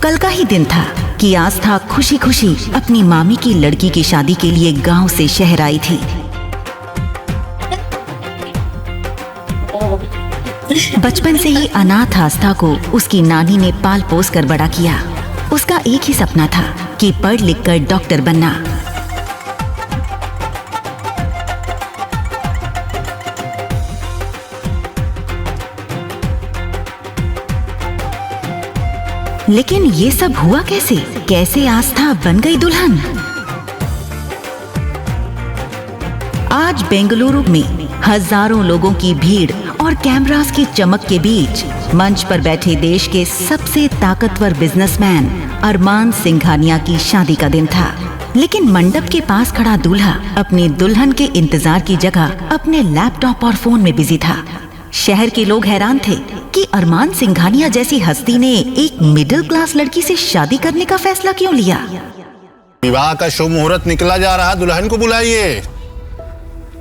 कल का ही दिन था कि आस्था खुशी खुशी अपनी मामी की लड़की की शादी के लिए गांव से शहर आई थी। बचपन से ही अनाथ आस्था को उसकी नानी ने पाल पोस कर बड़ा किया। उसका एक ही सपना था कि पढ़ लिख कर डॉक्टर बनना। लेकिन ये सब हुआ कैसे? कैसे आस्था बन गई दुल्हन? आज बेंगलुरु में हजारों लोगों की भीड़ और कैमरास की चमक के बीच मंच पर बैठे देश के सबसे ताकतवर बिजनेसमैन अरमान सिंघानिया की शादी का दिन था। लेकिन मंडप के पास खड़ा दूल्हा अपनी दुल्हन के इंतजार की जगह अपने लैपटॉप और फोन में बिजी था। शहर के लोग हैरान थे कि अरमान सिंघानिया जैसी हस्ती ने एक मिडिल क्लास लड़की से शादी करने का फैसला क्यों लिया। विवाह का शुभ मुहूर्त निकला जा रहा, दुल्हन को बुलाइए।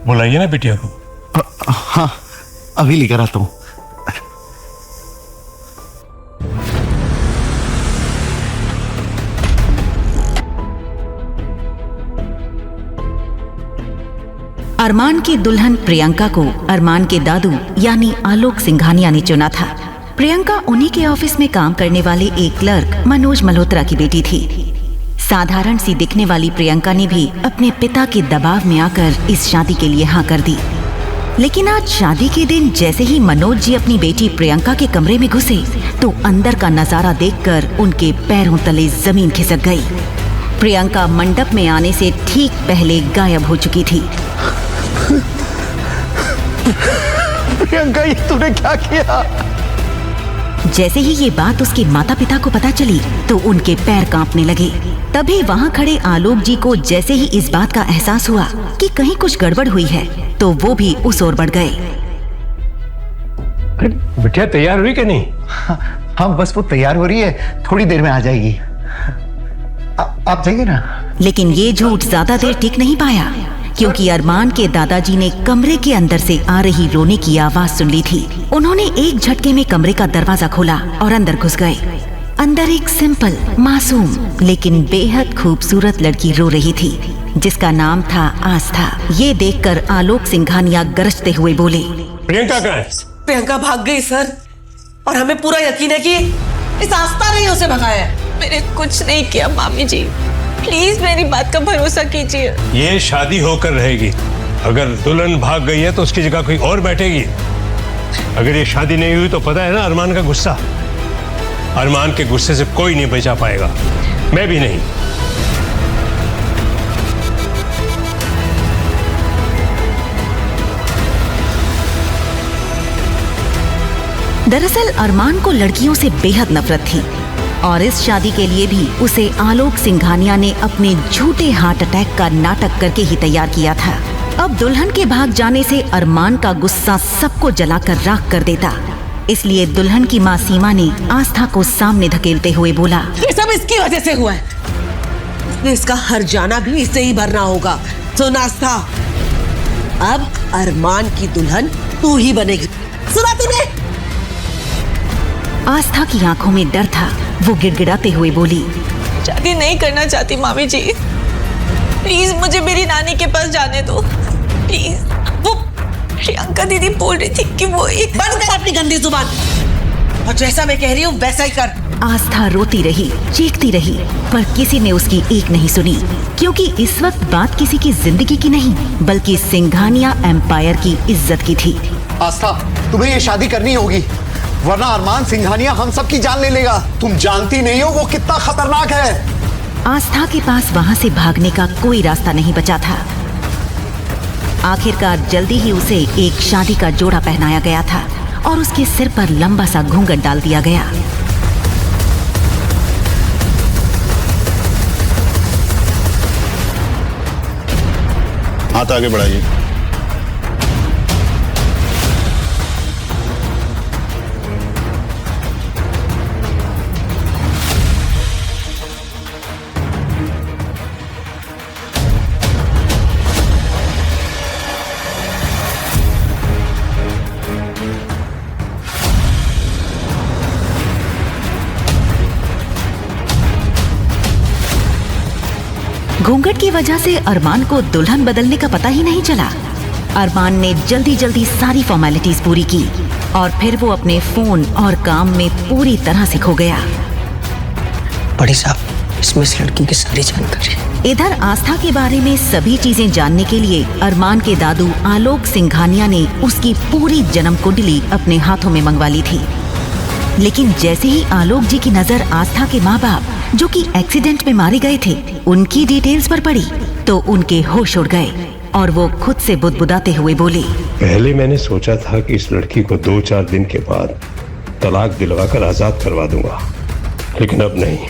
बुलाइए ना बिटिया को। हाँ, अभी लेकर आता हूँ। अरमान की दुल्हन प्रियंका को अरमान के दादू यानी आलोक सिंघानिया ने चुना था। प्रियंका उन्हीं के ऑफिस में काम करने वाले एक क्लर्क मनोज मल्होत्रा की बेटी थी। साधारण सी दिखने वाली प्रियंका ने भी अपने पिता के दबाव में आकर इस शादी के लिए हाँ कर दी। लेकिन आज शादी के दिन जैसे ही मनोज जी अपनी बेटी प्रियंका के कमरे में घुसे तो अंदर का नजारा देखकर उनके पैरों तले जमीन खिसक गई। प्रियंका मंडप में आने से ठीक पहले गायब हो चुकी थी। प्रियंका, ये तूने क्या किया? जैसे ही ये बात उसके माता पिता को पता चली तो उनके पैर कांपने लगे। तभी वहाँ खड़े आलोक जी को जैसे ही इस बात का एहसास हुआ कि कहीं कुछ गड़बड़ हुई है तो वो भी उस ओर बढ़ गए। बिटिया तैयार हुई कि नहीं? हाँ, बस वो तैयार हो रही है, थोड़ी देर में आ जाएगी। आप जाइए ना। लेकिन ये झूठ ज्यादा देर टिक नहीं पाया क्योंकि अरमान के दादाजी ने कमरे के अंदर से आ रही रोने की आवाज सुन ली थी। उन्होंने एक झटके में कमरे का दरवाजा खोला और अंदर घुस गए। अंदर एक सिंपल, मासूम लेकिन बेहद खूबसूरत लड़की रो रही थी जिसका नाम था आस्था। ये देखकर आलोक सिंघानिया गरजते हुए बोले, प्रियंका कहाँ है? प्रियंका भाग गई सर, और हमें पूरा यकीन है कि इस आस्था ने उसे भगाया है। मैंने कुछ नहीं किया मामी जी, प्लीज मेरी बात का भरोसा कीजिए। ये शादी होकर रहेगी। अगर दुल्हन भाग गई है तो उसकी जगह कोई और बैठेगी। अगर ये शादी नहीं हुई तो पता है ना अरमान का गुस्सा। अरमान के गुस्से से कोई नहीं बचा पाएगा, मैं भी नहीं। दरअसल अरमान को लड़कियों से बेहद नफरत थी और इस शादी के लिए भी उसे आलोक सिंघानिया ने अपने झूठे हार्ट अटैक का नाटक करके ही तैयार किया था। अब दुल्हन के भाग जाने से अरमान का गुस्सा सबको जलाकर राख कर देता। इसलिए दुल्हन की माँ सीमा ने आस्था को सामने धकेलते हुए बोला, ये सब इसकी वजह से हुआ है। इसका हर जाना भी इससे ही भरना होगा। सुन आस्था, अब अरमान की दुल्हन तू ही बनेगी। सुना तूने? आस्था की आंखों में डर था। वो गिड़गिड़ाते हुए बोली, शादी नहीं करना चाहती मामी जी, प्लीज मुझे मेरी नानी के पास जाने दो प्लीज। वो प्रियंका दीदी बोल रही थी कि वो एक बंद कर अपनी गंदी जुबान, और जैसा मैं कह रही हूँ वैसा ही कर। आस्था रोती रही, चीखती रही, पर किसी ने उसकी एक नहीं सुनी क्योंकि इस वक्त बात किसी की जिंदगी की नहीं बल्कि सिंघानिया एम्पायर की इज्जत की थी। आस्था, तुम्हें ये शादी करनी होगी वरना अरमान सिंघानिया हम सब की जान ले लेगा। तुम जानती नहीं हो वो कितना खतरनाक है। आस्था के पास वहां से भागने का कोई रास्ता नहीं बचा था। आखिरकार जल्दी ही उसे एक शादी का जोड़ा पहनाया गया था और उसके सिर पर लंबा सा घूंघट डाल दिया गया। हाथ आगे बढ़ाइए। घूंघट की वजह से अरमान को दुल्हन बदलने का पता ही नहीं चला। अरमान ने जल्दी जल्दी सारी फॉर्मेलिटीज पूरी की और फिर वो अपने फोन और काम में पूरी तरह से खो गया। बड़ी साहब, इसमें इस लड़की की सारी जानकारी। इधर आस्था के बारे में सभी चीजें जानने के लिए अरमान के दादू आलोक सिंघानिया ने उसकी पूरी जन्म कुंडली अपने हाथों में मंगवा ली थी। लेकिन जैसे ही आलोक जी की नजर आस्था के माँ बाप जो कि एक्सीडेंट में मारे गए थे उनकी डिटेल्स पर पड़ी तो उनके होश उड़ गए और वो खुद से बुदबुदाते हुए बोले, पहले मैंने सोचा था कि इस लड़की को 2-4 दिन के बाद तलाक दिलवाकर आजाद करवा दूंगा, लेकिन अब नहीं।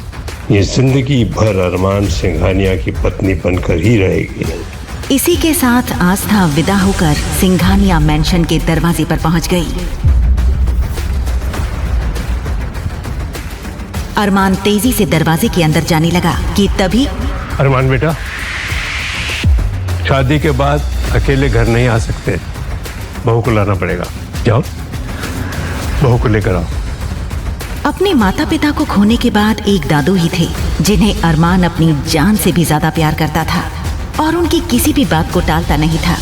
ये जिंदगी भर अरमान सिंघानिया की पत्नी बनकर ही रहेगी। इसी के साथ आस्था विदा होकर सिंघानिया मैंशन के दरवाजे पर पहुंच गई। अरमान तेजी से दरवाजे के अंदर जाने लगा कि तभी अरमान बेटा, शादी के बाद अकेले घर नहीं आ सकते, बहू को लाना पड़ेगा। जाओ, बहू को लेकर आओ। अपने माता पिता को खोने के बाद एक दादू ही थे जिन्हें अरमान अपनी जान से भी ज्यादा प्यार करता था और उनकी किसी भी बात को टालता नहीं था।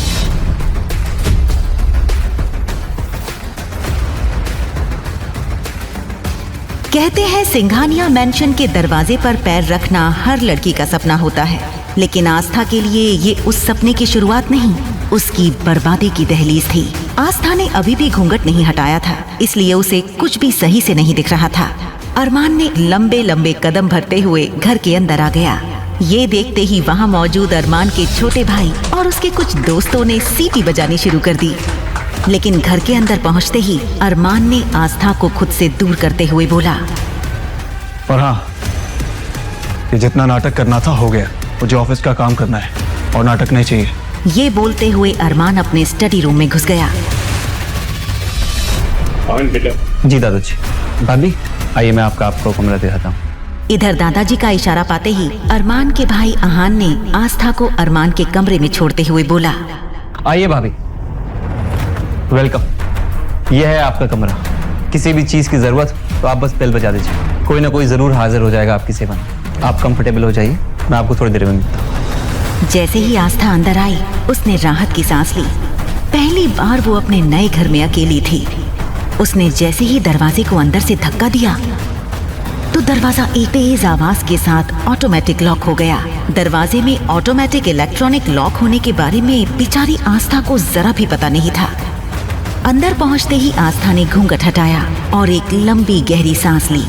कहते हैं सिंघानिया मैंशन के दरवाजे पर पैर रखना हर लड़की का सपना होता है, लेकिन आस्था के लिए ये उस सपने की शुरुआत नहीं, उसकी बर्बादी की दहलीज थी। आस्था ने अभी भी घूंघट नहीं हटाया था, इसलिए उसे कुछ भी सही से नहीं दिख रहा था। अरमान ने लंबे लंबे कदम भरते हुए घर के अंदर आ गया। ये देखते ही वहाँ मौजूद अरमान के छोटे भाई और उसके कुछ दोस्तों ने सीटी बजानी शुरू कर दी। लेकिन घर के अंदर पहुँचते ही अरमान ने आस्था को खुद से दूर करते हुए बोला, और हाँ, ये जितना नाटक करना था हो गया। मुझे ऑफिस का काम करना है और नाटक नहीं चाहिए। ये बोलते हुए अरमान अपने स्टडी रूम में घुस गया। जी दादाजी। भाभी आइए, मैं आपको कमरा दिखाता हूँ। इधर दादाजी का इशारा पाते ही अरमान के भाई अहान ने आस्था को अरमान के कमरे में छोड़ते हुए बोला, आइए भाभी, वेलकम। यह है आपका कमरा। किसी भी चीज की जरूरत तो आप बस बेल बजा दीजिए, कोई ना कोई जरूर हाजिर हो जाएगा आपकी सेवा में। आप कंफर्टेबल हो जाइए, मैं आपको थोड़ी देर में मिलता हूँ। जैसे ही आस्था अंदर आई उसने राहत की सांस ली। पहली बार वो अपने नए घर में अकेली थी। उसने जैसे ही दरवाजे को अंदर से धक्का दिया तो दरवाजा एक तेज आवाज के साथ ऑटोमेटिक लॉक हो गया। दरवाजे में ऑटोमेटिक इलेक्ट्रॉनिक लॉक होने के बारे में बेचारी आस्था को जरा भी पता नहीं था। अंदर पहुंचते ही आस्था ने घूंघट हटाया और एक लंबी गहरी सांस ली।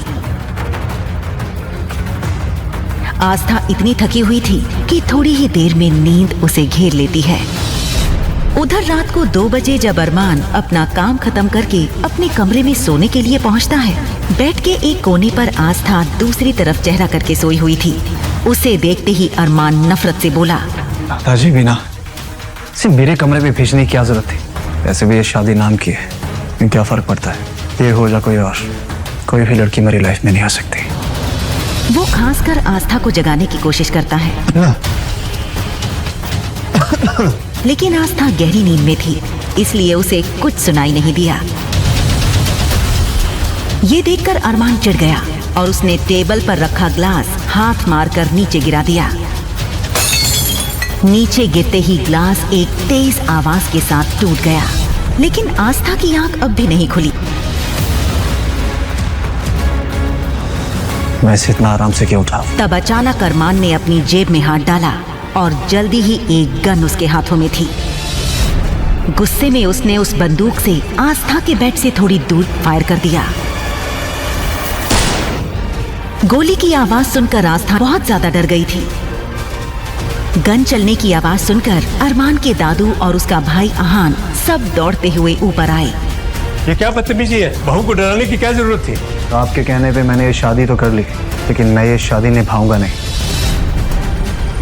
आस्था इतनी थकी हुई थी कि थोड़ी ही देर में नींद उसे घेर लेती है। उधर रात को 2 बजे जब अरमान अपना काम खत्म करके अपने कमरे में सोने के लिए पहुंचता है, बेड के एक कोने पर आस्था दूसरी तरफ चेहरा करके सोई हुई थी। उसे देखते ही अरमान नफरत से बोला, दादाजी बिना सिर्फ मेरे कमरे में भेजने की क्या जरूरत थी? वैसे भी ये शादी नाम की है, लेकिन क्या फर्क पड़ता है? ये हो या कोई और, कोई भी लड़की मेरी लाइफ में नहीं आ सकती। वो खासकर आस्था को जगाने की कोशिश करता है लेकिन आस्था गहरी नींद में थी, इसलिए उसे कुछ सुनाई नहीं दिया। ये देखकर अरमान चिढ़ गया और उसने टेबल पर रखा ग्लास हाथ मारकर नीचे गिरा दिया। नीचे गिरते ही ग्लास एक तेज आवाज के साथ टूट गया, लेकिन आस्था की आंख अब भी नहीं खुली। मैं इसे इतना आराम से क्यों उठा? तब अचानक अरमान ने अपनी जेब में हाथ डाला और जल्दी ही एक गन उसके हाथों में थी। गुस्से में उसने उस बंदूक से आस्था के बेड से थोड़ी दूर फायर कर दिया। गोली की आवाज सुनकर आस्था बहुत ज्यादा डर गई थी। गन चलने की आवाज सुनकर अरमान के दादू और उसका भाई अहान सब दौड़ते हुए ऊपर आए। ये क्या बदतमीजी है? बहू को डराने की क्या जरूरत थी? तो आपके कहने पे मैंने ये शादी तो कर ली, लेकिन मैं ये शादी निभाऊंगा नहीं।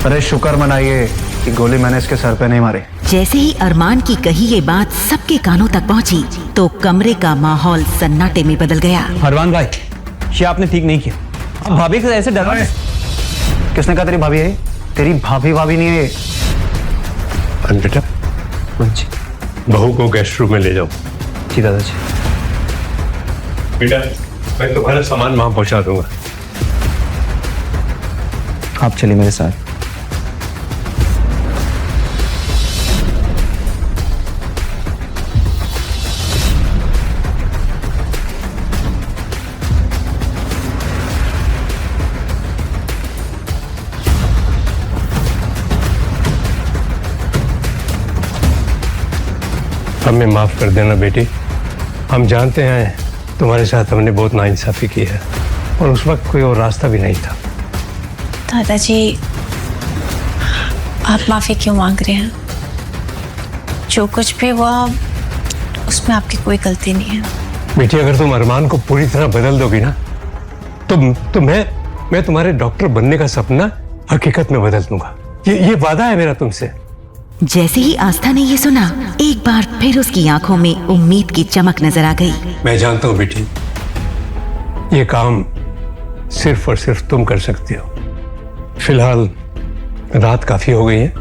अरे शुक्र मनाइए कि गोली मैंने इसके सर पे नहीं मारी। जैसे ही अरमान की कही ये बात सबके कानों तक पहुंची तो कमरे का माहौल सन्नाटे में बदल गया। अरमान भाई, ये आपने ठीक नहीं किया। अब भाभी को ऐसे डरा? किसने कहा तेरी भाभी है? तेरी भाभी नहीं है। बेटा, बहू को गेस्ट रूम में ले जाओ। जी दादाजी। बेटा, मैं तुम्हारा सामान वहां पहुंचा दूंगा। आप चलिए मेरे साथ। हमें माफ कर देना बेटी। हम जानते हैं तुम्हारे साथ हमने बहुत नाइंसाफी की है और उस वक्त कोई और रास्ता भी नहीं था। दादाजी, आप माफी क्यों मांग रहे हैं? जो कुछ भी हुआ उसमें आपकी कोई गलती नहीं है। बेटी, अगर तुम अरमान को पूरी तरह बदल दोगी ना तो मैं तुम्हारे डॉक्टर बनने का सपना हकीकत में बदल दूंगा। ये वादा है मेरा तुमसे। जैसे ही आस्था ने ये सुना, एक बार फिर उसकी आंखों में उम्मीद की चमक नजर आ गई। मैं जानता हूं बेटी, ये काम सिर्फ और सिर्फ तुम कर सकती हो। फिलहाल रात काफी हो गई है,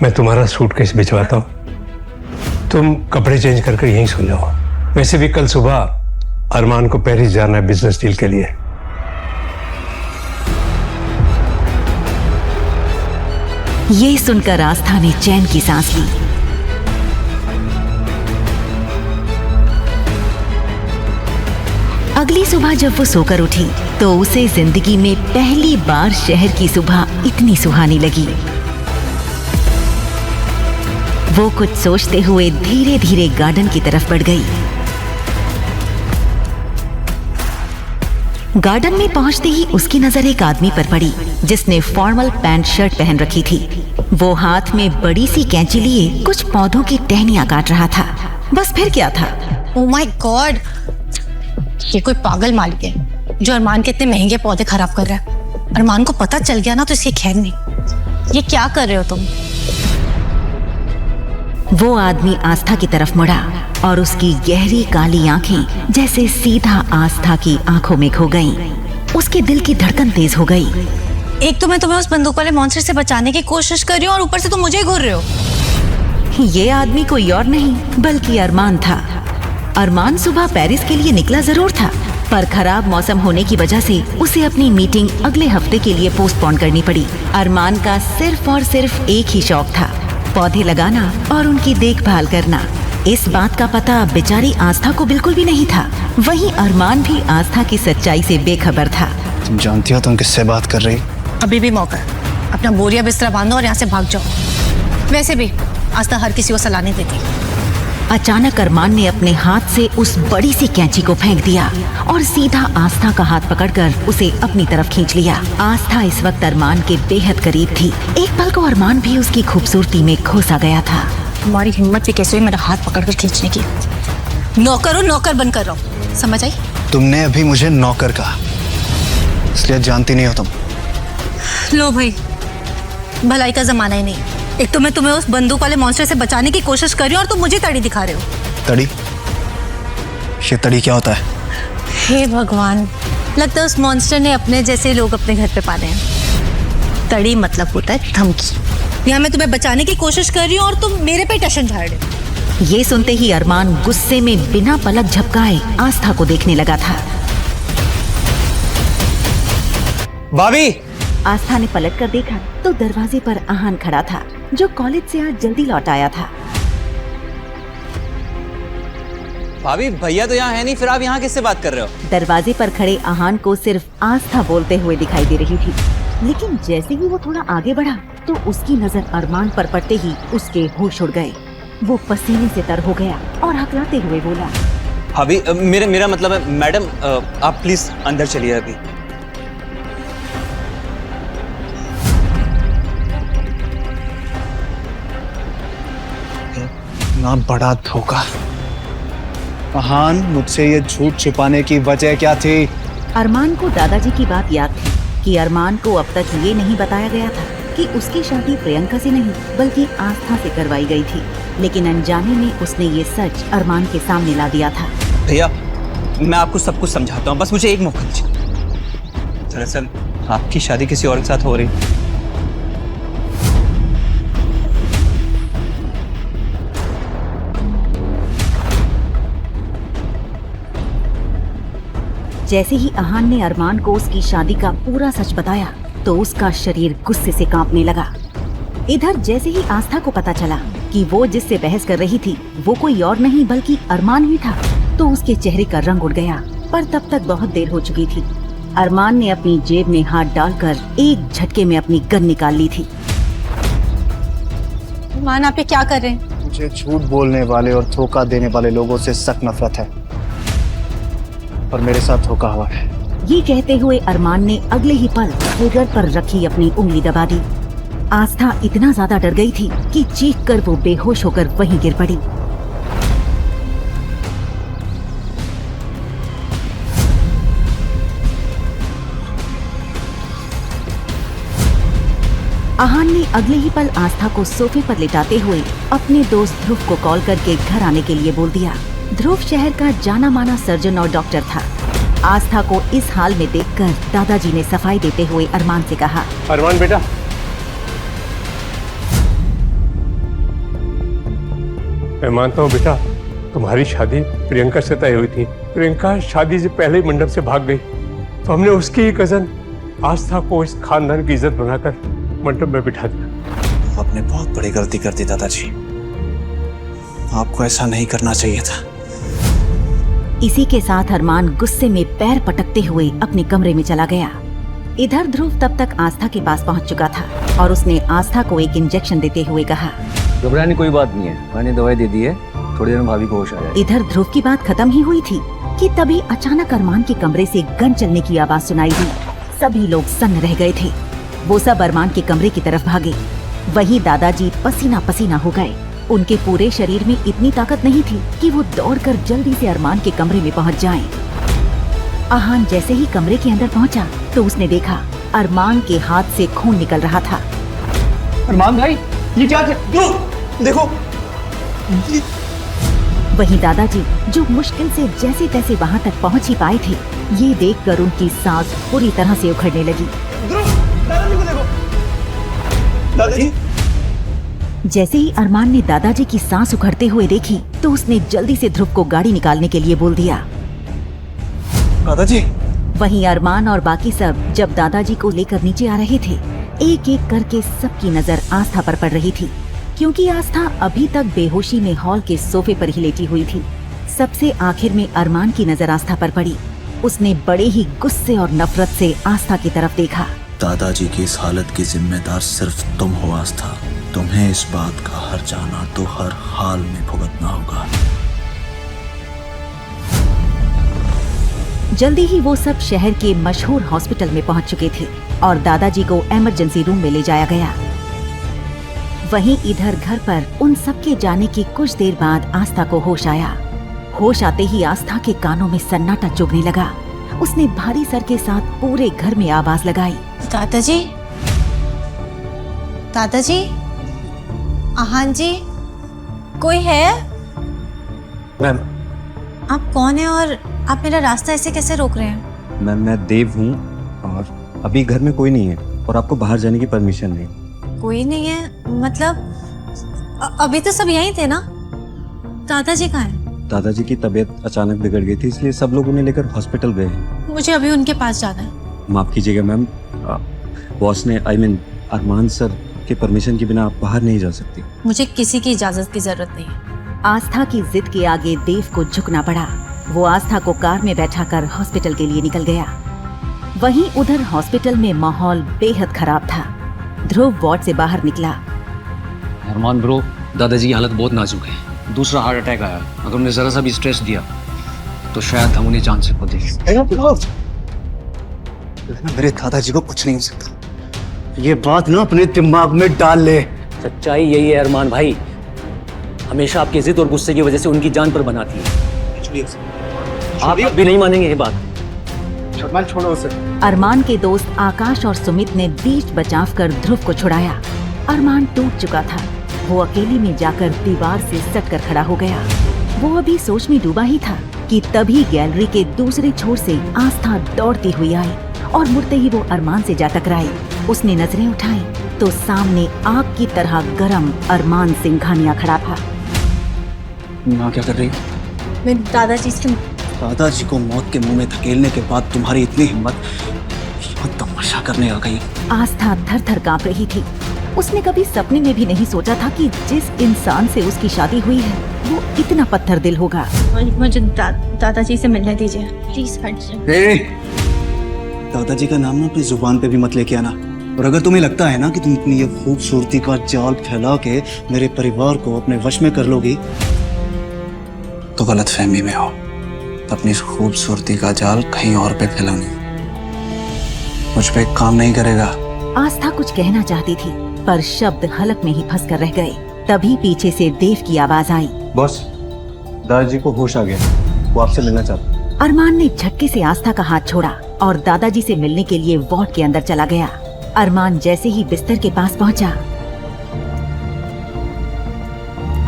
मैं तुम्हारा सूटकेस भिजवाता हूं। तुम कपड़े चेंज कर यहीं सो जाओ। वैसे भी कल सुबह अरमान को पेरिस जाना है बिजनेस डील के लिए। ये सुनकर आस्था ने चैन की सांस ली। अगली सुबह जब वो सोकर उठी तो उसे जिंदगी में पहली बार शहर की सुबह इतनी सुहानी लगी। वो कुछ सोचते हुए धीरे धीरे गार्डन की तरफ बढ़ गई। गार्डन में पहुंचते ही उसकी नजर एक आदमी पर पड़ी जिसने फॉर्मल पैंट शर्ट पहन रखी थी। वो हाथ में बड़ी सी कैंची लिए कुछ पौधों की टहनियां काट रहा था। बस फिर क्या था? ओह माय गॉड, ये कोई पागल मालिक है जो अरमान के इतने महंगे पौधे खराब कर रहा है। अरमान को पता चल गया ना तो इसकी खैर नहीं। ये क्या कर रहे हो तुम? वो आदमी आस्था की तरफ मुड़ा और उसकी गहरी काली आंखें जैसे सीधा आस्था की आंखों में खो गईं। उसके दिल की धड़कन तेज हो गई। एक तो मैं तुम्हें उस बंदूक वाले मॉन्स्टर से बचाने की कोशिश कर रही हूँ और ऊपर से तुम मुझे घूर रहे हो। ये आदमी कोई और नहीं बल्कि अरमान था। अरमान सुबह पेरिस के लिए निकला जरूर था, पर खराब मौसम होने की वजह से उसे अपनी मीटिंग अगले हफ्ते के लिए पोस्टपोन करनी पड़ी। अरमान का सिर्फ और सिर्फ एक ही शौक था, पौधे लगाना और उनकी देखभाल करना। इस बात का पता बेचारी आस्था को बिल्कुल भी नहीं था। वहीं अरमान भी आस्था की सच्चाई से बेखबर था। तुम जानती हो तुम किससे बात कर रही? अभी भी मौका है, अपना बोरिया बिस्तरा बांधो और यहाँ से भाग जाओ। वैसे भी आस्था हर किसी को सलाह नहीं देती। अचानक अरमान ने अपने हाथ से उस बड़ी सी कैंची को फेंक दिया और सीधा आस्था का हाथ पकड़कर उसे अपनी तरफ खींच लिया। आस्था इस वक्त अरमान के बेहद करीब थी। एक पल को अरमान भी उसकी खूबसूरती में खो सा गया था। तुम्हारी हिम्मत भी कैसे हुई मेरा हाथ पकड़कर खींचने की? नौकर हो, नौकर बनकर रहो, समझ आई? तुमने अभी मुझे नौकर कहा, इसलिए जानती नहीं हो तुम। लो भाई, भलाई का जमाना ही नहीं। एक तो मैं तुम्हें उस बंदूक वाले मॉन्स्टर से बचाने की कोशिश कर रही हूँ और तुम मुझे तड़ी दिखा रहे हो। तड़ी? ये तड़ी क्या होता है? हे भगवान, लगता है उस मॉन्स्टर ने अपने जैसे लोग अपने घर पे पाले हैं। तड़ी मतलब होता है धमकी। यहाँ मैं तुम्हें बचाने की कोशिश कर रही हूँ और तुम मेरे पे टशन झाड़ रहे हो। ये सुनते ही अरमान गुस्से में बिना पलक झपकाए आस्था को देखने लगा था। भाभी! आस्था ने पलट कर देखा तो दरवाजे पर आहान खड़ा था, जो कॉलेज से आज जल्दी लौट आया था। भाभी, भैया तो यहाँ है नहीं, फिर आप यहाँ किससे बात कर रहे हो? दरवाजे पर खड़े आहान को सिर्फ आस्था बोलते हुए दिखाई दे रही थी, लेकिन जैसे ही वो थोड़ा आगे बढ़ा तो उसकी नजर अरमान पर पड़ते ही उसके होश उड़ गए। वो पसीने से तर हो गया और हकलाते हुए बोला, भाभी, मेरा मतलब है मैडम, आप प्लीज अंदर चलिए अभी। ना बड़ा धोखा। आहान, मुझसे ये झूठ छुपाने की वजह क्या थी? अरमान को दादाजी की बात याद थी कि अरमान को अब तक ये नहीं बताया गया था कि उसकी शादी प्रियंका से नहीं बल्कि आस्था से करवाई गई थी, लेकिन अनजाने में उसने ये सच अरमान के सामने ला दिया था। भैया, मैं आपको सब कुछ समझाता हूँ, बस मुझे एक मौका दीजिए। दरअसल आपकी शादी किसी और के साथ हो रही। जैसे ही आहान ने अरमान को उसकी शादी का पूरा सच बताया तो उसका शरीर गुस्से से कांपने लगा। इधर जैसे ही आस्था को पता चला कि वो जिससे बहस कर रही थी वो कोई और नहीं बल्कि अरमान ही था, तो उसके चेहरे का रंग उड़ गया। पर तब तक बहुत देर हो चुकी थी। अरमान ने अपनी जेब में हाथ डालकर एक झटके में अपनी गन निकाल ली थी। अरमान, आप ये क्या कर रहे हैं? मुझे झूठ बोलने वाले और धोखा देने वाले लोगों से सख्त नफरत है, और मेरे साथ धोखा हुआ है। ये कहते हुए अरमान ने अगले ही पल ट्रिगर पर रखी अपनी उंगली दबा दी। आस्था इतना ज्यादा डर गई थी कि चीख कर वो बेहोश होकर वहीं गिर पड़ी। आहान ने अगले ही पल आस्था को सोफे पर लेटाते हुए अपने दोस्त ध्रुव को कॉल करके घर आने के लिए बोल दिया। ध्रुव शहर का जाना माना सर्जन और डॉक्टर था। आस्था को इस हाल में देखकर दादाजी ने सफाई देते हुए अरमान से कहा, अरमान बेटा, मैं मानता हूँ बेटा, तुम्हारी शादी प्रियंका से तय हुई थी। प्रियंका शादी से पहले ही मंडप से भाग गई, तो हमने उसकी ही कजन आस्था को इस खानदान की इज्जत बनाकर मंडप में बिठा दिया। आपने बहुत बड़ी गलती कर दी दादाजी, आपको ऐसा नहीं करना चाहिए था। इसी के साथ अरमान गुस्से में पैर पटकते हुए अपने कमरे में चला गया। इधर ध्रुव तब तक आस्था के पास पहुंच चुका था और उसने आस्था को एक इंजेक्शन देते हुए कहा, घबराने कोई बात नहीं है, मैंने दवाई दे दी है, थोड़ी देर में भाभी को होश आ जाएगी। इधर ध्रुव की बात खत्म ही हुई थी कि तभी अचानक अरमान के कमरे से गन चलने की आवाज सुनाई दी। सभी लोग सन्न रह गए थे। वो सब अरमान के कमरे की तरफ भागे। वहीं दादाजी पसीना पसीना हो गए। उनके पूरे शरीर में इतनी ताकत नहीं थी कि वो दौड़कर जल्दी से अरमान के कमरे में पहुंच जाएं। आहान जैसे ही कमरे के अंदर पहुंचा तो उसने देखा अरमान के हाथ से खून निकल रहा था। अरमान भाई, ये क्या देखो। वहीं दादाजी जो मुश्किल से जैसे तैसे वहां तक पहुंच ही पाए थे, ये देखकर उनकी सांस पूरी तरह से उखड़ने लगी। दादाजी को देखो। दादाजी। जैसे ही अरमान ने दादाजी की सांस उखड़ते हुए देखी तो उसने जल्दी से ध्रुव को गाड़ी निकालने के लिए बोल दिया। दादाजी। वहीं अरमान और बाकी सब जब दादाजी को लेकर नीचे आ रहे थे, एक एक करके सबकी नजर आस्था पर पड़ रही थी, क्योंकि आस्था अभी तक बेहोशी में हॉल के सोफे पर ही लेटी हुई थी। सबसे आखिर में अरमान की नजर आस्था पर पड़ी। उसने बड़े ही गुस्से और नफरत से आस्था की तरफ देखा। दादाजी की इस हालत की जिम्मेदार सिर्फ तुम हो आस्था। तुम्हें इस बात का हर जाना तो हर हाल में भुगतना होगा। जल्दी ही वो सब शहर के मशहूर हॉस्पिटल में पहुंच चुके थे और दादाजी को इमरजेंसी रूम में ले जाया गया। वहीं इधर घर पर उन सबके जाने की कुछ देर बाद आस्था को होश आया। होश आते ही आस्था के कानों में सन्नाटा चुभने लगा। उसने भारी सर के साथ पूरे घर में आवाज लगाई, दादाजी, दादाजी, आहान जी, कोई है? मैम। आप कौन है और आप मेरा रास्ता ऐसे कैसे रोक रहे हैं? मैम, मैं देव हूँ और अभी घर में कोई नहीं है और आपको बाहर जाने की परमिशन नहीं। कोई नहीं है मतलब अभी तो सब यहीं थे ना? दादाजी कहाँ हैं? दादाजी की तबीयत अचानक बिगड़ गई थी, इसलिए सब लोग उन्हें लेकर हॉस्पिटल गए हैं। मुझे अभी उनके पास जाना है। माफ कीजिएगा मैम, बॉस ने अरमान सर के परमिशन के बिना आप बाहर नहीं जा सकती। मुझे किसी की इजाजत की जरूरत नहीं है। आस्था की जिद के आगे देव को झुकना पड़ा। वो आस्था को कार में बैठाकर हॉस्पिटल के लिए निकल गया। वहीं उधर हॉस्पिटल में माहौल बेहद खराब था। ध्रुव वार्ड से बाहर निकला। अरमान ब्रो, दादाजी की हालत बहुत नाजुक है। दूसरा हार्ट अटैक आया। अगर उन्हें जरा सा भी स्ट्रेस दिया तो शायद हम उन्हें जान से खो दें। मेरे दादाजी को कुछ नहीं हो सकता। ये बात ना अपने दिमाग में डाल ले। सच्चाई यही है अरमान भाई, हमेशा आपकी जिद और गुस्से की वजह से उनकी जान पर बनाती है। आप भी नहीं मानेंगे ये बात। छोड़ो उसे। अरमान के दोस्त आकाश और सुमित ने बीच बचाव कर ध्रुव को छुड़ाया। अरमान टूट चुका था। वो अकेले में जाकर दीवार से सटकर खड़ा हो गया। वो अभी सोच में डूबा ही था कि तभी गैलरी के दूसरे छोर से आस्था दौड़ती हुई आई और मुड़ते ही वो अरमान से जा टकराई। उसने नजरें उठाई तो सामने आग की तरह गरम अरमान सिंघानिया खड़ा था। माँ क्या कर रही? मैं दादाजी को मौत के मुंह में धकेलने के बाद तुम्हारी इतनी हिम्मत तमाशा करने आ गई। आस्था थर थर कांप रही थी। उसने कभी सपने में भी नहीं सोचा था कि जिस इंसान से उसकी शादी हुई है वो इतना पत्थर दिल होगा। मुझे दादाजी से मिलने दीजिए प्लीज। दादाजी का नाम ना अपनी जुबान पे भी मत लेके आना। और अगर तुम्हें लगता है ना कि तुम अपनी ये खूबसूरती का जाल फैला के मेरे परिवार को अपने वश में कर लोगी तो गलत फहमी में हो। अपनी इस खूबसूरती का जाल कहीं और पे फैलानी मुझ पे काम नहीं करेगा। आस्था कुछ कहना चाहती थी पर शब्द हलक में ही फंस कर रह गए। तभी पीछे से देव की आवाज आई। बॉस, दादाजी को होश आ गया, वो आपसे मिलना चाहते। अरमान ने झटके से आस्था का हाथ छोड़ा और दादाजी से मिलने के लिए वार्ड के अंदर चला गया। अरमान जैसे ही बिस्तर के पास पहुंचा।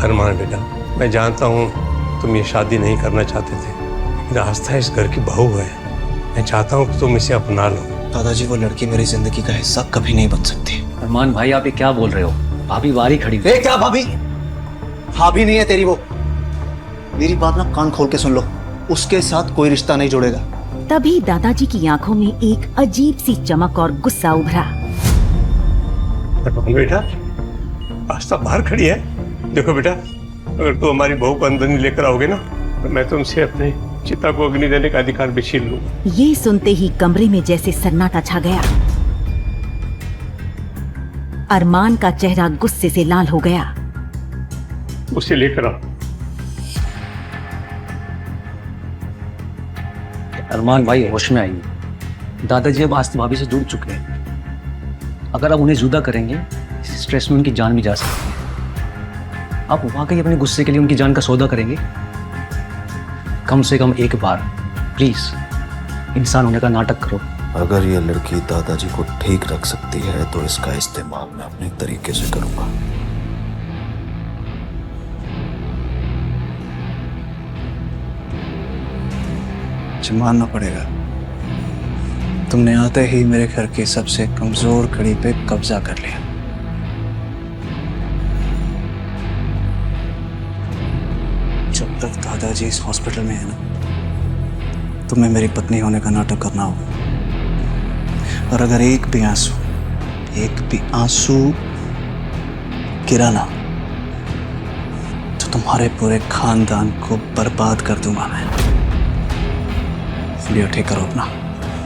अरमान बेटा, मैं जानता हूँ तुम ये शादी नहीं करना चाहते थे, लेकिन आस्था इस घर की बहू है। मैं चाहता हूँ कि तुम इसे अपना लो। दादाजी, वो लड़की मेरी जिंदगी का हिस्सा कभी नहीं बन सकती। अरमान भाई, आप ये क्या बोल रहे हो? भाभी बारी खड़ी हुई। क्या भाभी? भाभी नहीं है तेरी वो। मेरी बात ना कान खोल के सुन लो, उसके साथ कोई रिश्ता नहीं जुड़ेगा। तभी दादाजी की आंखों में एक अजीब सी चमक और गुस्सा उभरा। बेटा, आस्था बाहर खड़ी है। देखो बेटा, अगर तुम हमारी बहू को अंदर नहीं लेकर आओगे ना तो मैं तुमसे अपने चिता को अग्नि देने का अधिकार भी छीन लूंगा। ये सुनते ही कमरे में जैसे सन्नाटा छा गया। अरमान का चेहरा गुस्से से लाल हो गया। उसे लेकर आओ। अरमान भाई होश में आइए। दादाजी अब आस्था भाभी से जुड़ चुके हैं। अगर आप उन्हें जुदा करेंगे, इस स्ट्रेस में उनकी जान भी जा सकती है। आप वाकई अपने गुस्से के लिए उनकी जान का सौदा करेंगे? कम से कम एक बार प्लीज इंसान होने का नाटक करो। अगर ये लड़की दादाजी को ठीक रख सकती है तो इसका इस्तेमाल मैं अपने तरीके से करूंगा। मानना पड़ेगा, तुमने आते ही मेरे घर की सबसे कमजोर कड़ी पे कब्जा कर लिया। जब तक दादाजी इस हॉस्पिटल में है ना, तुम्हें मेरी पत्नी होने का नाटक करना होगा। और अगर एक भी आंसू गिरा ना तो तुम्हारे पूरे खानदान को बर्बाद कर दूंगा मैं। लियो, ठीक करो अपना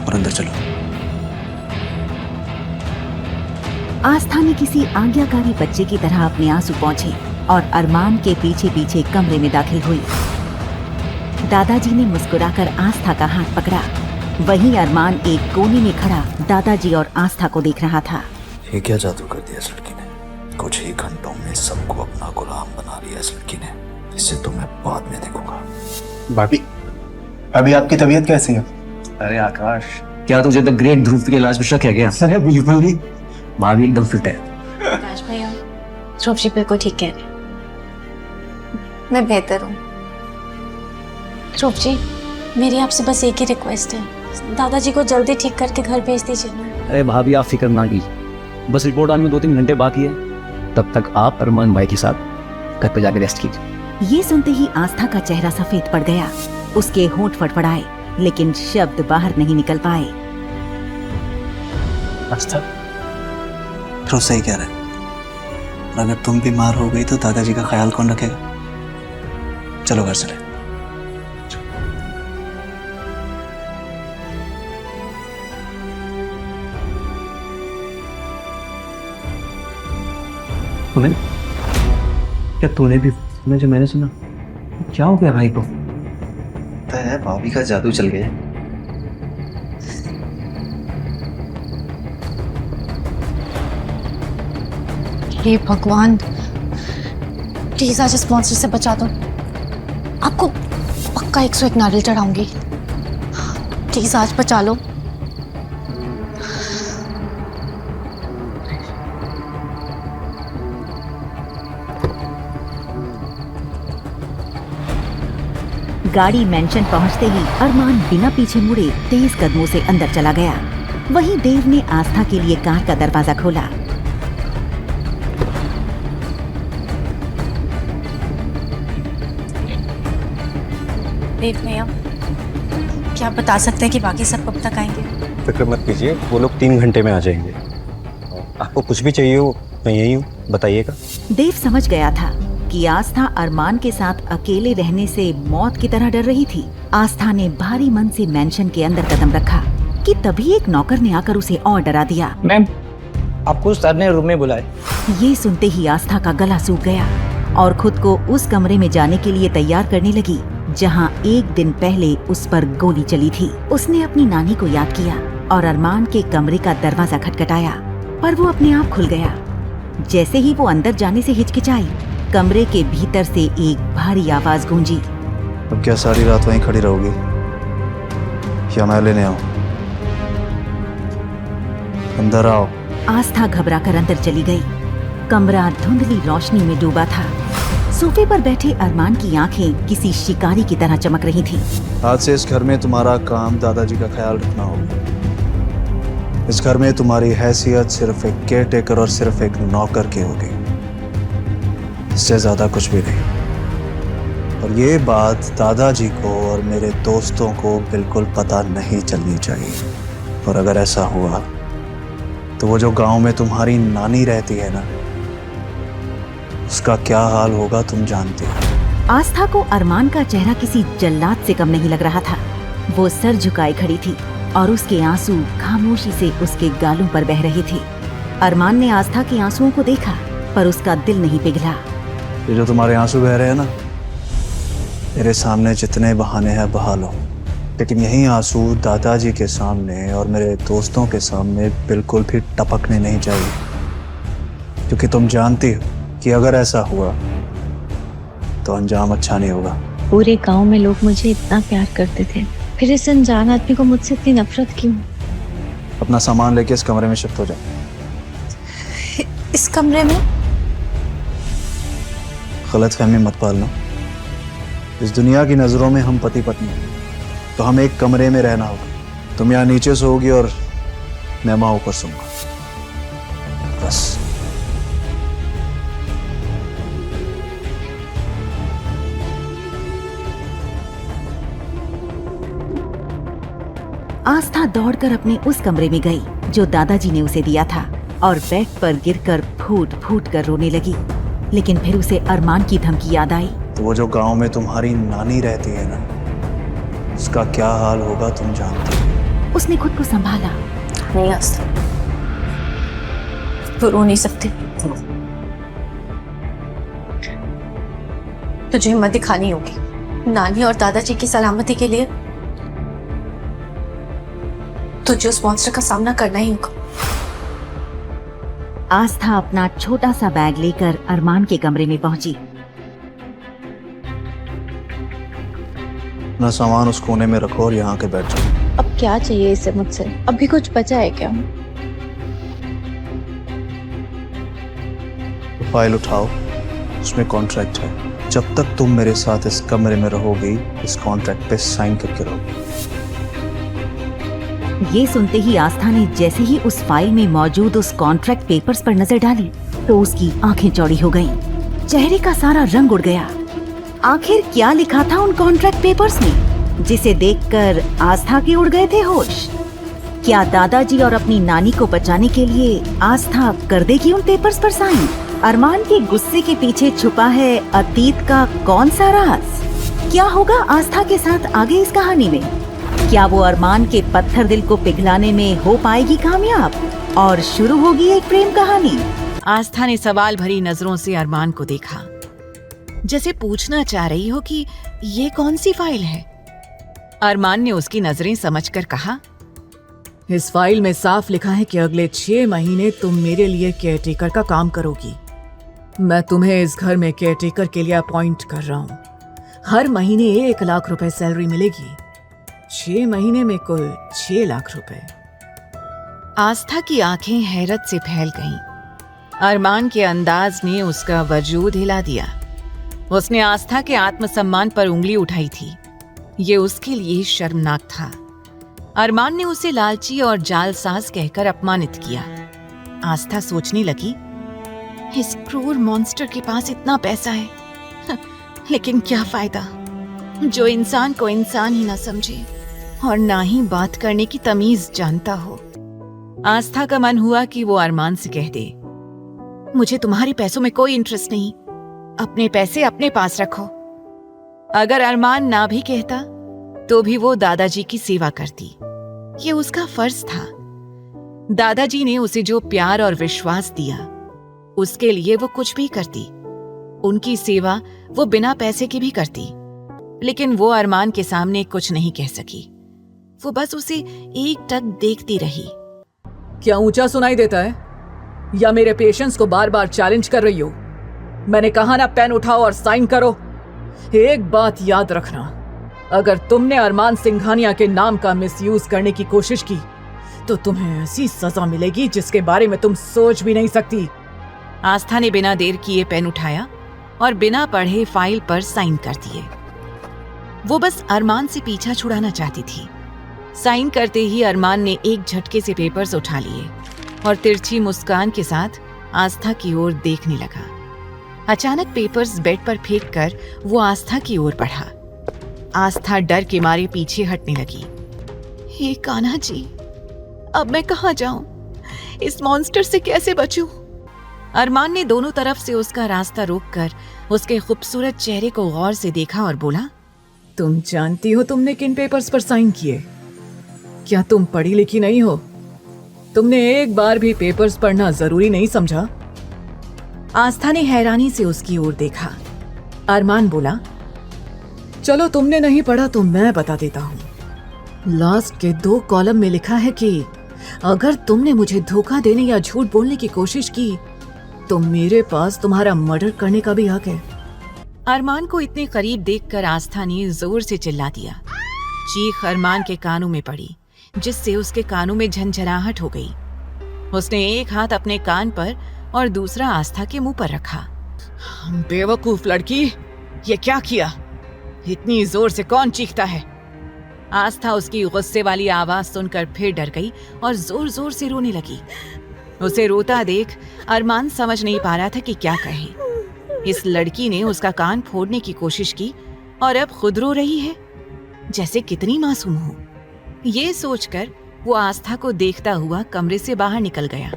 और अंदर चलो। आस्था ने किसी आज्ञाकारी बच्चे की तरह अपने आंसू पोंछे और अरमान के पीछे पीछे कमरे में दाखिल हुई। दादाजी ने मुस्कुराकर आस्था का हाथ पकड़ा। वहीं अरमान एक कोने में खड़ा दादाजी और आस्था को देख रहा था। ये क्या जादू कर दिया इस लड़की ने? कुछ ही घंटों में सबको अपना गुलाम बना लिया इस लड़की ने। इसे तो मैं बाद में देखूंगा। भाभी, अभी आपकी तबीयत कैसी है? अरे आकाश, क्या तुझे द ग्रेट ध्रुव के इलाज में शक है क्या? अरे बिल्कुल नहीं, भाभी एकदम फिट है। आकाश भैया, ध्रुव जी बिल्कुल ठीक कह रहे हैं। मैं बेहतर हूँ। ध्रुव जी, मेरी आपसे बस एक ही रिक्वेस्ट है, दादाजी को जल्दी ठीक करके घर भेज दीजिए ना। अरे भाभी, आप फिक्र ना कीजिए, बस रिपोर्ट आने में 2-3 घंटे बाकी है। तब तक आप अरमान भाई के साथ घर पे जाकर रेस्ट कीजिए। ये सुनते ही आस्था का चेहरा सफेद पड़ गया। उसके होंठ फड़फड़ाए लेकिन शब्द बाहर नहीं निकल पाए। आस्था, ध्रुव सही कह रहे हैं। और अगर तुम बीमार हो गई तो दादाजी का ख्याल कौन रखेगा? चलो घर चले। तुम्हें क्या तूने भी जो मैंने सुना? क्या हो गया भाई को? है भाभी का जादू चल गया। हे भगवान, प्लीज आज इस मॉन्स्टर से बचा दो। आपको पक्का 101 नारियल चढ़ाऊंगी। प्लीज आज बचा लो। गाड़ी मेंशन पहुंचते ही अरमान बिना पीछे मुड़े तेज कदमों से अंदर चला गया। वहीं देव ने आस्था के लिए कार का दरवाजा खोला। देव भैया, क्या आप बता सकते हैं कि बाकी सब कब तक आएंगे? फिक्र मत कीजिए, वो लोग 3 घंटे में आ जाएंगे। आपको कुछ भी चाहिए हो मैं यही हूँ, बताइएगा। देव समझ गया था कि आस्था अरमान के साथ अकेले रहने से मौत की तरह डर रही थी। आस्था ने भारी मन से मेंशन के अंदर कदम रखा कि तभी एक नौकर ने आकर उसे और डरा दिया। मैम, आपको सर ने रूम में बुलाए। ये सुनते ही आस्था का गला सूख गया और खुद को उस कमरे में जाने के लिए तैयार करने लगी जहां एक दिन पहले उस पर गोली चली थी। उसने अपनी नानी को याद किया और अरमान के कमरे का दरवाजा खटखटाया, पर वो अपने आप खुल गया। जैसे ही वो अंदर जाने से हिचकिचाई, कमरे के भीतर से एक भारी आवाज गूंजी। अब क्या सारी रात वहीं खड़ी रहोगी या मैं लेने आऊं? अंदर आओ। आस्था घबराकर अंदर चली गई। कमरा धुंधली रोशनी में डूबा था। सोफे पर बैठे अरमान की आंखें किसी शिकारी की तरह चमक रही थीं। आज से इस घर में तुम्हारा काम दादाजी का ख्याल रखना होगा। इस घर में तुम्हारी हैसियत सिर्फ एक केयर टेकर और सिर्फ एक नौकर की होगी, इससे ज्यादा कुछ भी नहीं। और ये बात दादाजी को और मेरे दोस्तों को बिल्कुल पता नहीं चलनी चाहिए। और अगर ऐसा हुआ तो वो जो गांव में तुम्हारी नानी रहती है ना, उसका क्या हाल होगा तुम जानते हो। आस्था को अरमान का चेहरा किसी जल्लाद से कम नहीं लग रहा था। वो सर झुकाए खड़ी थी और उसके आंसू खामोशी से उसके गालों पर बह रहे थे। अरमान ने आस्था के आंसुओं को देखा, पर उसका दिल नहीं पिघला। ये जो तुम्हारे आंसू बह रहे हैं ना, मेरे सामने जितने बहाने हैं बहा लो, लेकिन यही आंसू दादाजी के सामने और मेरे दोस्तों के सामने बिल्कुल भी टपकने नहीं चाहिए, क्योंकि तुम जानती हो कि अगर ऐसा हुआ तो अंजाम अच्छा नहीं होगा। पूरे गांव में लोग मुझे इतना प्यार करते थे, फिर इस अनजान आदमी को मुझसे इतनी नफरत क्यों? अपना सामान लेके इस कमरे में शिफ्ट हो जाओ। इस कमरे में? गलतफहमी मत पालना। इस दुनिया की नजरों में हम पति पत्नी हैं, तो हमें एक कमरे में रहना होगा। तुम यहाँ नीचे सोओगी और मैं वहां ऊपर सोऊंगा, बस। आस्था दौड़कर अपने उस कमरे में गई जो दादाजी ने उसे दिया था और बेड पर गिरकर फूट फूट कर रोने लगी। लेकिन फिर उसे अरमान की धमकी याद आई। तो वो जो गांव में तुम्हारी नानी रहती है ना, उसका क्या हाल होगा तुम जानते हो। उसने खुद को संभाला। नहीं आस्था, तो रो नहीं सकती। तुझे हिम्मत दिखानी होगी। नानी और दादाजी की सलामती के लिए तुझे उस मॉन्स्टर का सामना करना ही होगा। आस्था अपना छोटा सा बैग लेकर अरमान के कमरे में पहुंची। अपना सामान उस कोने में रखो और यहाँ के बैठ जाओ। अब क्या चाहिए इसे मुझसे? अभी कुछ बचा है क्या? तो फाइल उठाओ, उसमें कॉन्ट्रैक्ट है। जब तक तुम मेरे साथ इस कमरे में रहोगी, इस कॉन्ट्रैक्ट पे साइन करके रहोगी। ये सुनते ही आस्था ने जैसे ही उस फाइल में मौजूद उस कॉन्ट्रैक्ट पेपर्स पर नजर डाली तो उसकी आंखें चौड़ी हो गईं। चेहरे का सारा रंग उड़ गया। आखिर क्या लिखा था उन कॉन्ट्रैक्ट पेपर्स में, जिसे देखकर आस्था के उड़ गए थे होश? क्या दादाजी और अपनी नानी को बचाने के लिए आस्था कर देगी उन पेपर्स पर साइन? अरमान के गुस्से के पीछे छुपा है अतीत का कौन सा राज? क्या होगा आस्था के साथ आगे इस कहानी में? क्या वो अरमान के पत्थर दिल को पिघलाने में हो पाएगी कामयाब और शुरू होगी एक प्रेम कहानी? आस्था ने सवाल भरी नजरों से अरमान को देखा, जैसे पूछना चाह रही हो कि ये कौन सी फाइल है। अरमान ने उसकी नजरें समझकर कहा, इस फाइल में साफ लिखा है कि अगले 6 महीने तुम मेरे लिए केयरटेकर का काम करोगी। मैं तुम्हें इस घर में केयरटेकर के लिए अपॉइंट कर रहा हूँ। हर महीने 1 लाख रुपए सैलरी मिलेगी। 6 महीने में कुल 6 लाख रुपए। आस्था की आंखें हैरत से फैल गईं। अरमान के अंदाज ने उसका वजूद हिला दिया। उसने आस्था के आत्मसम्मान पर उंगली उठाई थी। ये उसके लिए शर्मनाक था। अरमान ने उसे लालची और जालसाज कहकर अपमानित किया। आस्था सोचने लगी, इस क्रूर मॉन्स्टर के पास इतना पैसा है, लेकिन क्या फायदा, जो इंसान को इंसान ही ना समझे और ना ही बात करने की तमीज जानता हो। आस्था का मन हुआ कि वो अरमान से कह दे, मुझे तुम्हारे पैसों में कोई इंटरेस्ट नहीं, अपने पैसे अपने पास रखो। अगर अरमान ना भी कहता तो भी वो दादाजी की सेवा करती, ये उसका फर्ज था। दादाजी ने उसे जो प्यार और विश्वास दिया, उसके लिए वो कुछ भी करती। उनकी सेवा वो बिना पैसे की भी करती, लेकिन वो अरमान के सामने कुछ नहीं कह सकी। वो बस उसे एकटक देखती रही। क्या ऊंचा सुनाई देता है या मेरे पेशेंस को बार बार चैलेंज कर रही हो? मैंने कहा ना, पेन उठाओ और साइन करो। एक बात याद रखना, अगर तुमने अरमान सिंघानिया के नाम का मिसयूज करने की कोशिश की तो तुम्हें ऐसी सजा मिलेगी जिसके बारे में तुम सोच भी नहीं सकती। आस्था ने बिना देर किए पेन उठाया और बिना पढ़े फाइल पर साइन कर दिए। वो बस अरमान से पीछा छुड़ाना चाहती थी। साइन करते ही अरमान ने एक झटके से पेपर्स उठा लिए और तिरछी मुस्कान के साथ आस्था की ओर देखने लगा। अचानक पेपर्स बेड पर फेंक कर वो आस्था की ओर बढ़ा। आस्था डर के मारे पीछे हटने लगी। हे कान्हा जी, अब मैं कहाँ जाऊं? इस मॉन्स्टर से कैसे बचूं? अरमान ने दोनों तरफ से उसका रास्ता रोककर उसके खूबसूरत चेहरे को गौर से देखा और बोला, तुम जानती हो तुमने किन पेपर्स पर साइन किए? क्या तुम पढ़ी लिखी नहीं हो? तुमने एक बार भी पेपर्स पढ़ना जरूरी नहीं समझा? आस्था ने हैरानी से उसकी ओर देखा। अरमान बोला, चलो तुमने नहीं पढ़ा तो मैं बता देता हूँ। लास्ट के 2 कॉलम में लिखा है कि अगर तुमने मुझे धोखा देने या झूठ बोलने की कोशिश की तो मेरे पास तुम्हारा मर्डर करने का भी हक है। अरमान को इतने करीब देखकर आस्था ने जोर से चिल्ला दिया। चीख अरमान के कानों में पड़ी, जिससे उसके कानों में झंझनाहट हो गई। उसने एक हाथ अपने कान पर और दूसरा आस्था के मुंह पर रखा। बेवकूफ लड़की, ये क्या किया? इतनी जोर से कौन चीखता है? आस्था उसकी गुस्से वाली आवाज सुनकर फिर डर गई और जोर जोर से रोने लगी। उसे रोता देख अरमान समझ नहीं पा रहा था कि क्या कहे। इस लड़की ने उसका कान फोड़ने की कोशिश की और अब खुद रो रही है, जैसे कितनी मासूम हो। ये सोचकर वो आस्था को देखता हुआ कमरे से बाहर निकल गया।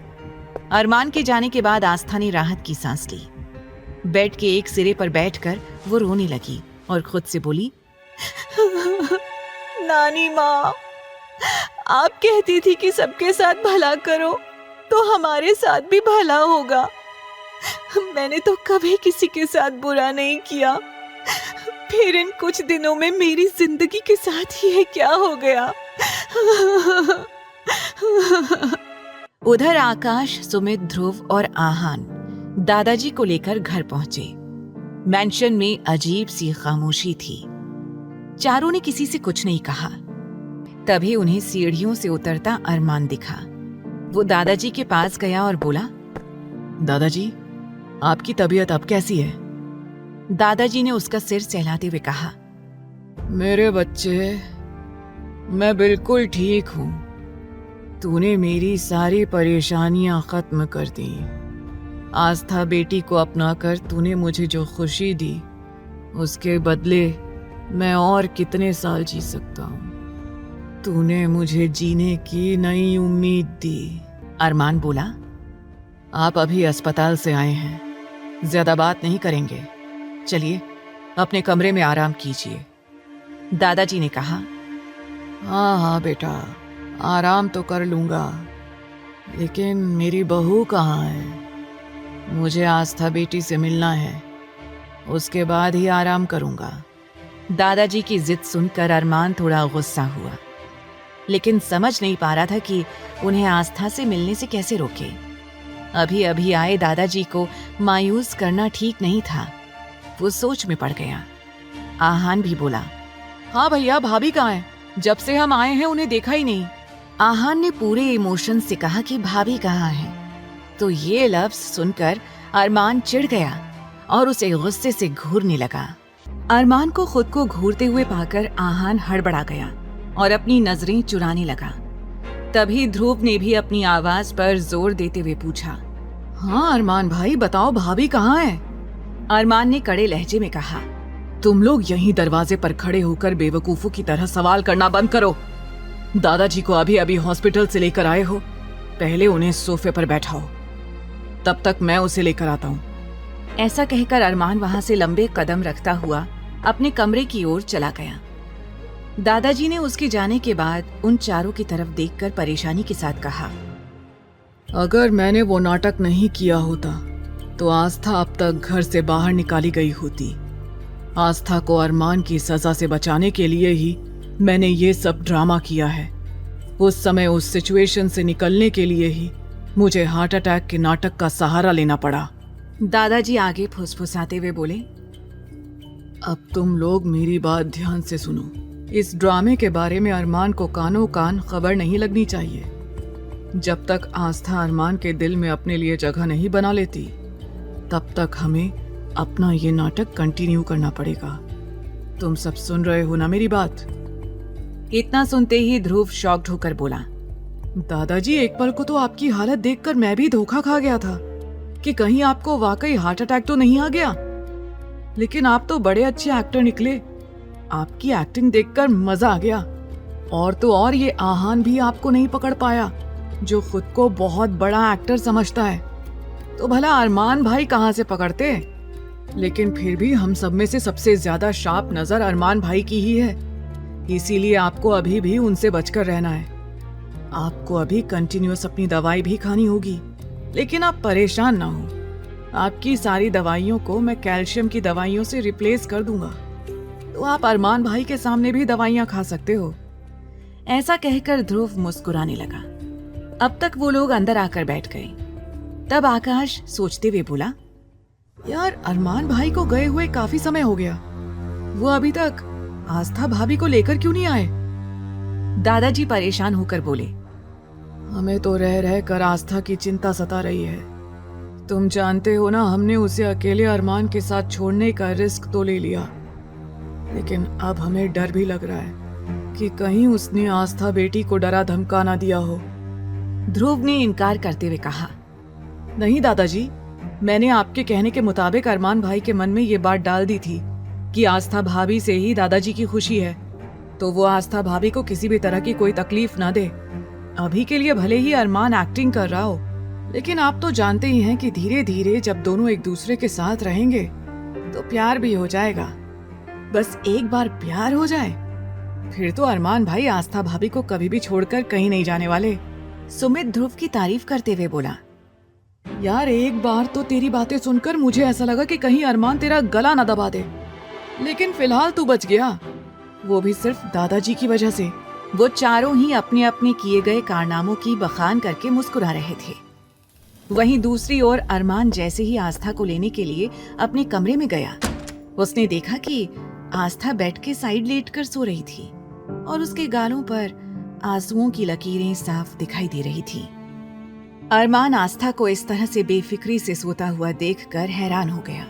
अरमान के जाने के बाद आस्था ने राहत की सांस ली। बेड के एक सिरे पर बैठकर वो रोने लगी और खुद से बोली, नानी माँ, आप कहती थी कि सबके साथ भला करो तो हमारे साथ भी भला होगा। मैंने तो कभी किसी के साथ बुरा नहीं किया, फिर इन कुछ दिनों में मेरी जिंदगी के साथ ही क्या हो गया? उधर आकाश, सुमित, ध्रुव और आहान दादाजी को लेकर घर पहुंचे। मैंशन में अजीब सी खामोशी थी। चारों ने किसी से कुछ नहीं कहा। तभी उन्हें सीढ़ियों से उतरता अरमान दिखा। वो दादाजी के पास गया और बोला, दादाजी, आपकी तबीयत अब कैसी है? दादाजी ने उसका सिर सहलाते हुए कहा, मेरे बच्चे, मैं बिल्कुल ठीक हूँ। तूने मेरी सारी परेशानियां खत्म कर दी। आस्था बेटी को अपनाकर तूने मुझे जो खुशी दी, उसके बदले मैं और कितने साल जी सकता हूँ। तूने मुझे जीने की नई उम्मीद दी। अरमान बोला, आप अभी अस्पताल से आए हैं, ज्यादा बात नहीं करेंगे। चलिए अपने कमरे में आराम कीजिए। दादाजी ने कहा, हाँ बेटा, आराम तो कर लूंगा, लेकिन मेरी बहू कहाँ है? मुझे आस्था बेटी से मिलना है, उसके बाद ही आराम करूंगा। दादाजी की जिद सुनकर अरमान थोड़ा गुस्सा हुआ, लेकिन समझ नहीं पा रहा था कि उन्हें आस्था से मिलने से कैसे रोके। अभी अभी आए दादाजी को मायूस करना ठीक नहीं था। वो सोच में पड़ गया। आहान भी बोला, हाँ भैया, भाभी कहाँ है? जब से हम आए हैं उन्हें देखा ही नहीं। आहान ने पूरे इमोशन से कहा कि भाभी कहाँ है। तो ये लफ्ज सुनकर अरमान चिढ़ गया और उसे गुस्से से घूरने लगा। अरमान को खुद को घूरते हुए पाकर आहान हड़बड़ा गया और अपनी नजरें चुराने लगा। तभी ध्रुव ने भी अपनी आवाज पर जोर देते हुए पूछा, हाँ अरमान भाई, बताओ भाभी कहाँ है? अरमान ने कड़े लहजे में कहा, तुम लोग यहीं दरवाजे पर खड़े होकर बेवकूफों की तरह सवाल करना बंद करो। दादाजी को अभी अभी हॉस्पिटल से लेकर आए हो, पहले उन्हें सोफे पर बैठाओ, तब तक मैं उसे लेकर आता हूँ। ऐसा कहकर अरमान वहां से लंबे कदम रखता हुआ अपने कमरे की ओर चला गया। दादाजी ने उसके जाने के बाद उन चारों की तरफ देखकर परेशानी के साथ कहा, अगर मैंने वो नाटक नहीं किया होता तो आस्था अब तक घर से बाहर निकाली गई होती। आस्था को अरमान की सजा से बचाने के लिए ही मैंने ये सब ड्रामा किया है। उस समय उस सिचुएशन से निकलने के लिए ही मुझे हार्ट अटैक के नाटक का सहारा लेना पड़ा। दादाजी आगे फुसफुसाते हुए बोले, अब तुम लोग मेरी बात ध्यान से सुनो। इस ड्रामे के बारे में अरमान को कानों कान खबर नहीं लगनी चाहिए। जब तक आस्था अरमान के दिल में अपने लिए जगह नहीं बना लेती तब तक हमें अपना ये नाटक कंटिन्यू करना पड़ेगा। तुम सब सुन रहे हो ना मेरी बात? इतना सुनते ही ध्रुव शॉक्ड होकर बोला, दादाजी एक पल को तो आपकी हालत देखकर मैं भी धोखा खा गया था कि कहीं आपको वाकई हार्ट अटैक तो नहीं आ गया। लेकिन आप तो बड़े अच्छे एक्टर निकले। आपकी एक्टिंग देखकर मजा आ गया। और तो और ये आहान भी आपको नहीं पकड़ पाया जो खुद को बहुत बड़ा एक्टर समझता है। तो भला अरमान भाई कहाँ से पकड़ते? लेकिन फिर भी हम सब में से सबसे ज्यादा शार्प नजर अरमान भाई की ही है। इसीलिए आपको अभी भी उनसे बचकर रहना है। आपको अभी कंटिन्यूअस अपनी दवाई भी खानी होगी। लेकिन आप परेशान ना हो, आपकी सारी दवाइयों को मैं कैल्शियम की दवाइयों से रिप्लेस कर दूंगा। तो आप अरमान भाई के सामने भी दवाइयां खा सकते हो। ऐसा कहकर ध्रुव मुस्कुराने लगा। अब तक वो लोग अंदर आकर बैठ गए। तब आकाश सोचते हुए बोला, यार अरमान भाई को गए हुए काफी समय हो गया। वो अभी तक आस्था भाभी को लेकर क्यों नहीं आए? दादाजी परेशान होकर बोले, हमें तो रह रह कर आस्था की चिंता सता रही है। तुम जानते हो ना, हमने उसे अकेले अरमान के साथ छोड़ने का रिस्क तो ले लिया, लेकिन अब हमें डर भी लग रहा है कि कहीं उसने आस्था बेटी को डरा धमका ना दिया हो। ध्रुव ने इनकार करते हुए कहा, नहीं दादाजी, मैंने आपके कहने के मुताबिक अरमान भाई के मन में ये बात डाल दी थी कि आस्था भाभी से ही दादाजी की खुशी है, तो वो आस्था भाभी को किसी भी तरह की कोई तकलीफ ना दे। अभी के लिए भले ही अरमान एक्टिंग कर रहा हो, लेकिन आप तो जानते ही हैं कि धीरे धीरे जब दोनों एक दूसरे के साथ रहेंगे तो प्यार भी हो जाएगा। बस एक बार प्यार हो जाए फिर तो अरमान भाई आस्था भाभी को कभी भी छोड़कर कहीं नहीं जाने वाले। सुमित ध्रुव की तारीफ करते हुए बोला, यार एक बार तो तेरी बातें सुनकर मुझे ऐसा लगा कि कहीं अरमान तेरा गला ना दबा दे, लेकिन फिलहाल तू बच गया, वो भी सिर्फ दादाजी की वजह से। वो चारों ही अपने अपने किए गए कारनामों की बखान करके मुस्कुरा रहे थे। वहीं दूसरी ओर अरमान जैसे ही आस्था को लेने के लिए अपने कमरे में गया, उसने देखा कि आस्था बेड के साइड लेटकर सो रही थी और उसके गालों पर आंसुओं की लकीरें साफ दिखाई दे रही थी। अरमान आस्था को इस तरह से बेफिक्री से सोता हुआ देखकर हैरान हो गया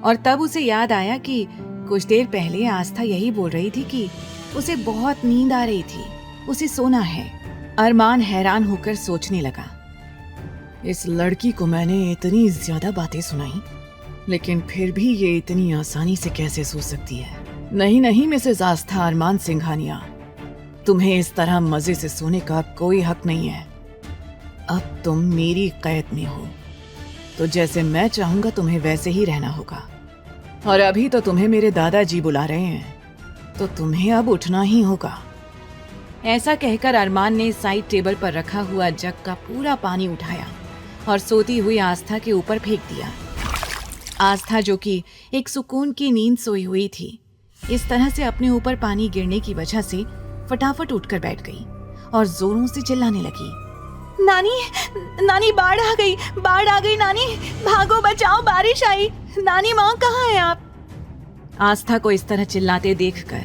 और तब उसे याद आया कि कुछ देर पहले आस्था यही बोल रही थी कि उसे बहुत नींद आ रही थी, उसे सोना है। अरमान हैरान होकर सोचने लगा, इस लड़की को मैंने इतनी ज्यादा बातें सुनाई, लेकिन फिर भी ये इतनी आसानी से कैसे सो सकती है? नहीं नहीं मिसेस आस्था अरमान सिंघानिया, तुम्हें इस तरह मजे से सोने का कोई हक नहीं है। अब तुम मेरी कैद में हो, तो जैसे मैं चाहूंगा तुम्हें वैसे ही रहना होगा। और अभी तो तुम्हें मेरे दादाजी बुला रहे हैं, तो तुम्हें अब उठना ही होगा। ऐसा कहकर अरमान ने साइड टेबल पर रखा हुआ जग का पूरा पानी उठाया और सोती हुई आस्था के ऊपर फेंक दिया। आस्था, जो कि एक सुकून की नींद सोई हुई थी, इस तरह से अपने ऊपर पानी गिरने की वजह से फटाफट उठकर बैठ गई और जोरों से चिल्लाने लगी, नानी, नानी बाढ़ आ गई नानी, भागो बचाओ, बारिश आई, नानी माँ कहाँ है आप? आस्था को इस तरह चिल्लाते देखकर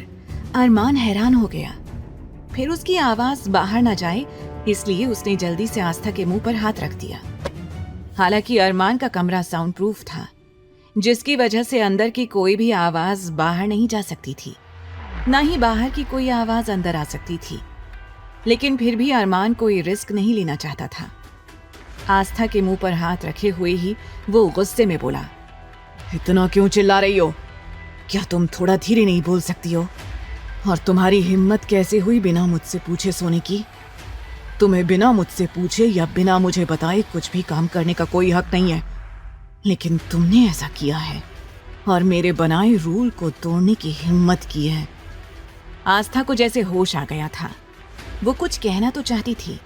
अरमान हैरान हो गया। फिर उसकी आवाज बाहर न जाए इसलिए उसने जल्दी से आस्था के मुंह पर हाथ रख दिया। हालांकि अरमान का कमरा साउंड प्रूफ था, जिसकी वजह से अंदर की कोई भी आवाज बाहर नहीं जा सकती थी, न ही बाहर की कोई आवाज अंदर आ सकती थी। लेकिन फिर भी अरमान कोई रिस्क नहीं लेना चाहता था। आस्था के मुंह पर हाथ रखे हुए ही वो गुस्से में बोला, इतना क्यों चिल्ला रही हो? क्या तुम थोड़ा धीरे नहीं बोल सकती हो? और तुम्हारी हिम्मत कैसे हुई बिना मुझसे पूछे सोने की? तुम्हें बिना मुझसे पूछे या बिना मुझे बताए कुछ भी काम करने का कोई हक नहीं है, लेकिन तुमने ऐसा किया है और मेरे बनाए रूल को तोड़ने की हिम्मत की है। आस्था को जैसे होश आ गया था। वो कुछ कहना तो चाहती थी,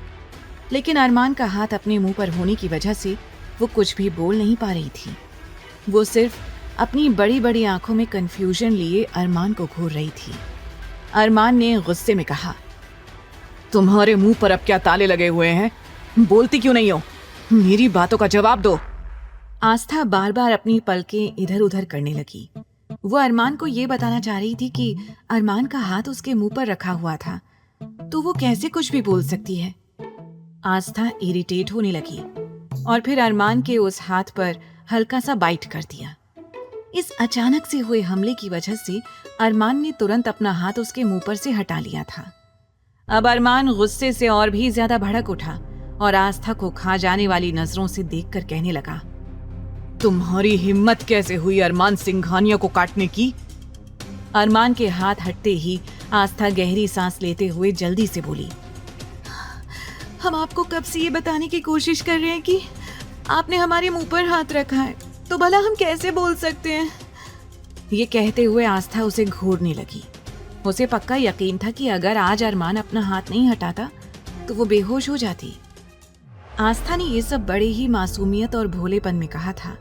लेकिन अरमान का हाथ अपने मुंह पर होने की वजह से वो कुछ भी बोल नहीं पा रही थी। वो सिर्फ अपनी बड़ी बड़ी आंखों में कंफ्यूजन लिए अरमान को घूर रही थी। अरमान ने गुस्से में कहा, तुम्हारे मुंह पर अब क्या ताले लगे हुए हैं? बोलती क्यों नहीं हो? मेरी बातों का जवाब दो। आस्था बार बार अपनी पलकें इधर उधर करने लगी। वो अरमान को ये बताना चाह रही थी कि अरमान का हाथ उसके मुंह पर रखा हुआ था, तो वो कैसे कुछ भी बोल सकती है। आस्था इरिटेट होने लगी और फिर अरमान के उस हाथ पर हल्का सा बाइट कर दिया। इस अचानक से हुए हमले की वजह से अरमान ने तुरंत अपना हाथ उसके मुंह पर से हटा लिया था। अब अरमान गुस्से से और भी ज्यादा भड़क उठा और आस्था को खा जाने वाली नजरों से देखकर कहने लगा, तुम्हारी हिम्मत कैसे हुई अरमान सिंघानिया को काटने की? अरमान के हाथ हटते ही आस्था गहरी सांस लेते हुए जल्दी से बोली, हम आपको कब से ये बताने की कोशिश कर रहे हैं कि आपने हमारे मुंह पर हाथ रखा है, तो भला हम कैसे बोल सकते हैं? ये कहते हुए आस्था उसे घूरने लगी। उसे पक्का यकीन था कि अगर आज अरमान अपना हाथ नहीं हटाता तो वो बेहोश हो जाती। आस्था ने ये सब बड़े ही मासूमियत और भोलेपन में कहा था,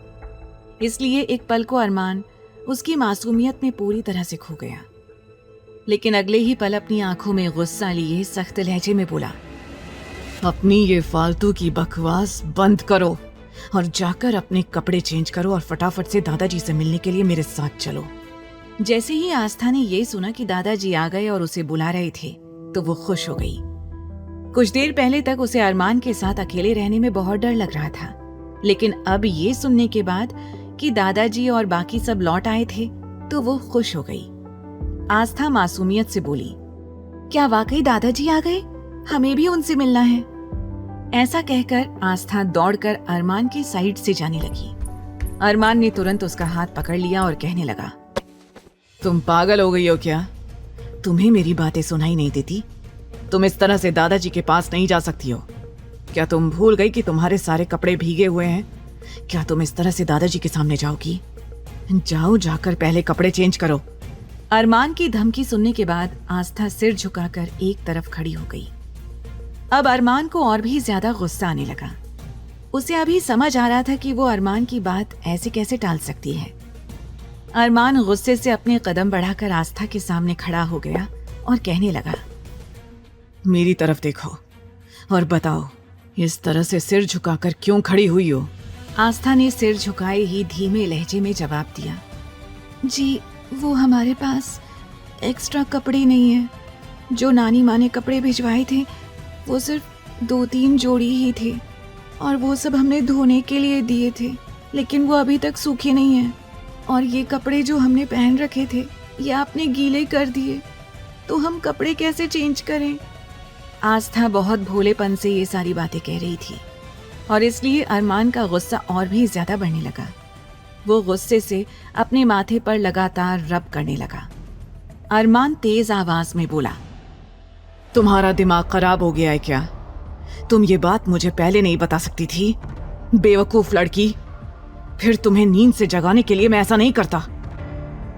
इसलिए एक पल को अरमान उसकी मासूमियत में पूरी तरह से खो गया। लेकिन अगले ही पल अपनी आंखों में गुस्सा लिए सख्त लहजे में बोला, अपनी ये फालतू की बकवास बंद करो और जाकर अपने कपड़े चेंज करो और फटाफट से दादाजी से मिलने के लिए मेरे साथ चलो। जैसे ही आस्था ने ये सुना कि दादाजी आ गए और उसे बुला रहे थे तो वो खुश हो गई। कुछ देर पहले तक उसे अरमान के साथ अकेले रहने में बहुत डर लग रहा था, लेकिन अब ये सुनने के बाद कि दादाजी और बाकी सब लौट आए थे तो वो खुश हो गई। आस्था मासूमियत से बोली, क्या वाकई दादाजी आ गए? हमें भी उनसे मिलना है। ऐसा कहकर आस्था दौड़कर अरमान की साइड से जाने लगी। अरमान ने तुरंत उसका हाथ पकड़ लिया और कहने लगा, तुम पागल हो गई हो क्या? तुम्हें मेरी बातें सुनाई नहीं देती? तुम इस तरह से दादाजी के पास नहीं जा सकती हो। क्या तुम भूल गई कि तुम्हारे सारे कपड़े भीगे हुए हैं? क्या तुम इस तरह से दादाजी के सामने जाओगी? जाओ, जाकर पहले कपड़े चेंज करो। अरमान की धमकी सुनने के बाद आस्था सिर झुकाकर एक तरफ खड़ी हो गई। अब अरमान को और भी ज्यादा गुस्सा आने लगा। उसे अभी समझ आ रहा था कि वो अरमान की बात ऐसे कैसे टाल सकती है। अरमान गुस्से से अपने कदम बढ़ाकर आस्था के सामने खड़ा हो गया और कहने लगा, मेरी तरफ देखो और बताओ, इस तरह से सिर झुकाकर क्यों खड़ी हुई हो? आस्था ने सिर झुकाए ही धीमे लहजे में जवाब दिया, जी वो हमारे पास एक्स्ट्रा कपड़े नहीं है। जो नानी माँ ने कपड़े भिजवाए थे वो सिर्फ 2-3 जोड़ी ही थे और वो सब हमने धोने के लिए दिए थे, लेकिन वो अभी तक सूखे नहीं हैं। और ये कपड़े जो हमने पहन रखे थे ये आपने गीले कर दिए, तो हम कपड़े कैसे चेंज करें? आस्था बहुत भोलेपन से ये सारी बातें कह रही थी और इसलिए अरमान का गुस्सा और भी ज्यादा बढ़ने लगा। वो गुस्से से अपने माथे पर लगातार रब करने लगा। अरमान तेज आवाज में बोला, तुम्हारा दिमाग खराब हो गया है क्या? तुम ये बात मुझे पहले नहीं बता सकती थी? बेवकूफ लड़की, फिर तुम्हें नींद से जगाने के लिए मैं ऐसा नहीं करता।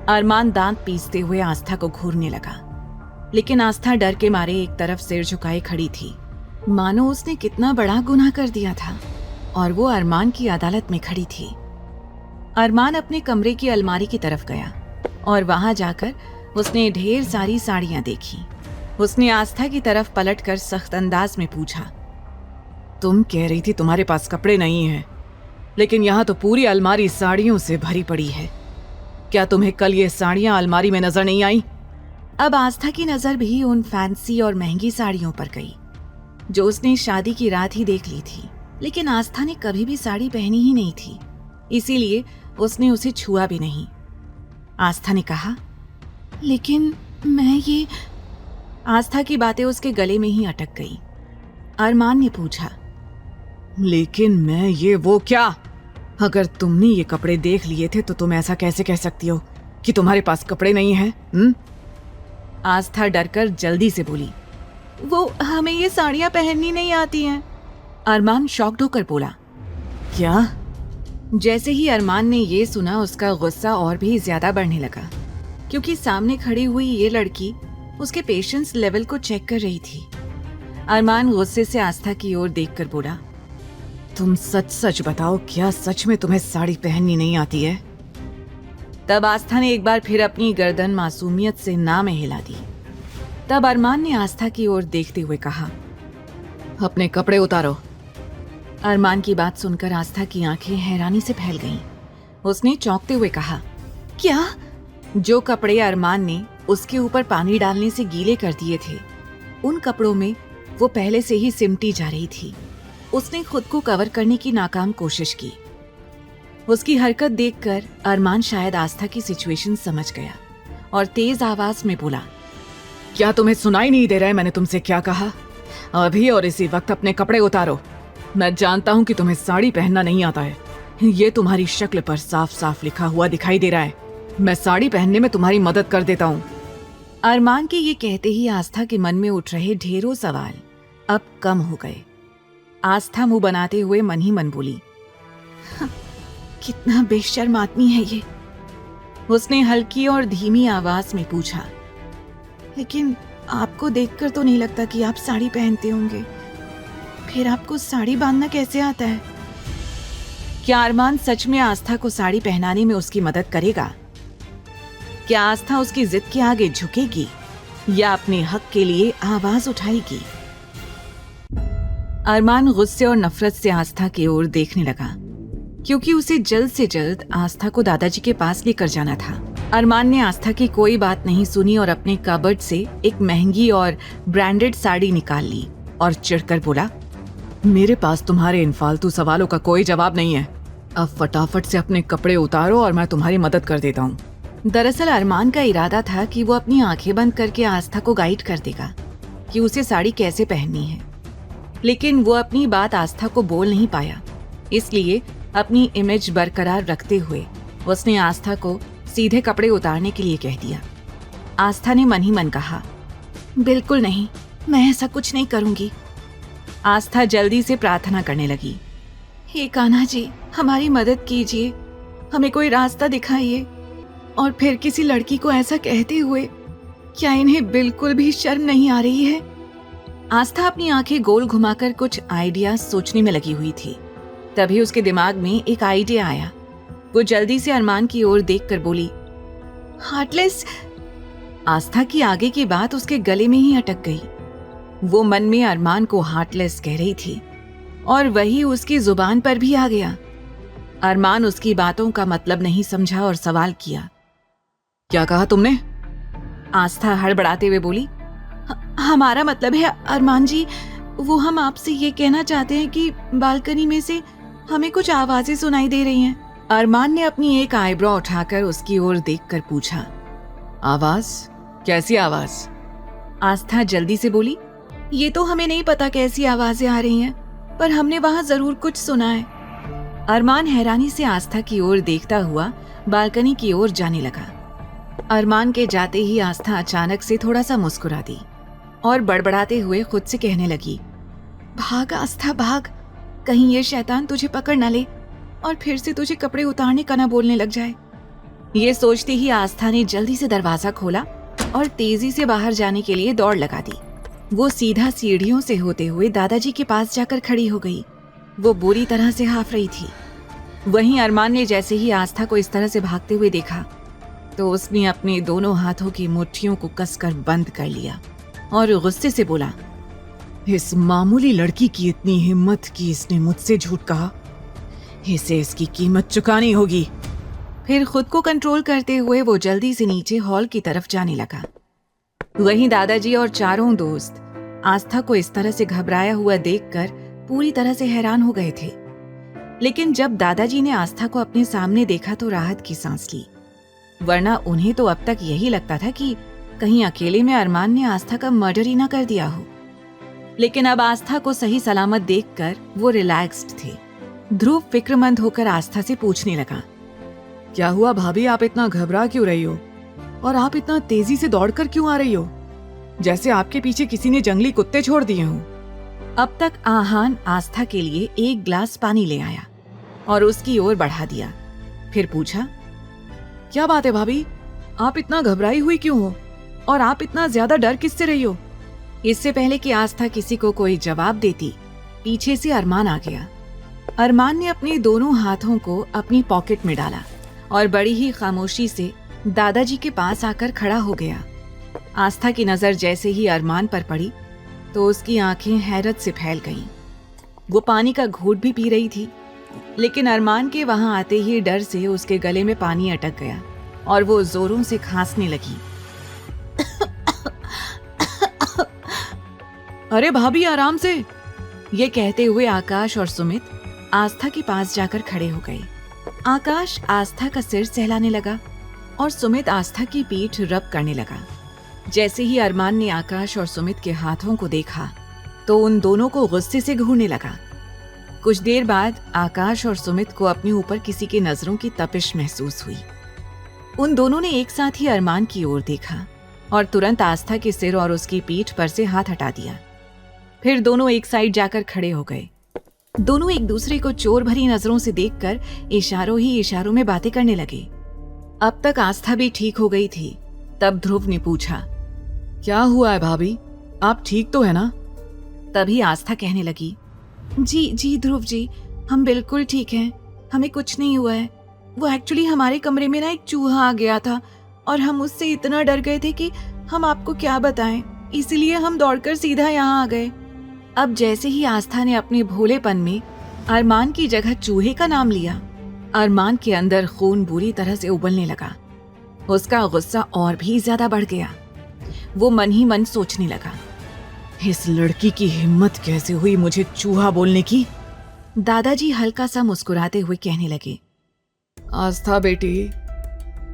अरमान दांत पीसते हुए आस्था को घूरने लगा, लेकिन आस्था डर के मारे एक तरफ सिर झुकाए खड़ी थी, मानो उसने कितना बड़ा गुनाह कर दिया था और वो अरमान की अदालत में खड़ी थी। अरमान अपने कमरे की अलमारी की तरफ गया और वहां जाकर उसने ढेर सारी साड़ियां देखी। उसने आस्था की तरफ पलटकर सख्त अंदाज में पूछा, तुम कह रही थी तुम्हारे पास कपड़े नहीं हैं, लेकिन यहाँ तो पूरी अलमारी साड़ियों से भरी पड़ी है। क्या तुम्हें कल ये साड़ियाँ अलमारी में नजर नहीं आई? अब आस्था की नजर भी उन फैंसी और महंगी साड़ियों पर गई जो उसने शादी की रात ही देख ली थी, लेकिन आस्था ने कभी भी साड़ी पहनी ही नहीं थी, इसीलिए उसने उसे छुआ भी नहीं। आस्था ने कहा, लेकिन मैं ये... आस्था की बातें उसके गले में ही अटक गई। अरमान ने पूछा, लेकिन मैं ये वो क्या? अगर तुमने ये कपड़े देख लिए थे तो तुम ऐसा कैसे कह सकती हो कि तुम्हारे पास कपड़े नहीं हैं? आस्था डरकर जल्दी से बोली, वो हमें ये साड़ियां पहननी नहीं आती हैं। अरमान शॉक्ड होकर बोला, क्या? जैसे ही अरमान ने ये सुना उसका गुस्सा और भी ज्यादा बढ़ने लगा, क्योंकि सामने खड़ी हुई ये लड़की उसके पेशेंस लेवल को चेक कर रही थी। अरमान गुस्से से आस्था की ओर देखकर बोला, तुम सच सच बताओ, क्या सच में तुम्हें साड़ी पहननी नहीं आती है? तब आस्था ने एक बार फिर अपनी गर्दन मासूमियत से ना में हिला दी। तब अरमान ने आस्था की ओर देखते हुए कहा, अपने कपड़े उतारो। अरमान की बात सुनकर आस्था की आंखें हैरानी से फैल गईं। उसने चौंकते हुए कहा, क्या? जो कपड़े अरमान ने उसके ऊपर पानी डालने से गीले कर दिए थे, उन कपड़ों में वो पहले से ही सिमटी जा रही थी। उसने खुद को कवर करने की नाकाम कोशिश की। उसकी हरकत देखकर अरमान शायद आस्था की सिचुएशन समझ गया और तेज आवाज में बोला, क्या तुम्हें सुनाई नहीं दे रहा है मैंने तुमसे क्या कहा? अभी और इसी वक्त अपने कपड़े उतारो। मैं जानता हूँ कि तुम्हें साड़ी पहनना नहीं आता है, ये तुम्हारी शक्ल पर साफ साफ लिखा हुआ दिखाई दे रहा है। मैं साड़ी पहनने में तुम्हारी मदद कर देता हूँ। अरमान के ये कहते ही आस्था के मन में उठ रहे ढेरों सवाल अब कम हो गए। आस्था मुंह बनाते हुए मन ही मन बोली, कितना बेशर्म आदमी है ये। उसने हल्की और धीमी आवाज में पूछा, लेकिन आपको देखकर तो नहीं लगता कि आप साड़ी पहनते होंगे, फिर आपको साड़ी बांधना कैसे आता है? क्या अरमान सच में आस्था को साड़ी पहनाने में उसकी मदद करेगा? क्या आस्था उसकी जिद के आगे झुकेगी या अपने हक के लिए आवाज उठाएगी? अरमान गुस्से और नफरत से आस्था की ओर देखने लगा, क्योंकि उसे जल्द से जल्द आस्था को दादाजी के पास लेकर जाना था। अरमान ने आस्था की कोई बात नहीं सुनी और अपने कबर्ड से एक महंगी और ब्रांडेड साड़ी निकाल ली और चिढ़कर बोला, मेरे पास तुम्हारे इन फालतू सवालों का कोई जवाब नहीं है। अब फटाफट से अपने कपड़े उतारो और मैं तुम्हारी मदद कर देता हूँ। दरअसल अरमान का इरादा था कि वो अपनी आंखें बंद करके आस्था को गाइड कर देगा कि उसे साड़ी कैसे पहननी है, लेकिन वो अपनी बात आस्था को बोल नहीं पाया। इसलिए अपनी इमेज बरकरार रखते हुए उसने आस्था को सीधे कपड़े उतारने के लिए कह दिया। आस्था ने मन ही मन कहा, बिल्कुल नहीं, मैं ऐसा कुछ नहीं करूंगी। आस्था जल्दी से प्रार्थना करने लगी, हे कान्हा जी, हमारी मदद कीजिए, हमें कोई रास्ता दिखाइए। और फिर किसी लड़की को ऐसा कहते हुए क्या इन्हें बिल्कुल भी शर्म नहीं आ रही है? आस्था अपनी आंखें गोल घुमाकर कुछ आइडिया सोचने में लगी हुई थी। तभी उसके दिमाग में एक आइडिया आया। वो जल्दी से अरमान की ओर देखकर बोली, हार्टलेस। आस्था की आगे की बात उसके गले में ही अटक गई। वो मन में अरमान को हार्टलेस कह रही थी और वही उसकी जुबान पर भी आ गया। अरमान उसकी बातों का मतलब नहीं समझा और सवाल किया, क्या कहा तुमने? आस्था हड़बड़ाते हुए बोली, हमारा मतलब है अरमान जी, वो हम आपसे ये कहना चाहते हैं कि बालकनी में से हमें कुछ आवाजें सुनाई दे रही हैं। अरमान ने अपनी एक आईब्रो उठाकर उसकी ओर देखकर पूछा, आवाज? कैसी आवाज? आस्था जल्दी से बोली, ये तो हमें नहीं पता कैसी आवाजें आ रही हैं, पर हमने वहां जरूर कुछ सुना है। अरमान हैरानी से आस्था की ओर देखता हुआ बालकनी की ओर जाने लगा। अरमान के जाते ही आस्था अचानक से थोड़ा सा मुस्कुरा दी और बड़बड़ाते हुए खुद से कहने लगी, भाग आस्था भाग, कहीं ये शैतान तुझे पकड़ न ले और फिर से तुझे कपड़े उतारने का ना बोलने लग जाए। ये सोचते ही आस्था ने जल्दी से दरवाजा खोला और तेजी से बाहर जाने के लिए दौड़ लगा दी। वो सीधा सीढ़ियों से होते हुए दादाजी के पास जाकर खड़ी हो गई। वो बुरी तरह से हाफ रही थी। वहीं अरमान ने जैसे ही आस्था को इस तरह से भागते हुए देखा तो उसने अपने दोनों हाथों की मुट्ठियों को कसकर बंद कर लिया और गुस्से से बोला, इस मामूली लड़की की इतनी हिम्मत कि इसने मुझसे झूठ कहा, इसे इसकी कीमत चुकानी होगी। फिर खुद को कंट्रोल करते हुए वो जल्दी से नीचे हॉल की तरफ जाने लगा। वहीं दादाजी और चारों दोस्त आस्था को इस तरह से घबराया हुआ देखकर पूरी तरह से हैरान हो गए थे। लेकिन जब दादाजी ने आस्था को अपने सामने देखा तो राहत की सांस ली, वरना उन्हें तो अब तक यही लगता था कि कहीं अकेले में अरमान ने आस्था का मर्डर ही ना कर दिया हो। लेकिन अब आस्था को सही सलामत देखकर वो रिलैक्स्ड थे। ध्रुव फिक्रमंद होकर आस्था से पूछने लगा, क्या हुआ भाभी, आप इतना घबरा क्यों रही हो और आप इतना तेजी से दौड़कर क्यों आ रही हो, जैसे आपके पीछे किसी ने जंगली कुत्ते छोड़ दिए हों। अब तक आहान आस्था के लिए एक ग्लास पानी ले आया और उसकी ओर बढ़ा दिया। फिर पूछा, क्या बात है भाभी, आप इतना घबराई हुई क्यों हो और आप इतना ज्यादा डर किससे रही हो? इससे पहले कि आस्था किसी को कोई जवाब देती, पीछे से अरमान आ गया। अरमान ने अपने दोनों हाथों को अपनी पॉकेट में डाला और बड़ी ही खामोशी से दादाजी के पास आकर खड़ा हो गया। आस्था की नजर जैसे ही अरमान पर पड़ी तो उसकी आंखें हैरत से फैल गईं। वो पानी का घूंट भी पी रही थी, लेकिन अरमान के वहां आते ही डर से उसके गले में पानी अटक गया और वो जोरों से खांसने लगी। अरे भाभी आराम से। ये कहते हुए आकाश और सुमित आस्था के पास जाकर खड़े हो गए। आकाश आस्था का सिर सहलाने लगा और सुमित आस्था की पीठ रब करने लगा। जैसे ही अरमान ने आकाश और सुमित के हाथों को देखा तो उन दोनों को गुस्से से घूरने लगा। कुछ देर बाद आकाश और सुमित को अपने ऊपर किसी की नजरों की तपिश महसूस हुई। उन दोनों ने एक साथ ही अरमान की ओर देखा और तुरंत आस्था के सिर और उसकी पीठ पर से हाथ हटा दिया। फिर दोनों एक साइड जाकर खड़े हो गए। दोनों एक दूसरे को चोर भरी नजरों से देखकर इशारों ही इशारों में बातें करने लगे। अब तक आस्था भी ठीक हो गई थी। तब ध्रुव ने पूछा, क्या हुआ है भाभी, आप ठीक तो है ना? तभी आस्था कहने लगी, जी जी ध्रुव जी, हम बिल्कुल ठीक हैं, हमें कुछ नहीं हुआ है। वो एक्चुअली हमारे कमरे में ना एक चूहा आ गया था और हम उससे इतना डर गए थे कि हम आपको क्या बताएं, इसीलिए हम दौड़कर सीधा यहाँ आ गए। अब जैसे ही आस्था ने अपने भोलेपन में अरमान की जगह चूहे का नाम लिया, अरमान के अंदर खून बुरी तरह से उबलने लगा। उसका गुस्सा और भी ज्यादा बढ़ गया। वो मन ही मन सोचने लगा, इस लड़की की हिम्मत कैसे हुई मुझे चूहा बोलने की। दादाजी हल्का सा मुस्कुराते हुए कहने लगे, आस्था बेटी,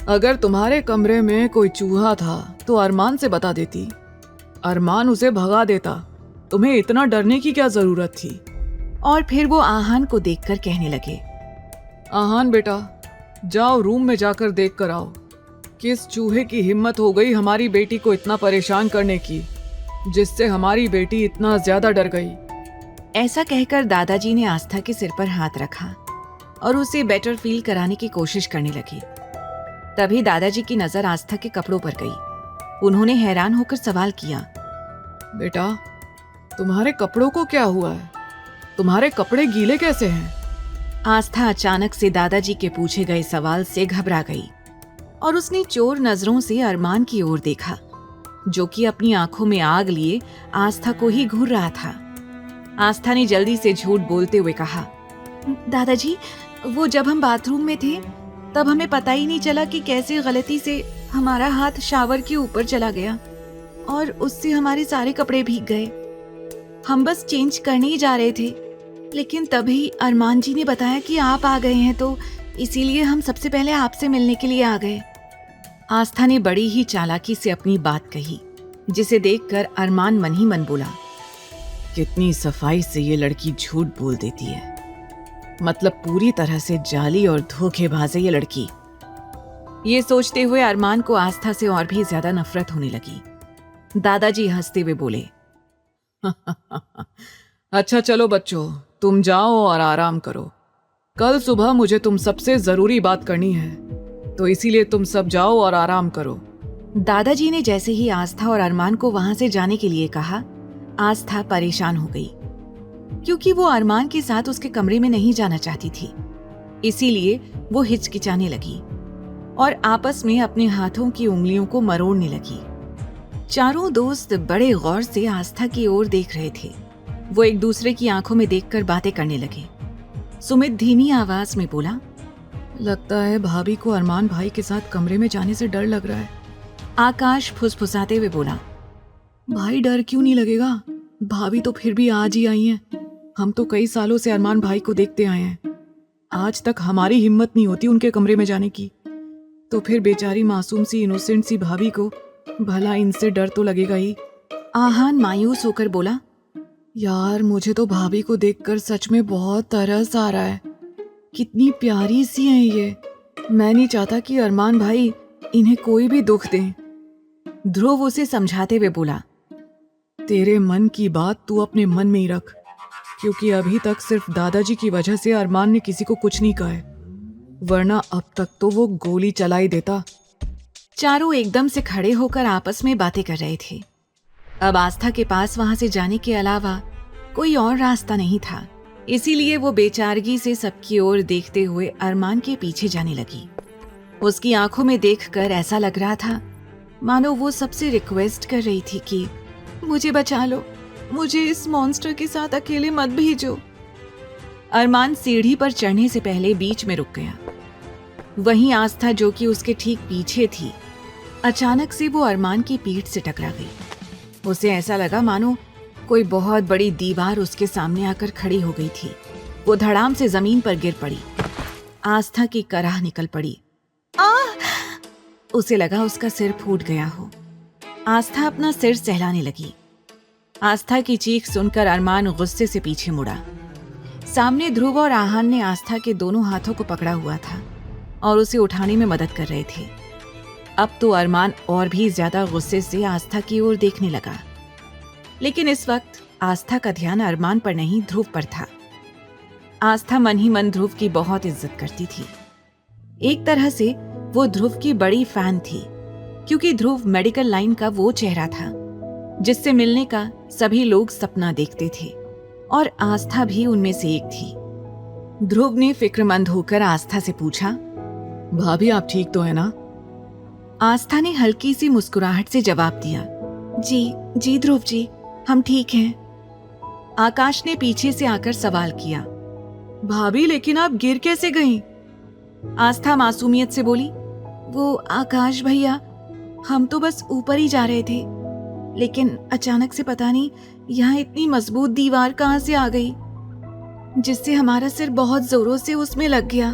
अगर तुम्हारे कमरे में कोई चूहा था तो अरमान से बता देती, अरमान उसे भगा देता, तुम्हें इतना डरने की क्या जरूरत थी। और फिर वो आहान को देखकर कहने लगे, आहान बेटा, जाओ रूम में जाकर देख कर आओ, किस चूहे की हिम्मत हो गई हमारी बेटी को इतना परेशान करने की, जिससे हमारी बेटी इतना ज्यादा डर गई। ऐसा कहकर दादाजी ने आस्था के सिर पर हाथ रखा और उसे बेटर फील कराने की कोशिश करने लगे। तभी दादाजी की नजर आस्था के कपड़ों पर गई। उन्होंने हैरान होकर सवाल किया, बेटा, तुम्हारे कपड़ों को क्या हुआ है? तुम्हारे कपड़े गीले कैसे हैं? आस्था अचानक से दादाजी के पूछे गए सवाल से घबरा गई और उसने चोर नजरों से अरमान की ओर देखा, जो कि अपनी आंखों में आग लिए आस्था को ही घूर रहा था। आस्था ने जल्दी से झूठ बोलते हुए कहा, दादाजी, वो जब हम बाथरूम में थे तब हमें पता ही नहीं चला कि कैसे गलती से हमारा हाथ शावर के ऊपर चला गया और उससे हमारे सारे कपड़े भीग गए। हम बस चेंज करने ही जा रहे थे, लेकिन तभी अरमान जी ने बताया कि आप आ गए हैं, तो इसीलिए हम सबसे पहले आपसे मिलने के लिए आ गए। आस्था ने बड़ी ही चालाकी से अपनी बात कही, जिसे देखकर अरमान मन ही मन बोला, कितनी सफाई से ये लड़की झूठ बोल देती है, मतलब पूरी तरह से जाली और धोखेबाज है ये लड़की। ये सोचते हुए अरमान को आस्था से और भी ज्यादा नफरत होने लगी। दादाजी हंसते हुए बोले, अच्छा चलो बच्चों, तुम जाओ और आराम करो, कल सुबह मुझे तुम सबसे जरूरी बात करनी है, तो इसीलिए तुम सब जाओ और आराम करो। दादाजी ने जैसे ही आस्था और अरमान को वहां से जाने के लिए कहा, आस्था परेशान हो गई, क्योंकि वो अरमान के साथ उसके कमरे में नहीं जाना चाहती थी। इसीलिए वो हिचकिचाने लगी और आपस में अपने हाथों की उंगलियों को मरोड़ने लगी। चारों दोस्त बड़े गौर से आस्था की ओर देख रहे थे। वो एक दूसरे की आंखों में देखकर बातें करने लगे। सुमित धीमी आवाज में बोला, लगता है भाभी को अरमान भाई के साथ कमरे में जाने से डर लग रहा है। आकाश फुसफुसाते हुए बोला, भाई डर क्यों नहीं लगेगा, भाभी तो फिर भी आज ही आई हैं। हम तो कई सालों से अरमान भाई को देखते आए हैं, आज तक हमारी हिम्मत नहीं होती उनके कमरे में जाने की, तो फिर बेचारी मासूम सी इनोसेंट सी भाभी को भला इनसे डर तो लगेगा ही। आहान मायूस होकर बोला, यार मुझे तो भाभी को देखकर सच में बहुत तरस आ रहा है, कितनी प्यारी सी हैं ये। मैं नहीं चाहता कि अरमान भाई इन्हें कोई भी दुख दें। ध्रुव उसे समझाते हुए बोला, तेरे मन की बात तू अपने मन में ही रख, क्योंकि अभी तक सिर्फ दादाजी की वजह से अरमान ने किसी को कुछ नहीं कहा है, वरना अब तक तो वो गोली चला ही देता। चारों एकदम से खड़े होकर आपस में बातें कर रहे थे। अब आस्था के पास वहां से जाने के अलावा कोई और रास्ता नहीं था। इसीलिए वो बेचारगी से सबकी ओर देखते हुए अरमान के पीछे जाने लगी। उसकी आंखों में देखकर ऐसा लग रहा था मानो वो सबसे रिक्वेस्ट कर रही थी कि मुझे बचा लो, मुझे इस मॉन्स्टर के साथ अकेले मत भेजो। अरमान सीढ़ी पर चढ़ने से पहले बीच में रुक गया। वहीं आस्था, जो कि उसके ठीक पीछे थी, अचानक से वो अरमान की पीठ से टकरा गई। उसे ऐसा लगा मानो कोई बहुत बड़ी दीवार उसके सामने आकर खड़ी हो गई थी। वो धड़ाम से जमीन पर गिर पड़ी। आस्था की कराह निकल पड़ी। उसे लगा उसका सिर फूट गया हो। आस्था अपना सिर सहलाने लगी। आस्था की चीख सुनकर अरमान गुस्से से पीछे मुड़ा। सामने ध्रुव और आहान ने आस्था के दोनों हाथों को पकड़ा हुआ था और उसे उठाने में मदद कर रहे थे। अब तो अरमान और भी ज्यादा गुस्से से आस्था की ओर देखने लगा, लेकिन इस वक्त आस्था का ध्यान अरमान पर नहीं, ध्रुव पर था। आस्था मन ही मन ध्रुव की बहुत इज्जत करती थी। एक तरह से वो ध्रुव की बड़ी फैन थी, क्योंकि ध्रुव मेडिकल लाइन का वो चेहरा था जिससे मिलने का सभी लोग सपना देखते थे, और आस्था भी उनमें से एक थी। ध्रुव ने फिक्रमंद होकर आस्था से पूछा, भाभी आप ठीक तो है ना? आस्था ने हल्की सी मुस्कुराहट से जवाब दिया, जी ध्रुव जी, हम ठीक हैं। आकाश ने पीछे से आकर सवाल किया, भाभी लेकिन आप गिर कैसे गईं? आस्था मासूमियत से बोली, वो आकाश भैया, हम तो बस ऊपर ही जा रहे थे, लेकिन अचानक से पता नहीं यहाँ इतनी मजबूत दीवार कहाँ से आ गई, जिससे हमारा सिर बहुत जोरों से उसमें लग गया।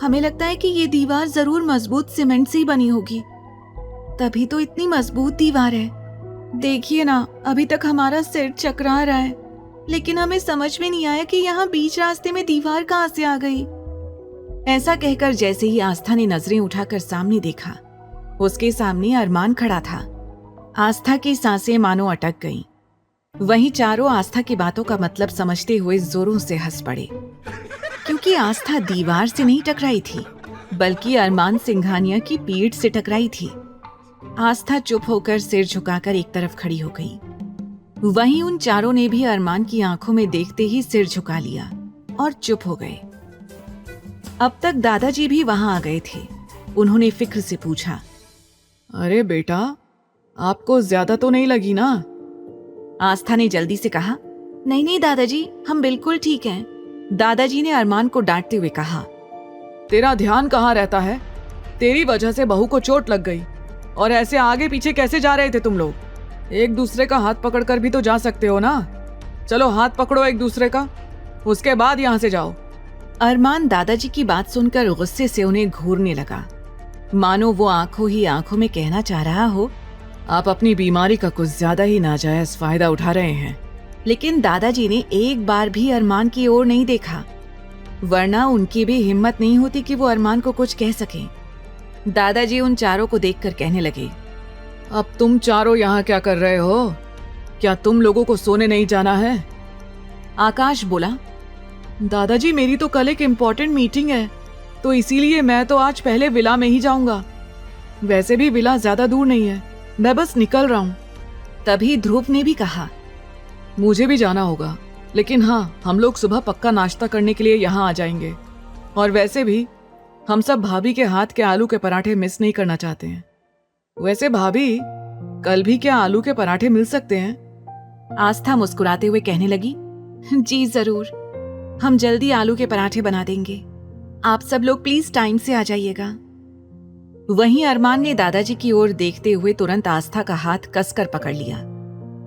हमें लगता है कि ये दीवार जरूर मजबूत सीमेंट से ही बनी होगी, तभी तो इतनी मजबूत दीवार है। देखिए ना, अभी तक हमारा सिर चकरा रहा है, लेकिन हमें समझ में नहीं आया कि यहाँ बीच रास्ते में दीवार कहाँ से आ गई। ऐसा कहकर जैसे ही आस्था ने नजरें उठाकर सामने देखा, उसके सामने अरमान खड़ा था। आस्था की सांसें मानो अटक गईं। वहीं चारों आस्था की बातों का मतलब समझते हुए जोरों से हंस पड़े, क्योंकि आस्था दीवार से नहीं टकराई थी, बल्कि अरमान सिंघानिया की पीठ से टकराई थी। आस्था चुप होकर सिर झुकाकर एक तरफ खड़ी हो गई। वहीं उन चारों ने भी अरमान की आंखों में देखते ही सिर झुका लिया और चुप हो गए। अब तक दादाजी भी वहां आ गए थे। उन्होंने फिक्र से पूछा, अरे बेटा, आपको ज्यादा तो नहीं लगी ना? आस्था ने जल्दी से कहा, नहीं दादाजी, हम बिल्कुल ठीक हैं। दादाजी ने अरमान को डांटते हुए कहा, तेरा ध्यान कहाँ रहता है? तेरी वजह से बहू को चोट लग गई, और ऐसे आगे पीछे कैसे जा रहे थे तुम लोग? एक दूसरे का हाथ पकड़कर भी तो जा सकते हो ना। चलो हाथ पकड़ो एक दूसरे का, उसके बाद यहाँ से जाओ। अरमान दादाजी की बात सुनकर गुस्से से उन्हें घूरने लगा, मानो वो आंखों ही आंखों में कहना चाह रहा हो, आप अपनी बीमारी का कुछ ज्यादा ही नाजायज फायदा उठा रहे हैं। लेकिन दादाजी ने एक बार भी अरमान की ओर नहीं देखा, वरना उनकी भी हिम्मत नहीं होती कि वो अरमान को कुछ कह सकें। दादाजी उन चारों को देखकर कहने लगे, अब तुम चारों यहाँ क्या कर रहे हो? क्या तुम लोगों को सोने नहीं जाना है? आकाश बोला, दादाजी मेरी तो कल एक इम्पोर्टेंट मीटिंग है, तो इसीलिए मैं तो आज पहले विला में ही जाऊंगा। वैसे भी विला ज्यादा दूर नहीं है, मैं बस निकल रहा हूँ। तभी ध्रुव ने भी कहा, मुझे भी जाना होगा, लेकिन हाँ, हम लोग सुबह पक्का नाश्ता करने के लिए यहाँ आ जाएंगे। और वैसे भी हम सब भाभी के हाथ के आलू के पराठे मिस नहीं करना चाहते हैं। वैसे भाभी, कल भी क्या आलू के पराठे मिल सकते हैं? आस्था मुस्कुराते हुए कहने लगी, जी जरूर, हम जल्दी आलू के पराठे बना देंगे। आप सब लोग प्लीज टाइम से आ जाइएगा। वहीं अरमान ने दादाजी की ओर देखते हुए तुरंत आस्था का हाथ कसकर पकड़ लिया।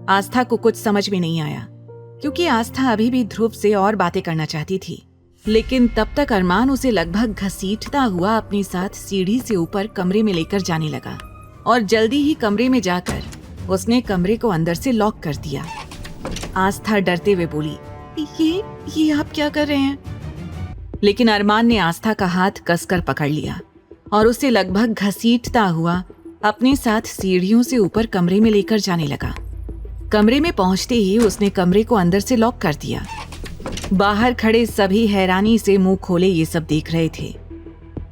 आस्था को कुछ समझ में नहीं आया, क्योंकि आस्था अभी भी ध्रुव से और बातें करना चाहती थी, लेकिन तब तक अरमान उसे लगभग घसीटता हुआ अपने साथ सीढ़ी से ऊपर कमरे में लेकर जाने लगा, और जल्दी ही कमरे में जाकर उसने कमरे को अंदर से लॉक कर दिया। आस्था डरते हुए बोली, ये आप क्या कर रहे हैं? लेकिन अरमान ने आस्था का हाथ कसकर पकड़ लिया और उसे लगभग घसीटता हुआ अपने साथ सीढ़ियों से ऊपर कमरे में लेकर जाने लगा। कमरे में पहुंचते ही उसने कमरे को अंदर से लॉक कर दिया। बाहर खड़े सभी हैरानी से मुंह खोले ये सब देख रहे थे।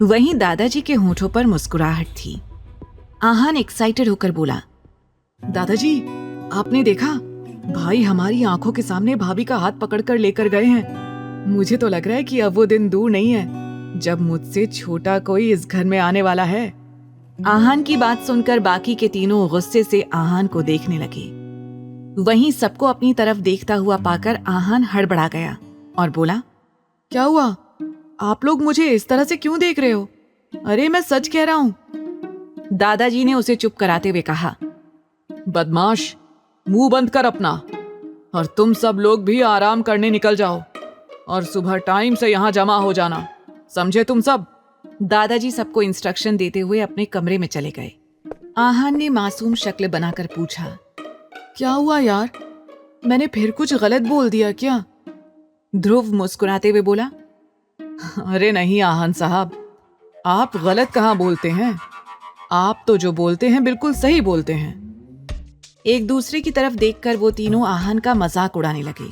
वहीं दादाजी के होठों पर मुस्कुराहट थी। आहान एक्साइटेड होकर बोला, दादाजी आपने देखा, भाई हमारी आंखों के सामने भाभी का हाथ पकड़कर लेकर गए हैं। मुझे तो लग रहा है कि अब वो दिन दूर नहीं है जब मुझसे छोटा कोई इस घर में आने वाला है। आहान की बात सुनकर बाकी के तीनों गुस्से से आहान को देखने लगे। वहीं सबको अपनी तरफ देखता हुआ पाकर आहान हड़बड़ा गया और बोला, क्या हुआ? आप लोग मुझे इस तरह से क्यों देख रहे हो? अरे मैं सच कह रहा हूं। दादाजी ने उसे चुप कराते हुए कहा, बदमाश, मुंह बंद कर अपना, और तुम सब लोग भी आराम करने निकल जाओ और सुबह टाइम से यहाँ जमा हो जाना, समझे तुम सब? दादाजी सबको इंस्ट्रक्शन देते हुए अपने कमरे में चले गए। आहान ने मासूम शक्ल बनाकर पूछा, क्या हुआ यार, मैंने फिर कुछ गलत बोल दिया क्या? ध्रुव मुस्कुराते हुए बोला, अरे नहीं आहान साहब, आप गलत कहाँ बोलते हैं, आप तो जो बोलते हैं बिल्कुल सही बोलते हैं। एक दूसरे की तरफ देखकर वो तीनों आहान का मजाक उड़ाने लगे।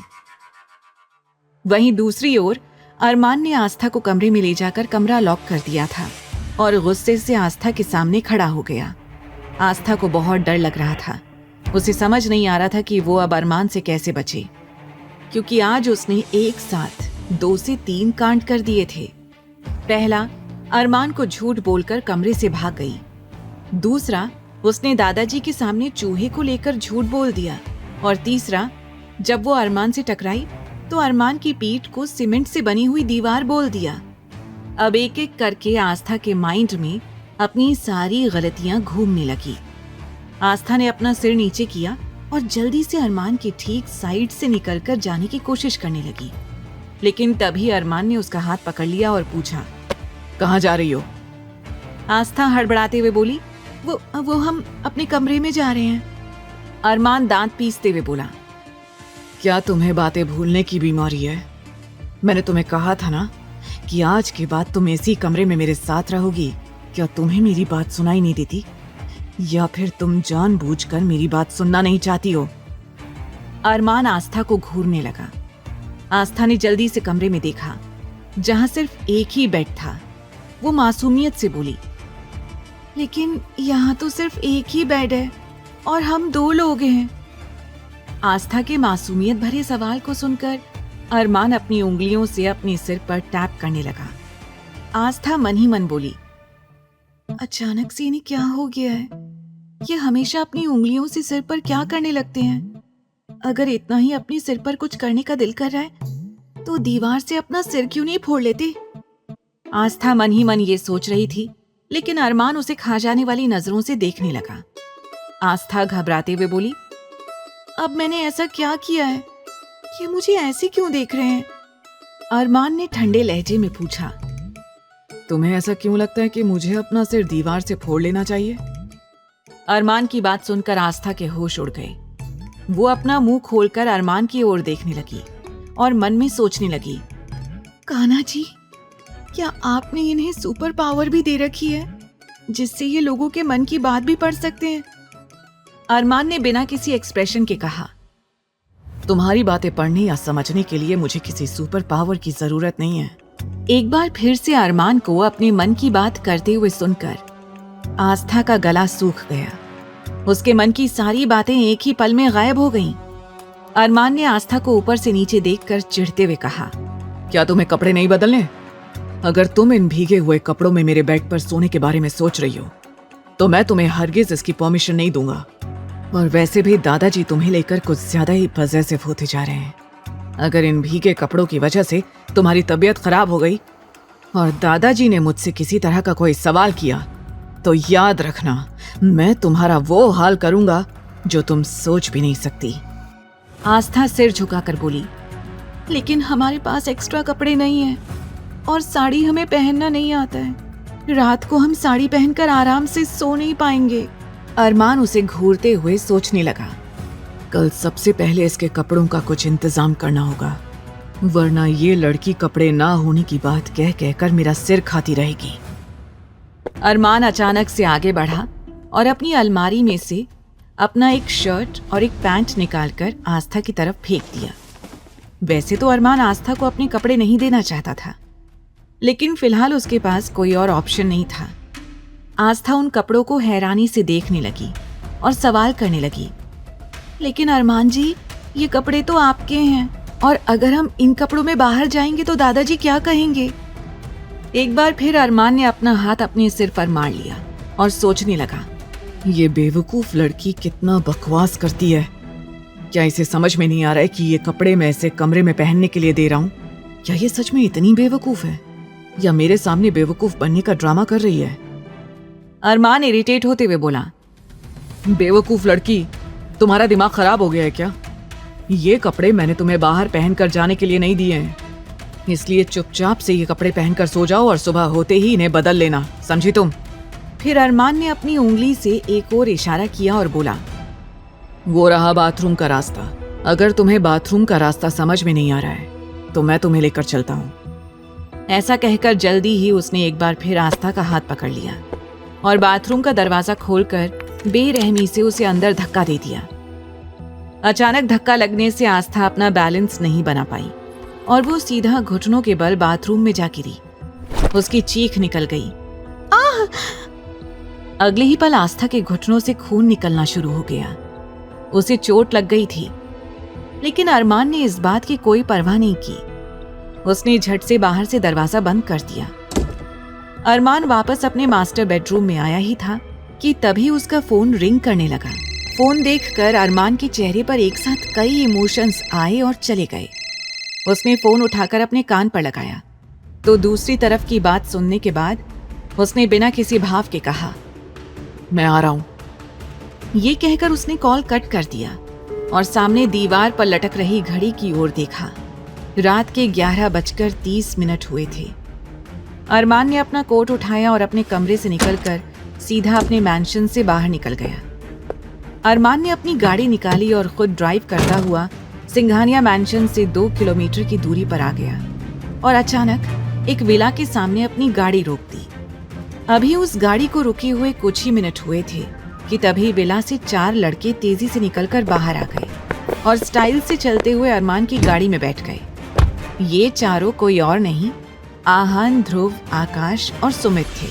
वहीं दूसरी ओर अरमान ने आस्था को कमरे में ले जाकर कमरा लॉक कर दिया था और गुस्से से आस्था के सामने खड़ा हो गया। आस्था को बहुत डर लग रहा था। उसे समझ नहीं आ रहा था कि वो अब अरमान से कैसे बचे, क्योंकि आज उसने एक साथ 2 से 3 कांड कर दिए थे। पहला, अरमान को झूठ बोलकर कमरे से भाग गई। दूसरा, उसने दादाजी के सामने चूहे को लेकर झूठ बोल दिया। और तीसरा, जब वो अरमान से टकराई तो अरमान की पीठ को सीमेंट से बनी हुई दीवार बोल दिया। अब एक एक करके आस्था के माइंड में अपनी सारी गलतियां घूमने लगी। आस्था ने अपना सिर नीचे किया और जल्दी से अरमान की ठीक साइड से निकलकर जाने की कोशिश करने लगी, लेकिन तभी अरमान ने उसका हाथ पकड़ लिया और पूछा, कहाँ जा रही हो? आस्था हड़बड़ाते हुए बोली, वो हम अपने कमरे में जा रहे हैं। अरमान दांत पीसते हुए बोला, क्या तुम्हें बातें भूलने की बीमारी है? मैंने तुम्हें कहा था ना कि आज के बाद तुम इसी कमरे में मेरे साथ रहोगी। क्या तुम्हें मेरी बात सुनाई नहीं देती, या फिर तुम जानबूझकर मेरी बात सुनना नहीं चाहती हो? अरमान आस्था को घूरने लगा। आस्था ने जल्दी से कमरे में देखा, जहां सिर्फ एक ही बेड था। वो मासूमियत से बोली, लेकिन यहाँ तो सिर्फ एक ही बेड है और हम 2 लोग हैं। आस्था के मासूमियत भरे सवाल को सुनकर अरमान अपनी उंगलियों से अपने सिर पर टैप करने लगा। आस्था मन ही मन बोली, अचानक से इन्हें क्या हो गया है? ये हमेशा अपनी उंगलियों से सिर पर क्या करने लगते हैं? अगर इतना ही अपने सिर पर कुछ करने का दिल कर रहा है तो दीवार से अपना सिर क्यों नहीं फोड़ लेते? आस्था मन ही मन ये सोच रही थी, लेकिन अरमान उसे खा जाने वाली नजरों से देखने लगा। आस्था घबराते हुए बोली, अब मैंने ऐसा क्या किया है? ये मुझे ऐसे क्यों देख रहे हैं? अरमान ने ठंडे लहजे में पूछा, तुम्हें ऐसा क्यों लगता है कि मुझे अपना सिर दीवार से फोड़ लेना चाहिए? अरमान की बात सुनकर आस्था के होश उड़ गए। वो अपना मुंह खोलकर अरमान की ओर देखने लगी और मन में सोचने लगी, कान्हा जी, क्या आपने इन्हें सुपर पावर भी दे रखी है जिससे ये लोगों के मन की बात भी पढ़ सकते हैं? अरमान ने बिना किसी एक्सप्रेशन के कहा, तुम्हारी बातें पढ़ने या समझने के लिए मुझे किसी सुपर पावर की जरूरत नहीं है। एक बार फिर से अरमान को अपने मन की बात करते हुए सुनकर आस्था का गला सूख गया। उसके मन की सारी बातें एक ही पल में गायब हो गईं। अरमान ने आस्था को ऊपर से नीचे देखकर चिढ़ते हुए कहा, क्या तुम्हें कपड़े नहीं बदलने? अगर तुम इन भीगे हुए कपड़ों में मेरे बेड पर सोने के बारे में सोच रही हो तो मैं तुम्हें हरगिज इसकी परमिशन नहीं दूंगा। और वैसे भी दादाजी तुम्हें लेकर कुछ ज्यादा ही पॉसेसिव होते जा रहे हैं। अगर इन भीगे कपड़ों की वजह से तुम्हारी तबीयत खराब हो गई और दादाजी ने मुझसे किसी तरह का कोई सवाल किया तो याद रखना, मैं तुम्हारा वो हाल करूंगा जो तुम सोच भी नहीं सकती। आस्था सिर झुकाकर बोली, लेकिन हमारे पास एक्स्ट्रा कपड़े नहीं हैं और साड़ी हमें पहनना नहीं आता है। रात को हम साड़ी पहनकर आराम से सो नहीं पाएंगे। अरमान उसे घूरते हुए सोचने लगा, कल सबसे पहले इसके कपड़ों का कुछ इंतजाम करना होगा, वरना ये लड़की कपड़े ना होने की बात कह कहकर मेरा सिर खाती रहेगी। अरमान अचानक से आगे बढ़ा और अपनी अलमारी में से अपना एक शर्ट और एक पैंट निकालकर आस्था की तरफ फेंक दिया। वैसे तो अरमान आस्था को अपने कपड़े नहीं देना चाहता था, लेकिन फिलहाल उसके पास कोई और ऑप्शन नहीं था। आस्था उन कपड़ों को हैरानी से देखने लगी और सवाल करने लगी, लेकिन अरमान जी, ये कपड़े तो आपके हैं और अगर हम इन कपड़ों में बाहर जाएंगे तो दादाजी क्या कहेंगे? एक बार फिर अरमान ने अपना हाथ अपने सिर पर मार लिया और सोचने लगा, ये बेवकूफ लड़की कितना बकवास करती है। क्या इसे समझ में नहीं आ रहा है कि ये कपड़े मैं इसे कमरे में पहनने के लिए दे रहा हूँ? क्या ये सच में इतनी बेवकूफ है या मेरे सामने बेवकूफ बनने का ड्रामा कर रही है? अरमान इरिटेट होते हुए बोला, बेवकूफ लड़की, तुम्हारा दिमाग खराब हो गया है क्या? ये कपड़े मैंने तुम्हें बाहर पहनकर जाने के लिए नहीं दिए हैं, इसलिए चुपचाप से ये कपड़े पहनकर सो जाओ और सुबह होते ही इन्हें बदल लेना, समझी तुम? फिर अरमान ने अपनी उंगली से एक और इशारा किया और बोला, वो रहा बाथरूम का रास्ता। अगर तुम्हें बाथरूम का रास्ता समझ में नहीं आ रहा है तो मैं तुम्हें लेकर चलता हूँ। ऐसा कहकर जल्दी ही उसने एक बार फिर आस्था का हाथ पकड़ लिया और बाथरूम का दरवाजा खोलकर बेरहमी से उसे अंदर धक्का दे दिया। अचानक धक्का लगने से आस्था अपना बैलेंस नहीं बना पाई और वो सीधा घुटनों के बल बाथरूम में जा गिरी। उसकी चीख निकल गई, आह! अगले ही पल आस्था के घुटनों से खून निकलना शुरू हो गया। उसे चोट लग गई थी, लेकिन अरमान ने इस बात की कोई परवाह नहीं की। उसने झट से बाहर से दरवाजा बंद कर दिया। अरमान वापस अपने मास्टर बेडरूम में आया ही था कि तभी उसका फोन रिंग करने लगा। फोन देखकर अरमान के चेहरे पर एक साथ कई इमोशंस आए और चले गए। उसने फोन उठाकर अपने कान पर लगाया तो दूसरी तरफ की बात सुनने के बाद उसने बिना किसी भाव के कहा, मैं आ रहा हूं। ये कहकर उसने कॉल कट कर दिया और सामने दीवार पर लटक रही घड़ी की ओर देखा। रात के 11:30 हुए थे। अरमान ने अपना कोट उठाया और अपने कमरे से निकलकर सीधा अपने मैंशन से बाहर निकल गया। अरमान ने अपनी गाड़ी निकाली और खुद ड्राइव करता हुआ सिंघानिया मैंशन से 2 किलोमीटर की दूरी पर आ गया और अचानक एक विला के सामने अपनी गाड़ी रोक दी। अभी उस गाड़ी को रुके हुए कुछ ही मिनट हुए थे कि तभी विला से 4 लड़के तेजी से निकलकर बाहर आ गए और स्टाइल से चलते हुए अरमान की गाड़ी में बैठ गए। ये चारों कोई और नहीं, आहन, ध्रुव, आकाश और सुमित थे।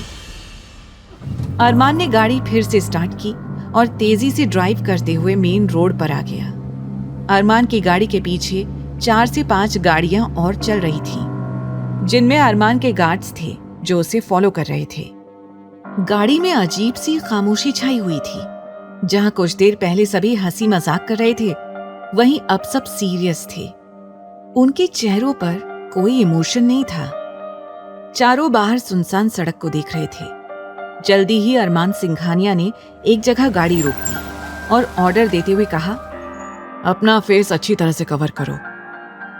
अरमान ने गाड़ी फिर से स्टार्ट की और तेजी से ड्राइव करते हुए मेन रोड पर आ गया। अरमान की गाड़ी के पीछे 4 से 5 गाड़ियां और चल रही थीं, जिनमें अरमान के गार्ड्स थे जो उसे फॉलो कर रहे थे। गाड़ी में अजीब सी खामोशी छाई हुई थी। जहां कुछ देर पहले सभी हंसी मजाक कर रहे थे, वहीं अब सब सीरियस थे। उनके चेहरों पर कोई इमोशन नहीं था। चारों बाहर सुनसान सड़क को देख रहे थे। जल्दी ही अरमान सिंघानिया ने एक जगह गाड़ी रोक दी और ऑर्डर देते हुए कहा, अपना फेस अच्छी तरह से कवर करो।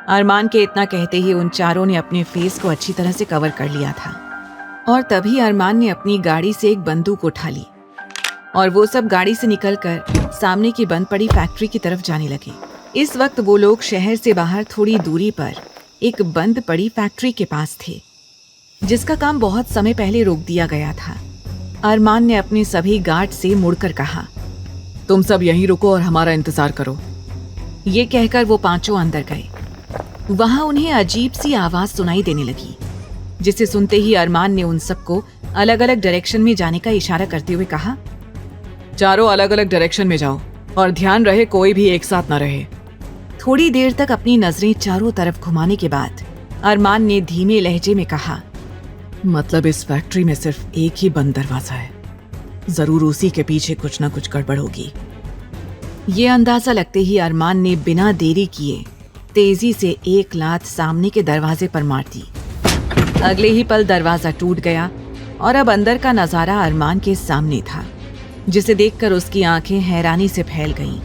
अरमान के इतना कहते ही उन चारों ने अपने फेस को अच्छी तरह से कवर कर लिया था और तभी अरमान ने अपनी गाड़ी से एक बंदूक उठा ली और वो सब गाड़ी से निकलकर सामने की बंद पड़ी फैक्ट्री की तरफ जाने लगे। इस वक्त वो लोग शहर से बाहर थोड़ी दूरी पर एक बंद पड़ी फैक्ट्री के पास थे, जिसका काम बहुत समय पहले रोक दिया गया था। अरमान ने अपने सभी गार्ड से मुड़कर कहा, तुम सब यहीं रुको और हमारा इंतजार करो। ये कहकर वो पांचों अंदर गए। वहां उन्हें अजीब सी आवाज सुनाई देने लगी, जिसे सुनते ही अरमान ने उन सबको अलग अलग डायरेक्शन में जाने का इशारा करते हुए कहा, चारों अलग अलग डायरेक्शन में जाओ और ध्यान रहे कोई भी एक साथ न रहे। थोड़ी देर तक अपनी नजरें चारों तरफ घुमाने के बाद अरमान ने धीमे लहजे में कहा, मतलब इस फैक्ट्री में सिर्फ एक ही बंद दरवाजा है, जरूर उसी के पीछे कुछ ना कुछ गड़बड़ होगी। ये अंदाजा लगते ही अरमान ने बिना देरी किए तेजी से एक लात सामने के दरवाजे पर मार दी। अगले ही पल दरवाजा टूट गया और अब अंदर का नजारा अरमान के सामने था, जिसे देखकर उसकी आंखें हैरानी से फैल गईं।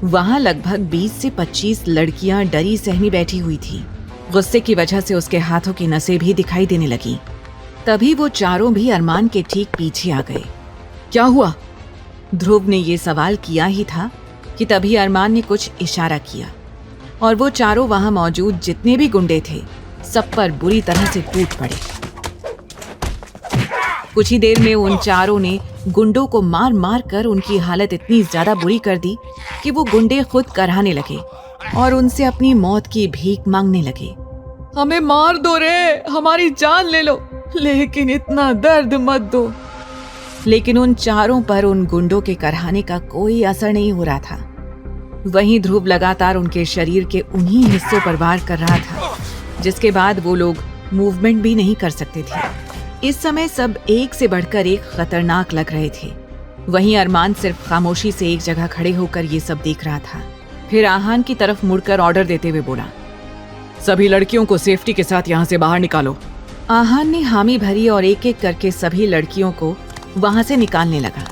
वहां लगभग 20 से 25 लड़कियां डरी सहमी बैठी हुई थी। गुस्से की वजह से उसके हाथों की नसें भी दिखाई देने लगी। तभी वो चारों भी अरमान के ठीक पीछे आ गए। क्या हुआ? ध्रुव ने ये सवाल किया ही था कि तभी अरमान ने कुछ इशारा किया और वो चारों वहां मौजूद जितने भी गुंडे थे सब पर बुरी तरह से टूट पड़े। कुछ ही देर में उन चारों ने गुंडों को मार मार कर उनकी हालत इतनी ज्यादा बुरी कर दी कि वो गुंडे खुद कराहने लगे और उनसे अपनी मौत की भीख मांगने लगे। हमें मार दो रे, हमारी जान ले लो, लेकिन इतना दर्द मत दो। लेकिन उन चारों पर उन गुंडों के कराहने का कोई असर नहीं हो रहा था। वहीं ध्रुव लगातार उनके शरीर के उन्हीं हिस्सों पर वार कर रहा था जिसके बाद वो लोग मूवमेंट भी नहीं कर सकते थे। इस समय सब एक से बढ़कर एक खतरनाक लग रहे थे। वहीं अरमान सिर्फ खामोशी से एक जगह खड़े होकर ये सब देख रहा था। फिर आहान की तरफ मुड़कर ऑर्डर देते हुए बोला, सभी लड़कियों को सेफ्टी के साथ यहाँ से बाहर निकालो। आहान ने हामी भरी और एक एक करके सभी लड़कियों को वहां से निकालने लगा,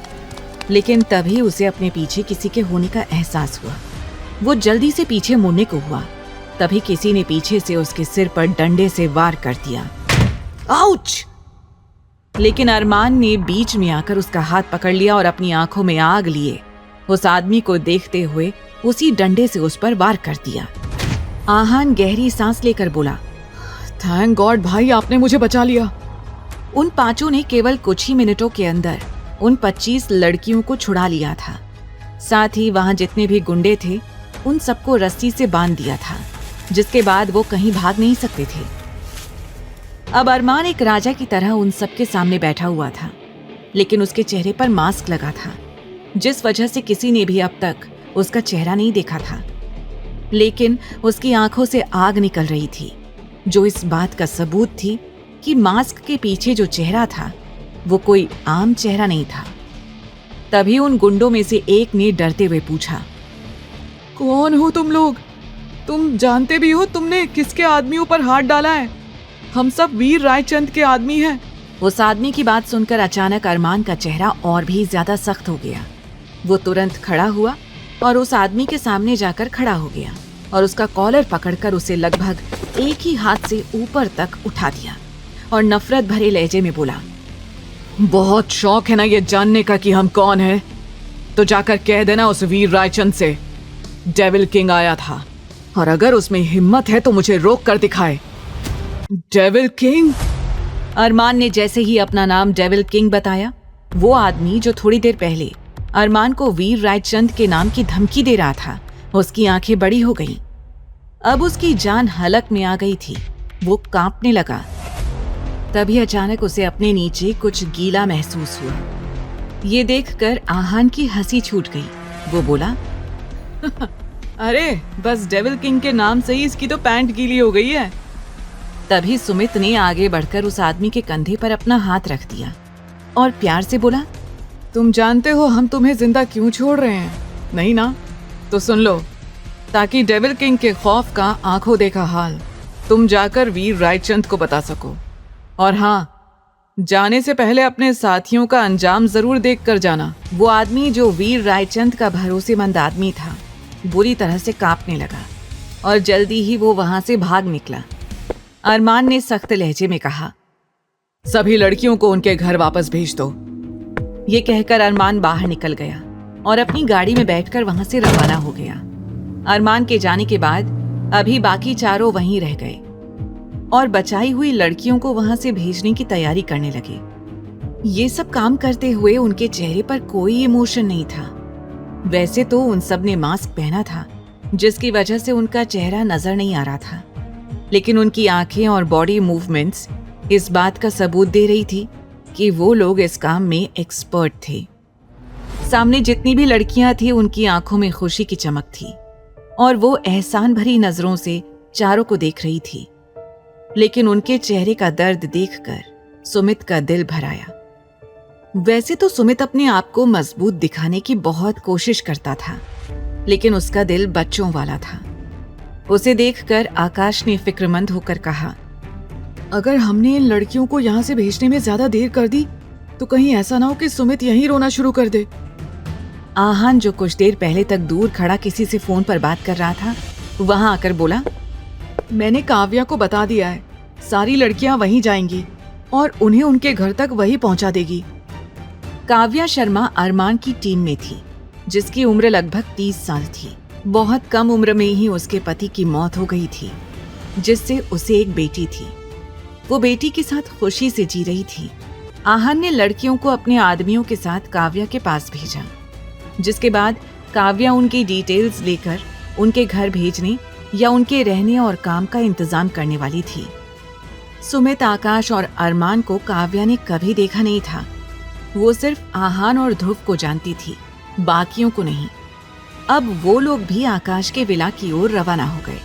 लेकिन तभी उसे अपने पीछे किसी के होने का एहसास हुआ। वो जल्दी से पीछे मुड़ने को हुआ, तभी किसी ने पीछे से उसके सिर पर डंडे से वार कर दिया। आउच! लेकिन अरमान ने बीच में आकर उसका हाथ पकड़ लिया और अपनी आंखों में आग लिए उस आदमी को देखते हुए उसी डंडे से उस पर वार कर दिया। आहान गहरी सांस लेकर बोला, थैंक गॉड भाई, आपने मुझे बचा लिया। उन पांचों ने केवल कुछ ही मिनटों के अंदर उन 25 लड़कियों को छुड़ा लिया था। साथ ही वहां जितने भी गुंडे थे उन सबको रस्सी से बांध दिया था, जिसके बाद वो कहीं भाग नहीं सकते थे। अब अरमान एक राजा की तरह उन सबके सामने बैठा हुआ था, लेकिन उसके चेहरे पर मास्क लगा था, जिस वजह से किसी ने भी अब तक उसका चेहरा नहीं देखा था। लेकिन उसकी आंखों से आग निकल रही थी, जो इस बात का सबूत थी कि मास्क के पीछे जो चेहरा था वो कोई आम चेहरा नहीं था। तभी उन गुंडों में से एक ने डरते हुए पूछा, कौन हो तुम लोग? तुम जानते भी हो तुमने किसके आदमियों पर हाथ डाला है? हम सब वीर रायचंद के आदमी हैं। उस आदमी की बात सुनकर अचानक अरमान का चेहरा और भी ज्यादा सख्त हो गया। वो तुरंत खड़ा हुआ और उस आदमी के सामने जाकर खड़ा हो गया और उसका कॉलर पकड़कर उसे लगभग एक ही हाथ से ऊपर तक उठा दिया और नफरत भरे लहजे में बोला, बहुत शौक है ना ये जानने का कि हम कौन हैं? तो जाकर कह देना उस वीर रायचंद से डेविल किंग आया था, और अगर उसमें हिम्मत है तो मुझे रोक कर दिखाए। Devil king? अरमान ने जैसे ही अपना नाम डेविल किंग बताया, वो आदमी जो थोड़ी देर पहले अरमान को वीर रायचंद के नाम की धमकी दे रहा था, उसकी आंखें बड़ी हो गईं। अब उसकी जान हलक में आ गई थी। वो कांपने लगा। तभी अचानक उसे अपने नीचे कुछ गीला महसूस हुआ। ये देखकर आहान की हंसी छूट गई। वो बोला, अरे बस डेविल किंग के नाम से ही इसकी तो पैंट गीली हो गई है। तभी सुमित ने आगे बढ़कर उस आदमी के कंधे पर अपना हाथ रख दिया और प्यार से बोला, तुम जानते हो हम तुम्हें जिंदा क्यों छोड़ रहे हैं? नहीं ना? तो सुन लो, ताकि डेविल किंग के खौफ का आंखों देखा हाल तुम जाकर वीर रायचंद को बता सको। और हाँ, जाने से पहले अपने साथियों का अंजाम जरूर देख कर जाना। वो आदमी जो वीर रायचंद का भरोसेमंद आदमी था बुरी तरह से कांपने लगा और जल्दी ही वो वहां से भाग निकला। अरमान ने सख्त लहजे में कहा, सभी लड़कियों को उनके घर वापस भेज दो। ये कहकर अरमान बाहर निकल गया और अपनी गाड़ी में बैठकर वहां से रवाना हो गया। अरमान के जाने के बाद अभी बाकी चारों वहीं रह गए और बचाई हुई लड़कियों को वहां से भेजने की तैयारी करने लगे। ये सब काम करते हुए उनके चेहरे पर कोई इमोशन नहीं था। वैसे तो उन सब ने मास्क पहना था, जिसकी वजह से उनका चेहरा नजर नहीं आ रहा था, लेकिन उनकी आंखें और बॉडी मूवमेंट्स इस बात का सबूत दे रही थी कि वो लोग इस काम में एक्सपर्ट थे। सामने जितनी भी लड़कियां थी उनकी आंखों में खुशी की चमक थी और वो एहसान भरी नजरों से चारों को देख रही थी। लेकिन उनके चेहरे का दर्द देखकर सुमित का दिल भर आया। वैसे तो सुमित अपने आप को मजबूत दिखाने की बहुत कोशिश करता था, लेकिन उसका दिल बच्चों वाला था। उसे देखकर आकाश ने फिक्रमंद होकर कहा, अगर हमने इन लड़कियों को यहाँ से भेजने में ज्यादा देर कर दी तो कहीं ऐसा ना हो कि सुमित यहीं रोना शुरू कर दे। आहान जो कुछ देर पहले तक दूर खड़ा किसी से फोन पर बात कर रहा था, वहां आकर बोला, मैंने काव्या को बता दिया है, सारी लड़कियां वहीं जाएंगी और उन्हें उनके घर तक वही पहुंचा देगी। काव्या शर्मा अरमान की टीम में थी, जिसकी उम्र लगभग 30 साल थी। बहुत कम उम्र में ही उसके पति की मौत हो गई थी, जिससे उसे एक बेटी थी। वो बेटी के साथ खुशी से जी रही थी। आहान ने लड़कियों को अपने आदमियों के साथ काव्या के पास भेजा, जिसके बाद काव्या उनकी डिटेल्स लेकर उनके घर भेजने या उनके रहने और काम का इंतजाम करने वाली थी। सुमित, आकाश और अरमान को काव्या ने कभी देखा नहीं था। वो सिर्फ आहान और ध्रुव को जानती थी, बाकियों को नहीं। अब वो लोग भी आकाश के विला की ओर रवाना हो गए।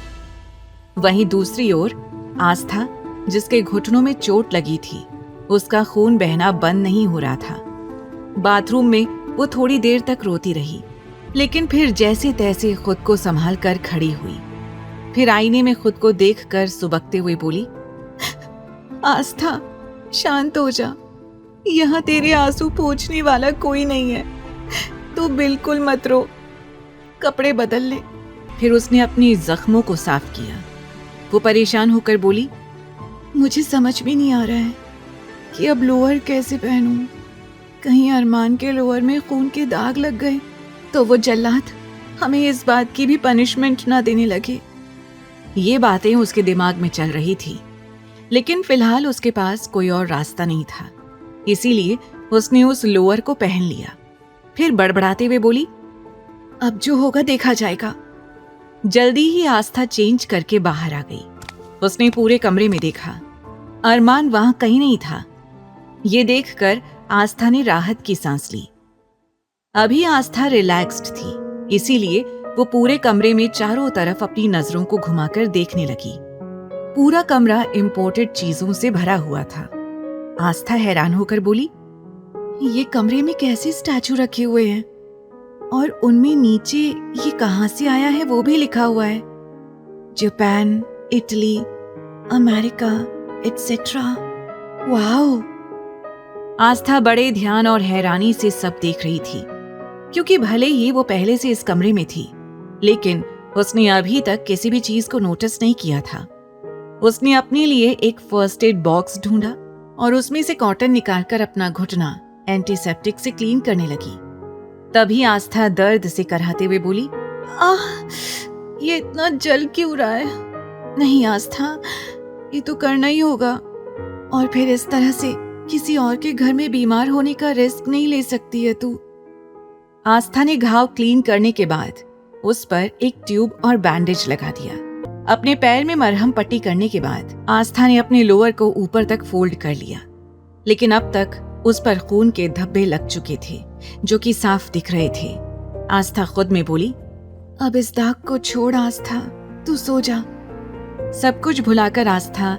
वहीं दूसरी ओर आस्था, जिसके घुटनों में चोट लगी थी, उसका खून बहना बंद नहीं हो रहा था। बाथरूम में वो थोड़ी देर तक रोती रही, लेकिन फिर जैसे तैसे खुद को संभाल कर खड़ी हुई। फिर आईने में खुद को देखकर सुबकते हुए बोली, आस्था, शांत हो जा। यहाँ तेरे आंसू पोंछने वाला कोई नहीं है। तू बिल्कुल मत रो। कपड़े बदल ले। फिर उसने अपने जख्मों को साफ किया। वो परेशान होकर बोली, मुझे समझ भी नहीं आ रहा है कि अब लोअर कैसे पहनूं। कहीं अरमान के लोअर में खून के दाग लग गए तो वो जल्लाद हमें इस बात की भी पनिशमेंट ना देने लगे। ये बातें उसके दिमाग में चल रही थी, लेकिन फिलहाल उसके पास कोई और रास्ता नहीं था। इसीलिए उसने उस लोअर को पहन लिया। फिर बड़बड़ाते हुए बोली, अब जो होगा देखा जाएगा। जल्दी ही आस्था चेंज करके बाहर आ गई। उसने पूरे कमरे में देखा, अरमान वहां कहीं नहीं था। ये देखकर आस्था ने राहत की सांस ली। अभी आस्था रिलैक्स्ड थी, इसीलिए वो पूरे कमरे में चारों तरफ अपनी नजरों को घुमाकर देखने लगी। पूरा कमरा इंपोर्टेड चीजों से भरा हुआ था। आस्था हैरान होकर बोली, ये कमरे में कैसे स्टैचू रखे हुए हैं और उनमें नीचे ये कहां से आया है वो भी लिखा हुआ है। Japan, Italy, America, etcetera. Wow! Aastha बड़े ध्यान और हैरानी से सब देख रही थी, क्योंकि भले ही वो पहले से इस कमरे में थी, लेकिन उसने अभी तक किसी भी चीज को नोटिस नहीं किया था। उसने अपने लिए एक फर्स्ट एड बॉक्स ढूंढा और उसमें से कॉटन निकालकर अपना घुटना एंटीसेप्टिक से क्लीन करने लगी। तभी आस्था दर्द से कराहते हुए बोली, ये इतना जल क्यों रहा है? नहीं आस्था, ये तो करना ही होगा। और फिर इस तरह से किसी और के घर में बीमार होने का रिस्क नहीं ले सकती है तू। आस्था ने घाव क्लीन करने के बाद उस पर एक ट्यूब और बैंडेज लगा दिया। अपने पैर में मरहम पट्टी करने के बाद आस्था ने अपने लोअर को ऊपर तक फोल्ड कर लिया, लेकिन अब तक उस पर खून के धब्बे लग चुके थे, जो कि साफ दिख रहे थे। आस्था खुद में बोली, अब इस दाग को छोड़ आस्था, तू सो जा। सब कुछ भुलाकर आस्था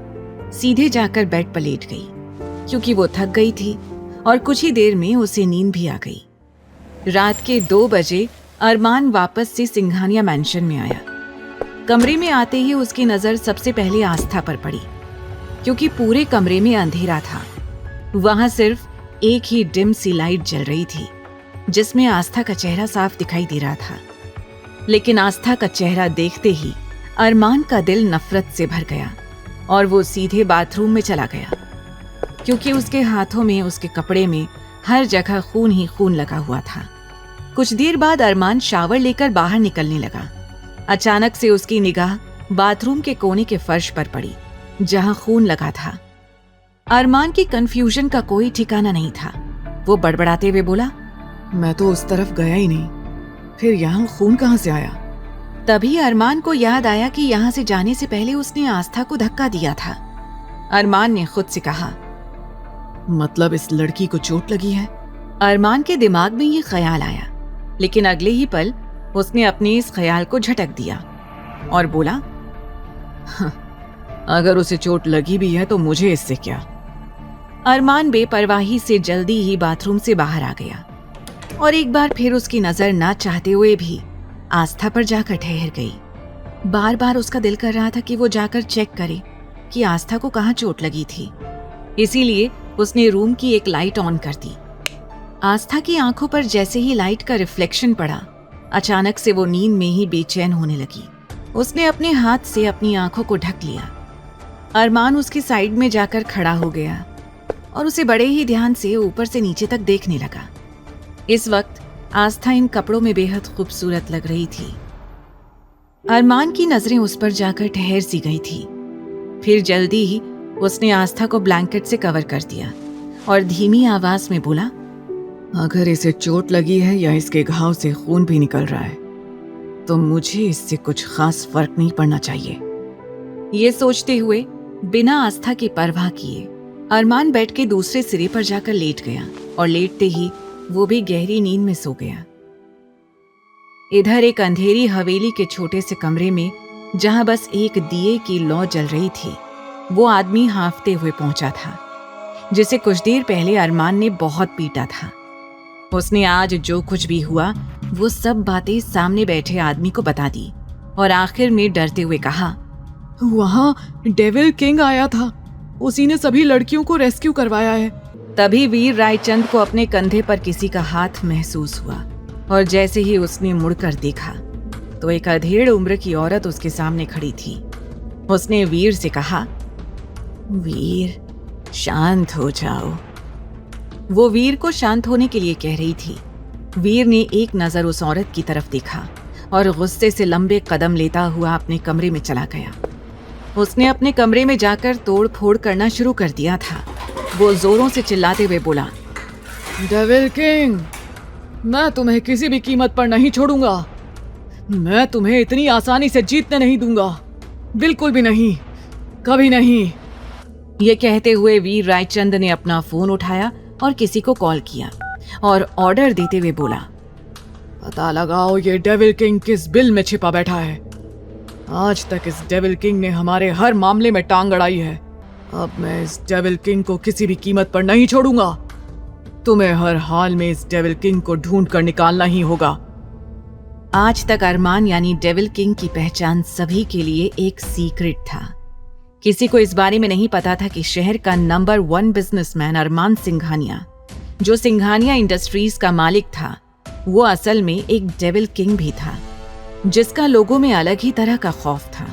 सीधे जाकर बेड पर लेट गई, क्योंकि वो थक गई थी और कुछ ही देर में उसे नींद भी आ गई। रात के 2 बजे अरमान वापस से सिंघानिया मैंशन में आया। कमरे में आते ही उसकी नजर सबसे पहले आस्था पर पड़ी, क्योंकि पूरे कमरे में अंधेरा था। वहां सिर्फ एक ही डिम सी लाइट जल रही थी, जिसमें आस्था का चेहरा साफ दिखाई दे रहा था। लेकिन आस्था का चेहरा देखते ही अरमान का दिल नफरत से भर गया और वो सीधे बाथरूम में चला गया, क्योंकि उसके हाथों में, उसके कपड़े में हर जगह खून ही खून लगा हुआ था। कुछ देर बाद अरमान शावर लेकर बाहर निकलने लगा। अचानक से उसकी निगाह बाथरूम के कोने के फर्श पर पड़ी, जहां खून लगा था। अरमान की कंफ्यूजन का कोई ठिकाना नहीं था। वो बड़बड़ाते हुए बोला, मैं तो उस तरफ गया ही नहीं, फिर यहाँ खून कहाँ से आया? तभी अरमान को याद आया कि यहाँ से जाने से पहले उसने आस्था को धक्का दिया था। अरमान ने खुद से कहा, मतलब इस लड़की को चोट लगी है? अरमान के दिमाग में ये ख्याल आया, लेकिन अगले ही पल उसने अपने इस ख्याल को झटक दिया और बोला, अगर उसे चोट लगी भी है तो मुझे इससे क्या? अरमान बेपरवाही से जल्दी ही बाथरूम से बाहर आ गया और एक बार फिर उसकी नजर ना चाहते हुए भी आस्था पर जाकर ठहर गई। बार बार उसका दिल कर रहा था कि वो जाकर चेक करे कि आस्था को कहाँ चोट लगी थी। इसीलिए उसने रूम की एक लाइट ऑन कर दी। आस्था की आंखों पर जैसे ही लाइट का रिफ्लेक्शन पड़ा, अचानक से वो नींद में ही बेचैन होने लगी। उसने अपने हाथ से अपनी आंखों को ढक लिया। अरमान उसकी साइड में जाकर खड़ा हो गया और उसे बड़े ही ध्यान से ऊपर से नीचे तक देखने लगा। इस वक्त आस्था इन कपड़ों में बेहद खूबसूरत लग रही थी। अरमान की नजरें उस पर जाकर ठहर सी गई थी। फिर जल्दी ही उसने आस्था को ब्लैंकेट से कवर कर दिया और धीमी आवाज में बोला, अगर इसे चोट लगी है या इसके घाव से खून भी निकल रहा है तो मुझे इससे कुछ खास फर्क नहीं पड़ना चाहिए। ये सोचते हुए बिना आस्था की परवाह किए अरमान बेड के दूसरे सिरे पर जाकर लेट गया और लेटते ही वो भी गहरी नींद में सो गया। इधर एक अंधेरी हवेली के छोटे से कमरे में, जहां बस एक दिए की लौ जल रही थी, वो आदमी हांफते हुए पहुंचा था, जिसे कुछ देर पहले अरमान ने बहुत पीटा था। उसने आज जो कुछ भी हुआ वो सब बातें सामने बैठे आदमी को बता दी और आखिर में डरते हुए कहा, वहां डेविल किंग आया था, उसी ने सभी लड़कियों को रेस्क्यू करवाया है। तभी वीर रायचंद को अपने कंधे पर किसी का हाथ महसूस हुआ और जैसे ही उसने मुड़कर देखा तो एक अधेड़ उम्र की औरत उसके सामने खड़ी थी। उसने वीर से कहा, वीर शांत हो जाओ। वो वीर को शांत होने के लिए कह रही थी। वीर ने एक नजर उस औरत की तरफ देखा और गुस्से से लंबे कदम लेता हुआ अपने कमरे में चला गया। उसने अपने कमरे में जाकर तोड़ फोड़ करना शुरू कर दिया था। वो जोरों से चिल्लाते हुए बोला, डेविल किंग, मैं तुम्हें किसी भी कीमत पर नहीं छोड़ूंगा। मैं तुम्हें इतनी आसानी से जीतने नहीं दूंगा, बिल्कुल भी नहीं, कभी नहीं। ये कहते हुए वीर रायचंद ने अपना फोन उठाया और किसी को कॉल किया और ऑर्डर देते हुए बोला, पता लगाओ ये डेविल किंग किस बिल में छिपा बैठा है। आज तक इस डेविल किंग ने हमारे हर मामले में टांग अड़ाई है। अब मैं इस डेविल किंग को किसी भी कीमत पर नहीं छोड़ूंगा। तुम्हें हर हाल में इस डेविल किंग को ढूंढ कर निकालना ही होगा। आज तक अरमान यानी डेविल किंग की पहचान सभी के लिए एक सीक्रेट था। किसी को इस बारे में नहीं पता था कि शहर का नंबर 1 बिजनेसमैन अरमान सिंघानिया, जो सिंघानिया इंडस्ट्रीज का मालिक था, वो असल में एक डेविल किंग भी था, जिसका लोगों में अलग ही तरह का खौफ था।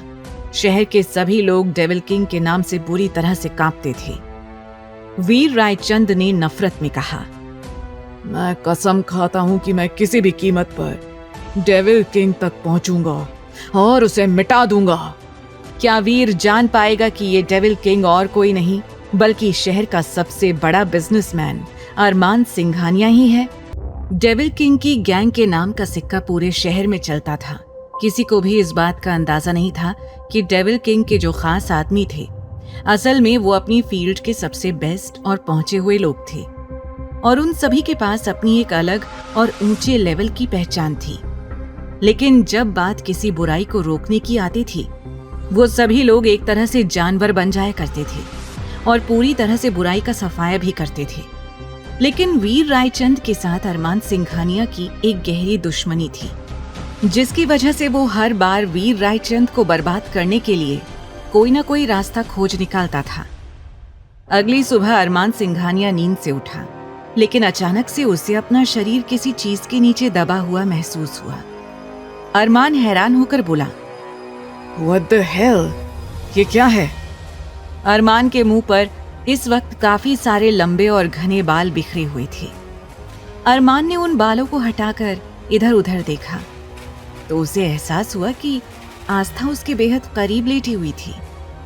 शहर के सभी लोग डेविल किंग के नाम से बुरी तरह से कांपते थे। वीर रायचंद ने नफरत में कहा, मैं कसम खाता हूं कि मैं किसी भी कीमत पर डेविल किंग तक पहुंचूंगा और उसे मिटा दूंगा। क्या वीर जान पाएगा कि ये डेविल किंग और कोई नहीं बल्कि शहर का सबसे बड़ा बिजनेसमैन अरमान सिंघानिया ही है? डेविल किंग की गैंग के नाम का सिक्का पूरे शहर में चलता था। किसी को भी इस बात का अंदाजा नहीं था कि डेविल किंग के जो खास आदमी थे, असल में वो अपनी फील्ड के सबसे बेस्ट और पहुंचे हुए लोग थे और उन सभी के पास अपनी एक अलग और ऊंचे लेवल की पहचान थी। लेकिन जब बात किसी बुराई को रोकने की आती थी, वो सभी लोग एक तरह से जानवर बन जाया करते थे और पूरी तरह से बुराई का सफाया भी करते थे। लेकिन वीर रायचंद के साथ अरमान सिंघानिया की एक गहरी दुश्मनी थी, जिसकी वजह से वो हर बार वीर रायचंद को बर्बाद करने के लिए कोई ना कोई रास्ता खोज निकालता था। अगली सुबह अरमान सिंघानिया नींद से उठा, लेकिन अचानक से उसे अपना शरीर किसी चीज के नीचे दबा हुआ महसूस हुआ। अरमान हैरान होकर बोला, What the hell? ये क्या है? अरमान के मुंह पर इस वक्त काफी सारे लंबे और घने बाल बिखरे हुए थे। अरमान ने उन बालों को हटाकर इधर उधर देखा तो उसे एहसास हुआ कि आस्था उसके बेहद करीब लेटी हुई थी।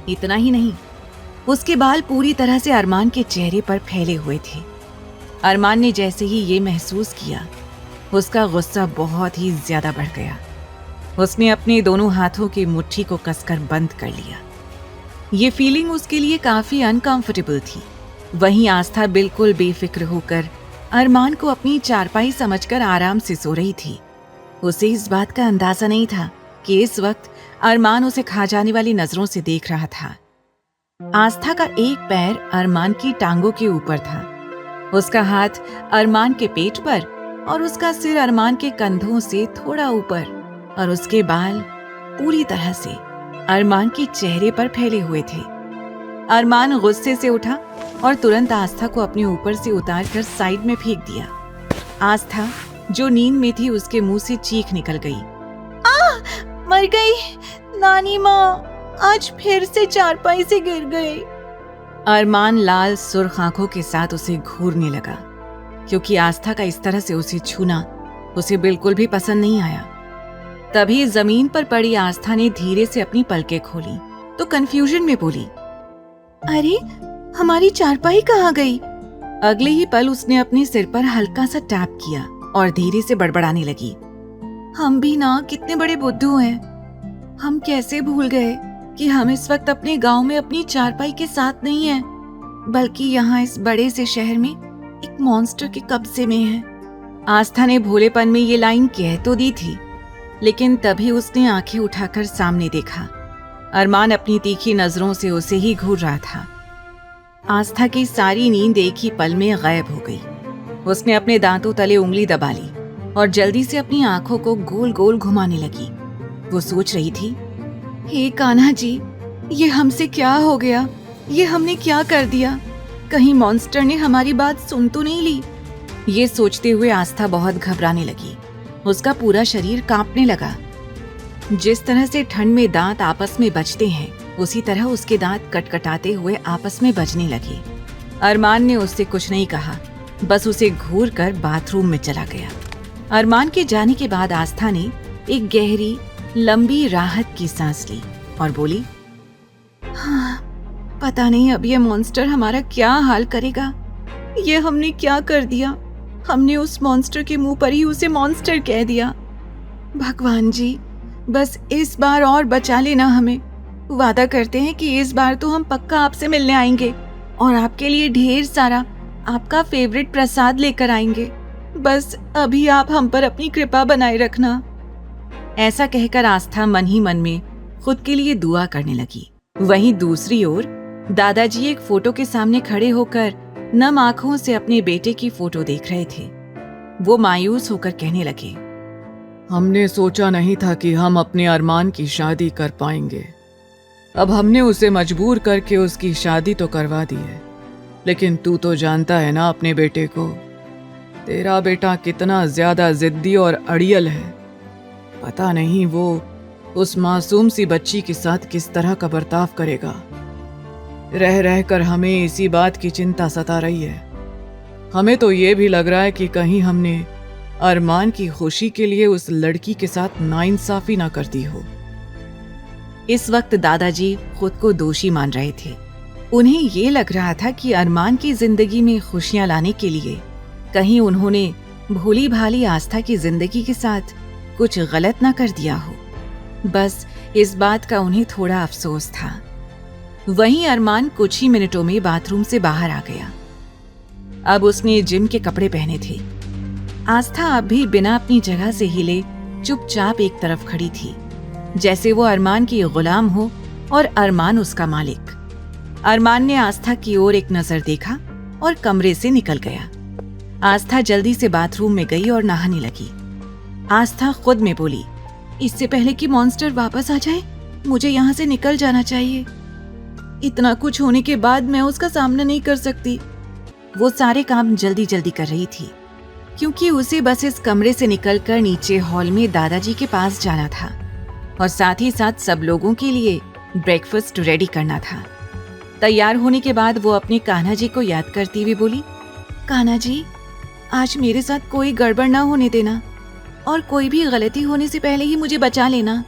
इतना ही नहीं, उसके बाल पूरी तरह से अरमान के चेहरे पर फैले हुए थे। अरमान ने जैसे ही ये महसूस किया, उसका गुस्सा बहुत ही ज्यादा बढ़ गया। उसने अपने दोनों हाथों की मुट्ठी को कसकर बंद कर लिया। ये फीलिंग उसके लिए काफी अनकंफर्टेबल थी। वहीं आस्था बिल्कुल बेफिक्र होकर अरमान को अपनी चारपाई समझकर आराम से सो रही थी। उसे इस बात का अंदाजा नहीं था कि इस वक्त अरमान उसे खा जाने वाली नजरों से देख रहा था। आस्था का एक पैर अरमान की टांगों के ऊपर था, उसका हाथ अरमान के पेट पर और उसका सिर अरमान के कंधों से थोड़ा ऊपर, और उसके बाल पूरी तरह से अरमान के चेहरे पर फैले हुए थे। अरमान गुस्से से उठा और तुरंत आस्था को अपने ऊपर से उतारकर साइड में फेंक दिया। आस्था जो नींद में थी, उसके मुंह से चीख निकल गई, मर गई नानी माँ, आज फिर से चारपाई से गिर गई। अरमान लाल सुर्ख आंखों के साथ उसे घूरने लगा, क्योंकि आस्था का इस तरह से उसे छूना उसे बिल्कुल भी पसंद नहीं आया। तभी जमीन पर पड़ी आस्था ने धीरे से अपनी पलकें खोली तो कंफ्यूजन में बोली, अरे हमारी चारपाई कहाँ गई? अगले ही पल उसने अपने सिर पर हल्का सा टैप किया और धीरे से बड़बड़ाने लगी, हम भी ना कितने बड़े बुद्धू हैं। हम कैसे भूल गए कि हम इस वक्त अपने गांव में अपनी चारपाई के साथ नहीं हैं, बल्कि यहाँ इस बड़े से शहर में एक मॉन्स्टर के कब्जे में है। आस्था ने भोलेपन में ये लाइन कह तो दी थी, लेकिन तभी उसने आंखें उठाकर सामने देखा। अरमान अपनी तीखी नजरों से उसे ही घूर रहा था। आस्था की सारी नींद एक ही पल में गायब हो गई। उसने अपने दांतों तले उंगली दबा ली और जल्दी से अपनी आंखों को गोल गोल घुमाने लगी। वो सोच रही थी, हे कान्हा जी, ये हमसे क्या हो गया? ये हमने क्या कर दिया? कहीं मॉन्स्टर ने हमारी बात सुन तो नहीं ली? ये सोचते हुए आस्था बहुत घबराने लगी। उसका पूरा शरीर कांपने लगा। जिस तरह से ठंड में दांत आपस में बजते हैं, उसी तरह उसके दांत कटकटाते हुए आपस में बजने लगे। अरमान ने उससे कुछ नहीं कहा, बस उसे घूर कर बाथरूम में चला गया। अरमान के जाने के बाद आस्था ने एक गहरी लंबी राहत की सांस ली और बोली, हाँ, पता नहीं अब ये मॉन्स्टर हमारा क्या हाल करेगा। ये हमने क्या कर दिया? हमने उस मॉन्स्टर के मुंह पर ही उसे मॉन्स्टर कह दिया। भगवान जी, बस इस बार और बचा लेना हमें। वादा करते हैं कि इस बार तो हम पक्का आपसे मिलने आएंगे और आपके लिए ढेर सारा आपका फेवरेट प्रसाद लेकर आएंगे। बस अभी आप हम पर अपनी कृपा बनाए रखना। ऐसा कहकर आस्था मन ही मन में खुद के लिए दुआ करने लगी। वहीं दूसरी ओर दादाजी एक फोटो के सामने खड़े होकर नम आंखों से अपने बेटे की फोटो देख रहे थे। वो मायूस होकर कहने लगे, हमने सोचा नहीं था कि हम अपने अरमान की शादी कर पाएंगे। अब हमने उसे मजबूर करके उसकी शादी तो करवा दी है, लेकिन तू तो जानता है ना अपने बेटे को। तेरा बेटा कितना ज्यादा जिद्दी और अड़ियल है। पता नहीं वो उस मासूम सी बच्ची के साथ किस तरह का बर्ताव करेगा। रह रह कर हमें इसी बात की चिंता सता रही है। हमें तो ये भी लग रहा है कि कहीं हमने अरमान की खुशी के लिए उस लड़की के साथ नाइंसाफी ना कर दी हो। इस वक्त दादाजी खुद को दोषी मान रहे थे। उन्हें ये लग रहा था कि अरमान की जिंदगी में खुशियां लाने के लिए कहीं उन्होंने भोली भाली आस्था की जिंदगी के साथ कुछ गलत ना कर दिया हो। बस इस बात का उन्हें थोड़ा अफसोस था। वहीं अरमान कुछ ही मिनटों में बाथरूम से बाहर आ गया। अब उसने जिम के कपड़े पहने थे। आस्था अब भी बिना अपनी जगह से हिले चुपचाप एक तरफ खड़ी थी, जैसे वो अरमान की गुलाम हो और अरमान उसका मालिक। अरमान ने आस्था की ओर एक नजर देखा और कमरे से निकल गया। आस्था जल्दी से बाथरूम में गई और नहाने लगी। आस्था खुद में बोली, इससे पहले कि मॉन्स्टर वापस आ जाए, मुझे यहाँ से निकल जाना चाहिए। इतना कुछ होने के बाद मैं उसका सामना नहीं कर सकती। वो सारे काम जल्दी जल्दी कर रही थी, क्योंकि उसे बस इस कमरे से निकलकर नीचे हॉल में दादाजी के पास जाना था और साथ ही साथ सब लोगों के लिए ब्रेकफास्ट रेडी करना था। तैयार होने के बाद वो अपने कान्हा जी को याद करती हुई बोली, कान्हा जी, आज मेरे साथ कोई गड़बड़ ना होने देना और कोई भी गलती होने से पहले ही मुझे बचा लेना।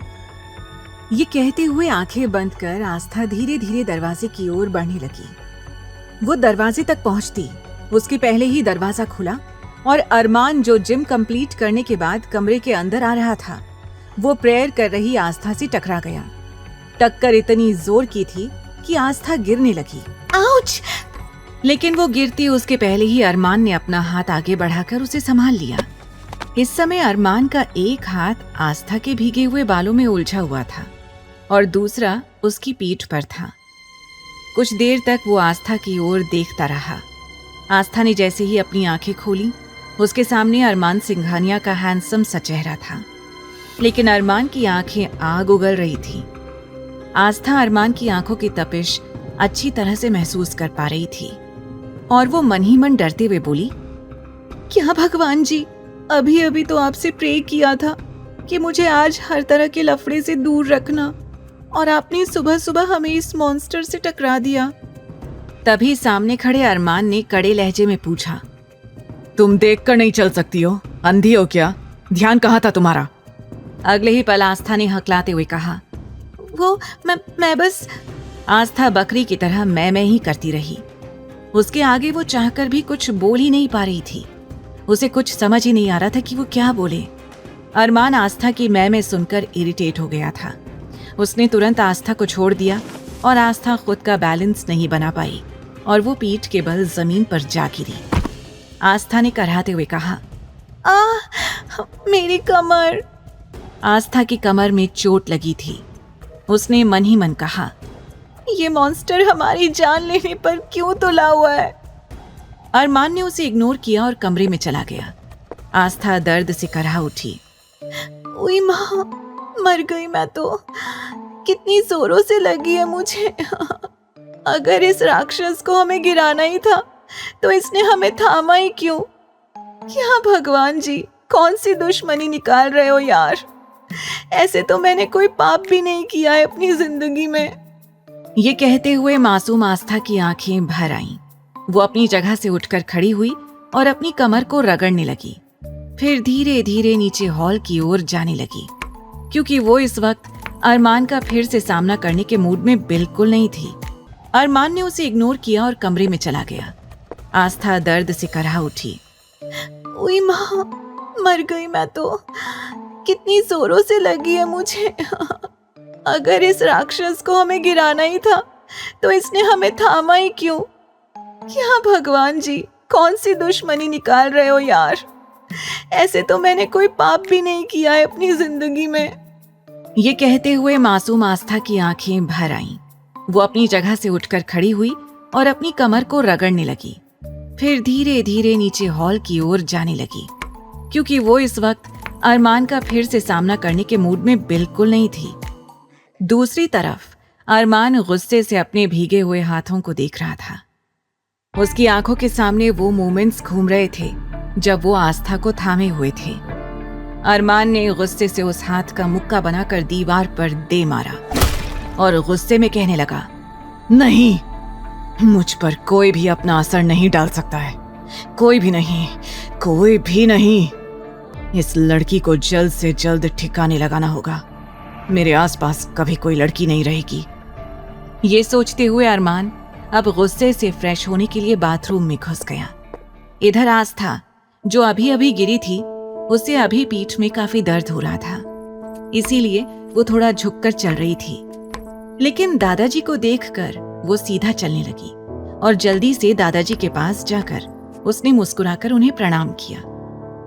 ये कहते हुए आंखें बंद कर आस्था धीरे धीरे दरवाजे की ओर बढ़ने लगी। वो दरवाजे तक पहुंचती, उसके पहले ही दरवाजा खुला और अरमान, जो जिम कंप्लीट करने के बाद कमरे के अंदर आ रहा था, वो प्रेयर कर रही आस्था से टकरा गया। टक्कर इतनी जोर की थी कि आस्था गिरने लगी। आउच! लेकिन वो गिरती उसके पहले ही अरमान ने अपना हाथ आगे बढ़ाकर उसे संभाल लिया। इस समय अरमान का एक हाथ आस्था के भीगे हुए बालों में उलझा हुआ था और दूसरा उसकी पीठ पर था। कुछ देर तक वो आस्था की ओर देखता रहा। आस्था ने जैसे ही अपनी आंखें खोली, उसके सामने अरमान सिंघानिया का हैंडसम सा चेहरा था, लेकिन अरमान की आंखें आग उगल रही थी। आस्था अरमान की आंखों की तपिश अच्छी तरह से महसूस कर पा रही थी और वो मन ही मन डरते हुए बोली, क्या भगवान जी, अभी अभी तो आपसे प्रे किया था कि मुझे आज हर तरह के लफड़े से दूर रखना, और आपने सुबह सुबह हमें इस मॉन्स्टर से टकरा दिया। तभी सामने खड़े अरमान ने कड़े लहजे में पूछा, तुम देखकर नहीं चल सकती हो? अंधी हो क्या? ध्यान कहाँ था तुम्हारा? अगले ही पल आस्था ने हकलाते हुए कहा, वो मैं बस। आस्था बकरी की तरह मैं ही करती रही। उसके आगे वो चाहकर भी कुछ बोल ही नहीं पा रही थी। उसे कुछ समझ ही नहीं आ रहा था कि वो क्या बोले। अरमान आस्था की मैं सुनकर इरिटेट हो गया था। उसने तुरंत आस्था को छोड़ दिया और आस्था खुद का बैलेंस नहीं बना पाई और वो पीठ के बल जमीन पर जा गिरी। आस्था ने कराहते हुए कहा, मेरी कमर। आस्था की कमर में चोट लगी थी। उसने मन ही मन कहा, ये मॉन्स्टर हमारी जान लेने पर क्यों तुला हुआ है। अरमान ने उसे इग्नोर किया और कमरे में चला गया। आस्था दर्द से कराह उठी। उई माँ, मर गई मैं तो। कितनी जोरों से लगी है मुझे। अगर इस राक्षस को हमें गिराना ही था तो इसने हमें थामा ही क्यों। क्या भगवान जी, कौन सी दुश्मनी निकाल रहे हो यार। ऐसे तो मैंने कोई पाप भी नहीं किया है अपनी जिंदगी में। ये कहते हुए मासूम आस्था की आंखें भर आईं। वो अपनी जगह से उठकर खड़ी हुई और अपनी कमर को रगड़ने लगी। फिर धीरे धीरे नीचे हॉल की ओर जाने लगी, क्योंकि वो इस वक्त अरमान का फिर से सामना करने के मूड में बिल्कुल नहीं थी। अरमान ने उसे इग्नोर किया और कमरे में चला गया। आस्था दर्द से कराह उठी। उई माँ, मर गई मैं तो। कितनी जोरों से लगी है मुझे। अगर इस राक्षस को हमें गिराना ही था तो इसने हमें थामा ही क्यों। क्या भगवान जी, कौन सी दुश्मनी निकाल रहे हो यार। ऐसे तो मैंने कोई पाप भी नहीं किया है अपनी जिंदगी में। ये कहते हुए मासूम आस्था की आंखें भर आईं। वो अपनी जगह से उठकर खड़ी हुई और अपनी कमर को रगड़ने लगी। फिर धीरे धीरे नीचे हॉल की ओर जाने लगी, क्योंकि वो इस वक्त अरमान का फिर से सामना करने के मूड में बिल्कुल नहीं थी। दूसरी तरफ अरमान गुस्से से अपने भीगे हुए हाथों को देख रहा था। उसकी आंखों के सामने वो मोमेंट्स घूम रहे थे जब वो आस्था को थामे हुए थे। अरमान ने गुस्से से उस हाथ का मुक्का बनाकर दीवार पर दे मारा और गुस्से में कहने लगा, नहीं, मुझ पर कोई भी अपना असर नहीं डाल सकता है। कोई भी नहीं, कोई भी नहीं। इस लड़की को जल्द से जल्द ठिकाने लगाना होगा। मेरे आसपास कभी कोई लड़की नहीं रहेगी। ये सोचते हुए अरमान अब गुस्से से फ्रेश होने के लिए बाथरूम में घुस गया। इधर आस्था, जो अभी अभी गिरी थी, उसे अभी पीठ में काफी दर्द हो रहा था, इसीलिए वो थोड़ा झुककर चल रही थी। लेकिन दादाजी को देखकर वो सीधा चलने लगी और जल्दी से दादाजी के पास जाकर उसने मुस्कुराकर उन्हें प्रणाम किया।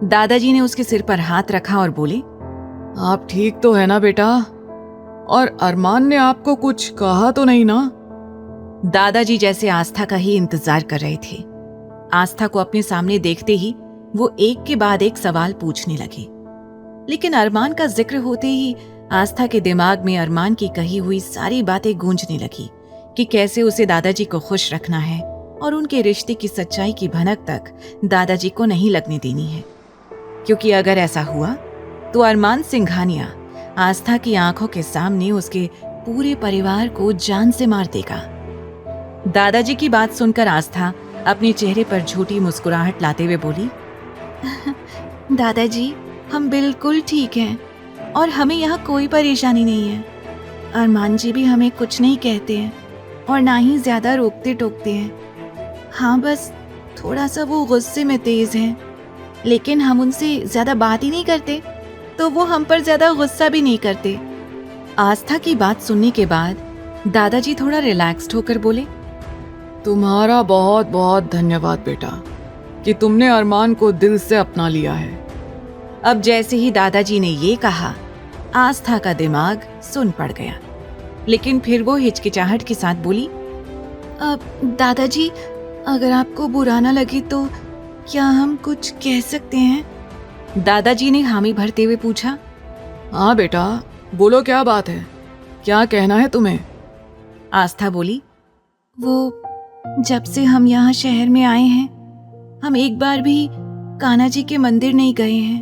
दादाजी ने उसके सिर पर हाथ रखा और बोले, आप ठीक तो है ना बेटा? और अरमान ने आपको कुछ कहा तो नहीं ना? दादाजी जैसे आस्था का ही इंतजार कर रहे थे। आस्था को अपने सामने देखते ही वो एक के बाद एक सवाल पूछने लगे, लेकिन अरमान का जिक्र होते ही आस्था के दिमाग में अरमान की कही हुई सारी बातें गूंजने लगी कि कैसे उसे दादाजी को खुश रखना है और उनके रिश्ते की सच्चाई की भनक तक दादाजी को नहीं लगने देनी है, क्योंकि अगर ऐसा हुआ तो अरमान सिंघानिया आस्था की आंखों के सामने उसके पूरे परिवार को जान से मार देगा। दादाजी की बात सुनकर आस्था अपने चेहरे पर झूठी मुस्कुराहट लाते हुए बोली, दादाजी, हम बिल्कुल ठीक हैं और हमें यहाँ कोई परेशानी नहीं है। अरमान जी भी हमें कुछ नहीं कहते हैं और ना ही ज्यादा रोकते टोकते हैं। हाँ, बस थोड़ा सा वो गुस्से में तेज हैं, लेकिन हम उनसे ज्यादा बात ही नहीं करते तो वो हम पर ज्यादा गुस्सा भी नहीं करते। आस्था की बात सुनने के बाद दादाजी थोड़ा रिलैक्स्ड होकर बोले, तुम्हारा बहुत बहुत धन्यवाद बेटा कि तुमने अरमान को दिल से अपना लिया है। अब जैसे ही दादाजी ने ये कहा, आस्था का दिमाग सुन पड़ गया, लेकिन फिर वो हिचकिचाहट के साथ बोली, अब दादाजी, अगर आपको बुरा ना लगे तो क्या हम कुछ कह सकते हैं? दादाजी ने हामी भरते हुए पूछा। हाँ बेटा, बोलो, क्या बात है, क्या कहना है तुम्हें? आस्था बोली, वो जब से हम यहाँ शहर में आए हैं, हम एक बार भी कान्हा जी के मंदिर नहीं गए हैं।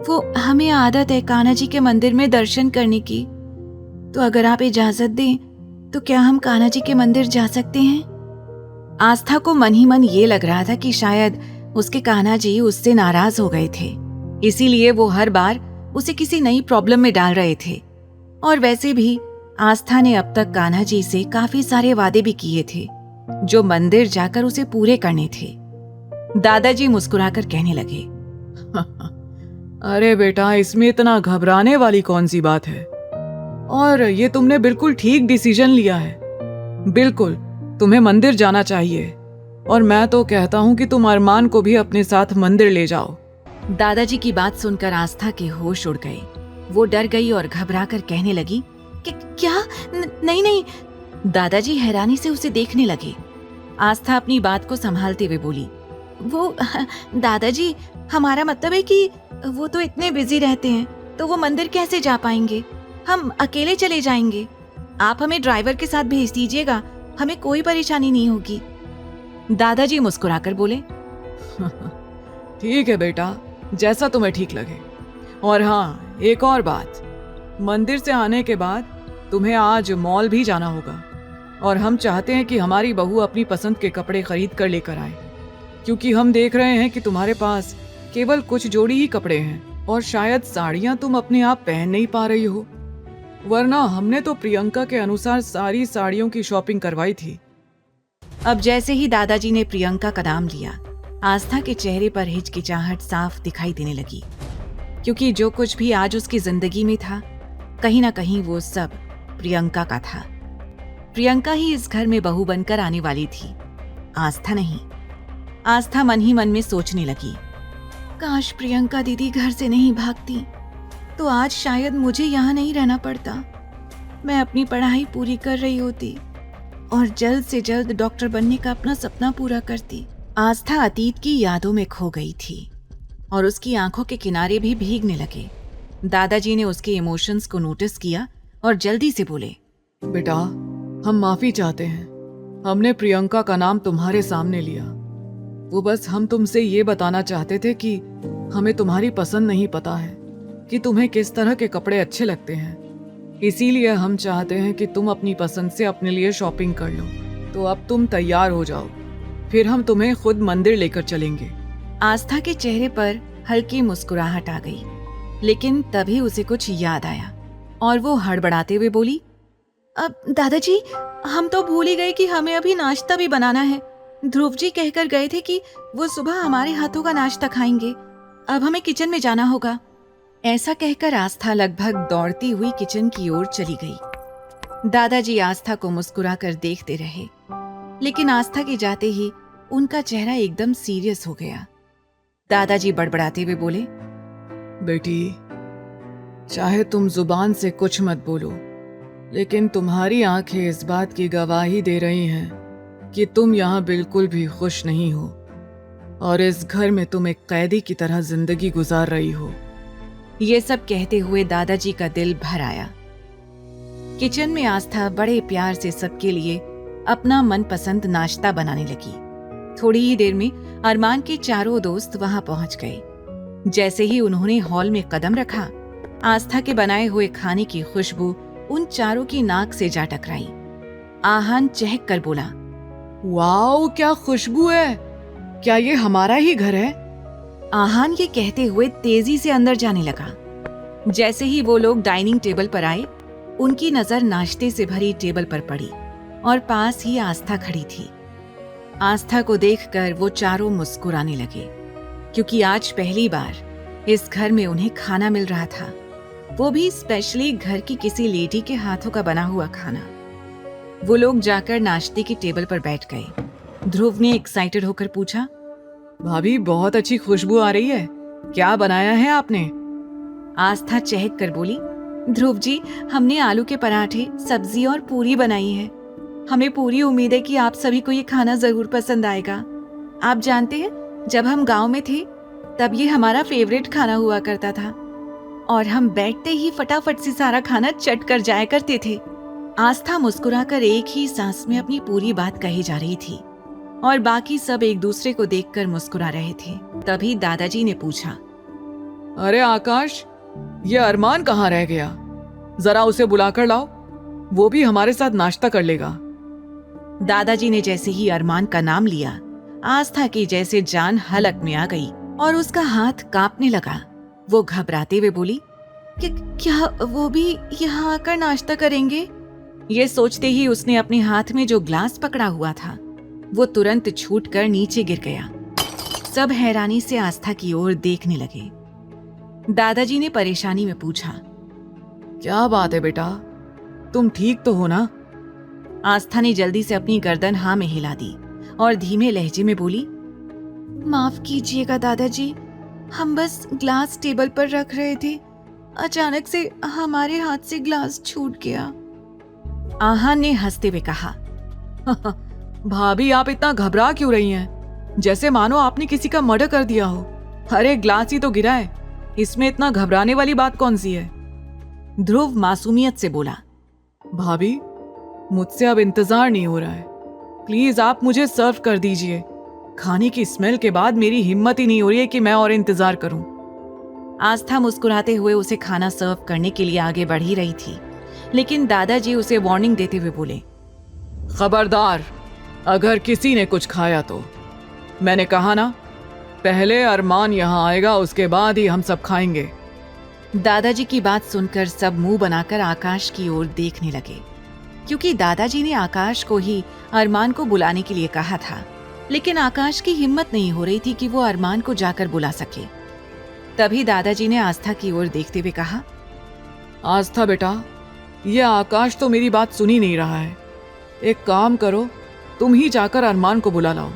वो हमें आदत है कान्हा जी के मंदिर में दर्शन करने की, तो अगर आप इजाजत दें तो क्या हम कान्हा जी के मंदिर जा सकते हैं? आस्था को मन ही मन ये लग रहा था कि शायद उसके कान्हा जी उससे नाराज हो गए थे, इसीलिए वो हर बार उसे किसी नई प्रॉब्लम में डाल रहे थे। और वैसे भी आस्था ने अब तक कान्हा जी से काफी सारे वादे भी किए थे जो मंदिर जाकर उसे पूरे करने थे। दादाजी मुस्कुराकर कहने लगे, अरे बेटा, इसमें इतना घबराने वाली कौन सी बात है? और ये तुमने बिल्कुल ठीक डिसीजन लिया है। बिल्कुल तुम्हें मंदिर जाना चाहिए और मैं तो कहता हूँ कि तुम अरमान को भी अपने साथ मंदिर ले जाओ। दादाजी की बात सुनकर आस्था के होश उड़ गए। वो डर गई और घबरा कर कहने लगी कि क्या नहीं नहीं। दादाजी हैरानी से उसे देखने लगे। आस्था अपनी बात को संभालते हुए बोली, वो दादाजी, हमारा मतलब है कि वो तो इतने बिजी रहते हैं, तो वो मंदिर कैसे जा पाएंगे? हम अकेले चले जाएंगे। आप हमें ड्राइवर के साथ भेज दीजिएगा, हमें कोई परेशानी नहीं होगी। दादाजी मुस्कुराकर बोले, ठीक है बेटा, जैसा तुम्हें ठीक लगे। और हाँ, एक और बात, मंदिर से आने के बाद तुम्हें आज मॉल भी जाना होगा, और हम चाहते हैं कि हमारी बहू अपनी पसंद के कपड़े खरीद कर लेकर आए, क्योंकि हम देख रहे हैं कि तुम्हारे पास केवल कुछ जोड़ी ही कपड़े हैं और शायद साड़ियां तुम अपने आप पहन नहीं पा रही हो, वरना हमने तो प्रियंका के अनुसार सारी साड़ियों की शॉपिंग करवाई थी। अब जैसे ही दादाजी ने प्रियंका का नाम लिया, आस्था के चेहरे पर हिचकिचाहट साफ दिखाई देने लगी, क्योंकि जो कुछ भी आज उसकी जिंदगी में था, कहीं ना कहीं वो सब प्रियंका का था। प्रियंका ही इस घर में बहू बनकर आने वाली थी, आस्था नहीं। आस्था मन ही मन में सोचने लगी, काश प्रियंका दीदी घर से नहीं भागती तो आज शायद मुझे यहाँ नहीं रहना पड़ता। मैं अपनी पढ़ाई पूरी कर रही होती और जल्द से जल्द डॉक्टर बनने का अपना सपना पूरा करती। आस्था अतीत की यादों में खो गई थी और उसकी आंखों के किनारे भी भीगने लगे। दादाजी ने उसके इमोशंस को नोटिस किया और जल्दी से बोले, बेटा, हम माफी चाहते हैं, हमने प्रियंका का नाम तुम्हारे सामने लिया। वो बस हम तुमसे ये बताना चाहते थे कि हमें तुम्हारी पसंद नहीं पता है कि तुम्हें किस तरह के कपड़े अच्छे लगते हैं, इसीलिए हम चाहते हैं कि तुम अपनी पसंद से अपने लिए शॉपिंग कर लो। तो अब तुम तैयार हो जाओ, फिर हम तुम्हें खुद मंदिर लेकर चलेंगे। आस्था के चेहरे पर हल्की मुस्कुराहट आ गई, लेकिन तभी उसे कुछ याद आया और वो हड़बड़ाते हुए बोली, अब दादाजी, हम तो भूल ही गए कि हमें अभी नाश्ता भी बनाना है। ध्रुव जी कहकर गए थे कि वो सुबह हमारे हाथों का नाश्ता खाएंगे। अब हमें किचन में जाना होगा। ऐसा कहकर आस्था लगभग दौड़ती हुई किचन की ओर चली गई। दादाजी आस्था को मुस्कुराकर देखते रहे, लेकिन आस्था के जाते ही उनका चेहरा एकदम सीरियस हो गया। दादाजी बड़बड़ाते हुए बोले, बेटी, चाहे तुम जुबान से कुछ मत बोलो, लेकिन तुम्हारी आंखें इस बात की गवाही दे रही हैं कि तुम यहाँ बिल्कुल भी खुश नहीं हो और इस घर में तुम एक कैदी की तरह जिंदगी गुजार रही हो। ये सब कहते हुए दादाजी का दिल भर आया। किचन में आस्था बड़े प्यार से सबके लिए अपना मनपसंद नाश्ता बनाने लगी। थोड़ी ही देर में अरमान के चारों दोस्त वहां पहुंच गए। जैसे ही उन्होंने हॉल में कदम रखा, आस्था के बनाए हुए खाने की खुशबू उन चारों की नाक से जा टकराई। आहान चहक कर बोला, वाओ, क्या खुशबू है! क्या ये हमारा ही घर है? आहान ये कहते हुए तेजी से अंदर जाने लगा। जैसे ही वो लोग डाइनिंग टेबल पर आए, उनकी नजर नाश्ते से भरी टेबल पर पड़ी और पास ही आस्था खड़ी थी। आस्था को देखकर वो चारों मुस्कुराने लगे, क्योंकि आज पहली बार इस घर में उन्हें खाना मिल रहा था, वो भी स्पेशली घर की किसी लेडी के हाथों का बना हुआ खाना। वो लोग जाकर नाश्ते की टेबल पर बैठ गए। ध्रुव ने एक्साइटेड होकर पूछा, भाभी, बहुत अच्छी खुशबू आ रही है, क्या बनाया है आपने? आस्था चहक कर बोली, ध्रुव जी, हमने आलू के पराठे, सब्जी और पूरी बनाई है। हमें पूरी उम्मीद है कि आप सभी को ये खाना जरूर पसंद आएगा। आप जानते हैं, जब हम गांव में थे तब ये हमारा फेवरेट खाना हुआ करता था और हम बैठते ही फटाफट से सारा खाना चट कर जाया करते थे। आस्था मुस्कुराकर एक ही सांस में अपनी पूरी बात कही जा रही थी और बाकी सब एक दूसरे को देखकर मुस्कुरा रहे थे। तभी दादाजी ने पूछा, अरे आकाश, ये अरमान कहाँ रह गया? जरा उसे बुलाकर लाओ, वो भी हमारे साथ नाश्ता कर लेगा। दादाजी ने जैसे ही अरमान का नाम लिया, आस्था की जैसे जान हलक में आ गई और उसका हाथ कांपने लगा। वो घबराते हुए बोली, क्या वो भी यहाँ आकर नाश्ता करेंगे? ये सोचते ही उसने अपने हाथ में जो ग्लास पकड़ा हुआ था वो तुरंत छूटकर नीचे गिर गया। सब हैरानी से आस्था की ओर देखने लगे। दादाजी ने परेशानी में पूछा, क्या बात है बेटा, तुम ठीक तो हो ना? आस्था ने जल्दी से अपनी गर्दन हाँ में हिला दी और धीमे लहजे में बोली, माफ कीजिएगा दादाजी, हम बस ग्लास टेबल पर रख रहे थे, अचानक से हमारे हाथ से ग्लास छूट गया। आहान ने हंसते हुए कहा, भाभी आप इतना घबरा क्यों रही हैं? जैसे मानो आपने किसी का मर्डर कर दिया हो। अरे ग्लास ही तो गिरा है, इसमें इतना घबराने वाली बात कौन सी है? ध्रुव मासूमियत से बोला। भाभी मुझसे अब इंतजार नहीं हो रहा है, प्लीज आप मुझे सर्व कर दीजिए। खाने की स्मेल के बाद मेरी हिम्मत ही नहीं हो रही है कि मैं और इंतजार करूं। आस्था मुस्कुराते हुए उसे खाना सर्व करने के लिए आगे बढ़ ही रही थी, लेकिन दादाजी उसे वार्निंग देते हुए बोले, खबरदार, अगर किसी ने कुछ खाया तो। मैंने कहा ना, पहले अरमान यहाँ आएगा, उसके बाद ही हम सब खाएंगे। दादाजी की बात सुनकर सब मुंह बनाकर आकाश की ओर देखने लगे, क्योंकि दादाजी ने आकाश को ही अरमान को बुलाने के लिए कहा था, लेकिन आकाश की हिम्मत नहीं हो रही थी कि वो अरमान को जाकर बुला सके। तभी दादाजी ने आस्था की ओर देखते हुए कहा, आस्था बेटा, ये आकाश तो मेरी बात सुन ही नहीं रहा है। एक काम करो, तुम ही जाकर अरमान को बुला लाओ।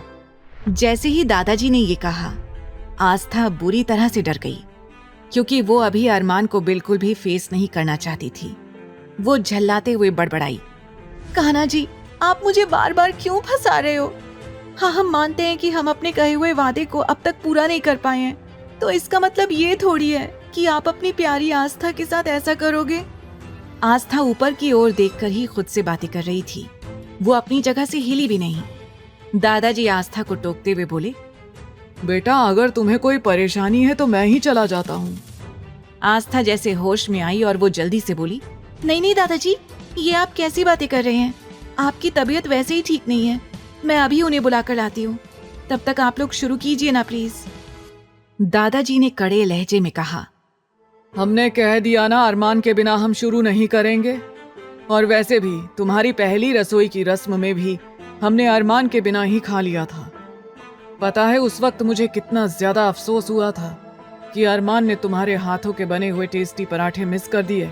जैसे ही दादाजी ने ये कहा, आस्था बुरी तरह से डर गई, क्योंकि वो अभी अरमान को बिल्कुल भी फेस नहीं करना चाहती थी। वो झल्लाते हुए बड़बड़ाई, कान्हा जी, आप मुझे बार बार क्यों फंसा रहे हो? हाँ, हम मानते हैं कि हम अपने कहे हुए वादे को अब तक पूरा नहीं कर पाए हैं, तो इसका मतलब ये थोड़ी है कि आप अपनी प्यारी आस्था के साथ ऐसा करोगे। आस्था ऊपर की ओर देखकर ही खुद से बातें कर रही थी, वो अपनी जगह से हिली भी नहीं। दादाजी आस्था को टोकते हुए बोले, बेटा अगर तुम्हें कोई परेशानी है तो मैं ही चला जाता हूँ। आस्था जैसे होश में आई और वो जल्दी से बोली, नहीं नहीं दादाजी, ये आप कैसी बातें कर रहे हैं? आपकी तबीयत वैसे ही ठीक नहीं है, मैं अभी उन्हें बुलाकर लाती हूँ। तब तक आप लोग शुरू कीजिए ना प्लीज। दादाजी ने कड़े लहजे में कहा, हमने कह दिया ना, अरमान के बिना हम शुरू नहीं करेंगे। और वैसे भी तुम्हारी पहली रसोई की रस्म में भी हमने अरमान के बिना ही खा लिया था। पता है उस वक्त मुझे कितना ज्यादा अफसोस हुआ था कि अरमान ने तुम्हारे हाथों के बने हुए टेस्टी पराठे मिस कर दिए।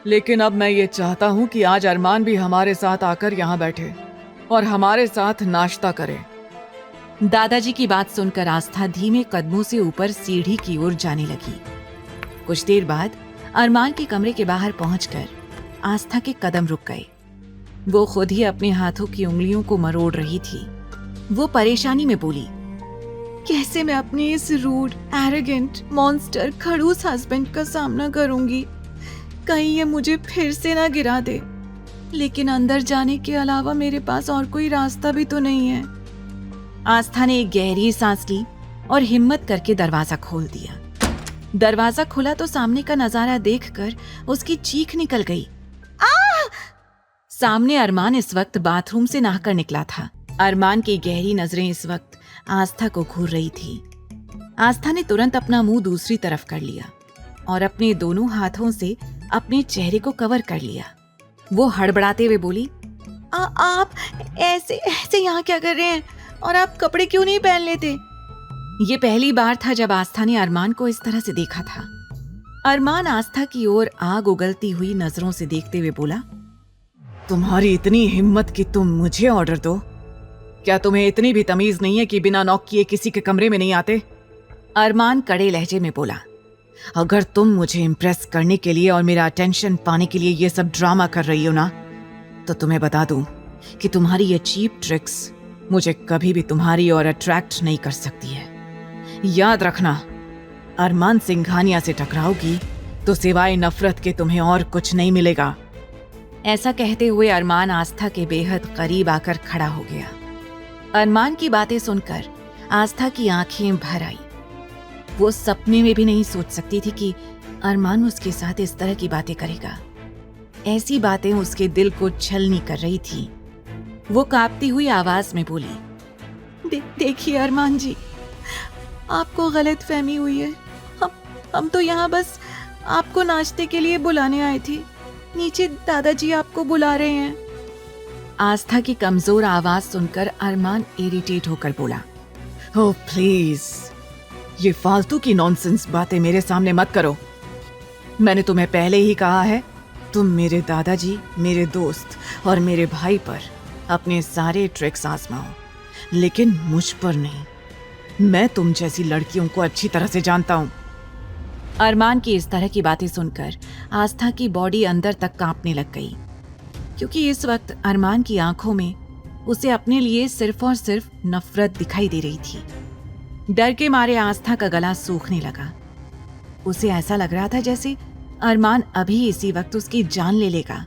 लेकिन अब मैं ये चाहता हूँ कि आज अरमान भी हमारे साथ आकर यहाँ बैठे और हमारे साथ नाश्ता करे। दादाजी की बात सुनकर आस्था धीमे कदमों से ऊपर सीढ़ी की ओर जाने लगी। कुछ देर बाद अरमान के कमरे के बाहर पहुंचकर आस्था के कदम रुक गए। वो खुद ही अपने हाथों की उंगलियों को मरोड़ रही थी। वो परेशानी में बोली, कैसे मैं अपने इस रूड, एरोगेंट, मॉन्स्टर, खड़ूस हस्बैंड का सामना करूंगी? कहीं ये मुझे फिर से ना गिरा दे। लेकिन अंदर जाने के अलावा मेरे पास और कोई रास्ता भी तो नहीं है। आस्था ने एक गहरी सांस ली और हिम्मत करके दरवाजा खोल दिया। दरवाजा खुला तो सामने का नजारा देखकर उसकी चीख निकल गई। सामने अरमान इस वक्त बाथरूम से नहाकर निकला था। अरमान की गहरी नजरें इस वक्त आस्था को घूर रही थी। आस्था ने तुरंत अपना मुंह दूसरी तरफ कर लिया और अपने दोनों हाथों से अपने चेहरे को कवर कर लिया। वो हड़बड़ाते हुए बोली, आप ऐसे यहाँ क्या कर रहे हैं? और आप कपड़े क्यों नहीं पहन लेते? ये पहली बार था जब आस्था ने अरमान को इस तरह से देखा था। अरमान आस्था की ओर आग उगलती हुई नजरों से देखते हुए बोला, तुम्हारी इतनी हिम्मत कि तुम मुझे ऑर्डर दो? क्या तुम्हें इतनी भी तमीज नहीं है कि बिना नॉक किए किसी के कमरे में नहीं आते? अरमान कड़े लहजे में बोला, अगर तुम मुझे इम्प्रेस करने के लिए और मेरा अटेंशन पाने के लिए ये सब ड्रामा कर रही हो ना, तो तुम्हें बता दूं कि तुम्हारी ये चीप ट्रिक्स मुझे कभी भी तुम्हारी ओर अट्रैक्ट नहीं कर सकती है। याद रखना, अरमान सिंघानिया से टकराओगी तो सिवाय नफरत के तुम्हें और कुछ नहीं मिलेगा। ऐसा कहते हुए अरमान आस्था के बेहद करीब आकर खड़ा हो गया। अरमान की बातें सुनकर आस्था की आंखें भर आई। वो सपने में भी नहीं सोच सकती थी कि अरमान उसके साथ इस तरह की बातें करेगा। ऐसी बातें उसके दिल को छलनी कर रही थी। वो कांपती हुई आवाज में बोली, देखिए अरमान जी, आपको गलत फहमी हुई है। हम तो यहाँ बस आपको नाश्ते के लिए बुलाने आए थे। नीचे दादाजी आपको बुला रहे हैं। आस्था की कमजोर आवाज सुनकर अरमान इरिटेट होकर बोला, ओह प्लीज, ये फालतू की नॉनसेंस बातें मेरे सामने मत करो। मैंने तुम्हें पहले ही कहा है, तुम मेरे दादाजी, मेरे दोस्त और मेरे भाई पर अपने सारे ट्रिक्स आजमाओ, लेकिन मुझ पर नहीं। मैं तुम जैसी लड़कियों को अच्छी तरह से जानता हूं। अरमान की इस तरह की बातें सुनकर आस्था की बॉडी अंदर तक कांपने लग गई, क्योंकि इस वक्त अरमान की आंखों में उसे अपने लिए सिर्फ और सिर्फ नफरत दिखाई दे रही थी। डर के मारे आस्था का गला सूखने लगा। उसे ऐसा लग रहा था जैसे अरमान अभी इसी वक्त उसकी जान ले लेगा।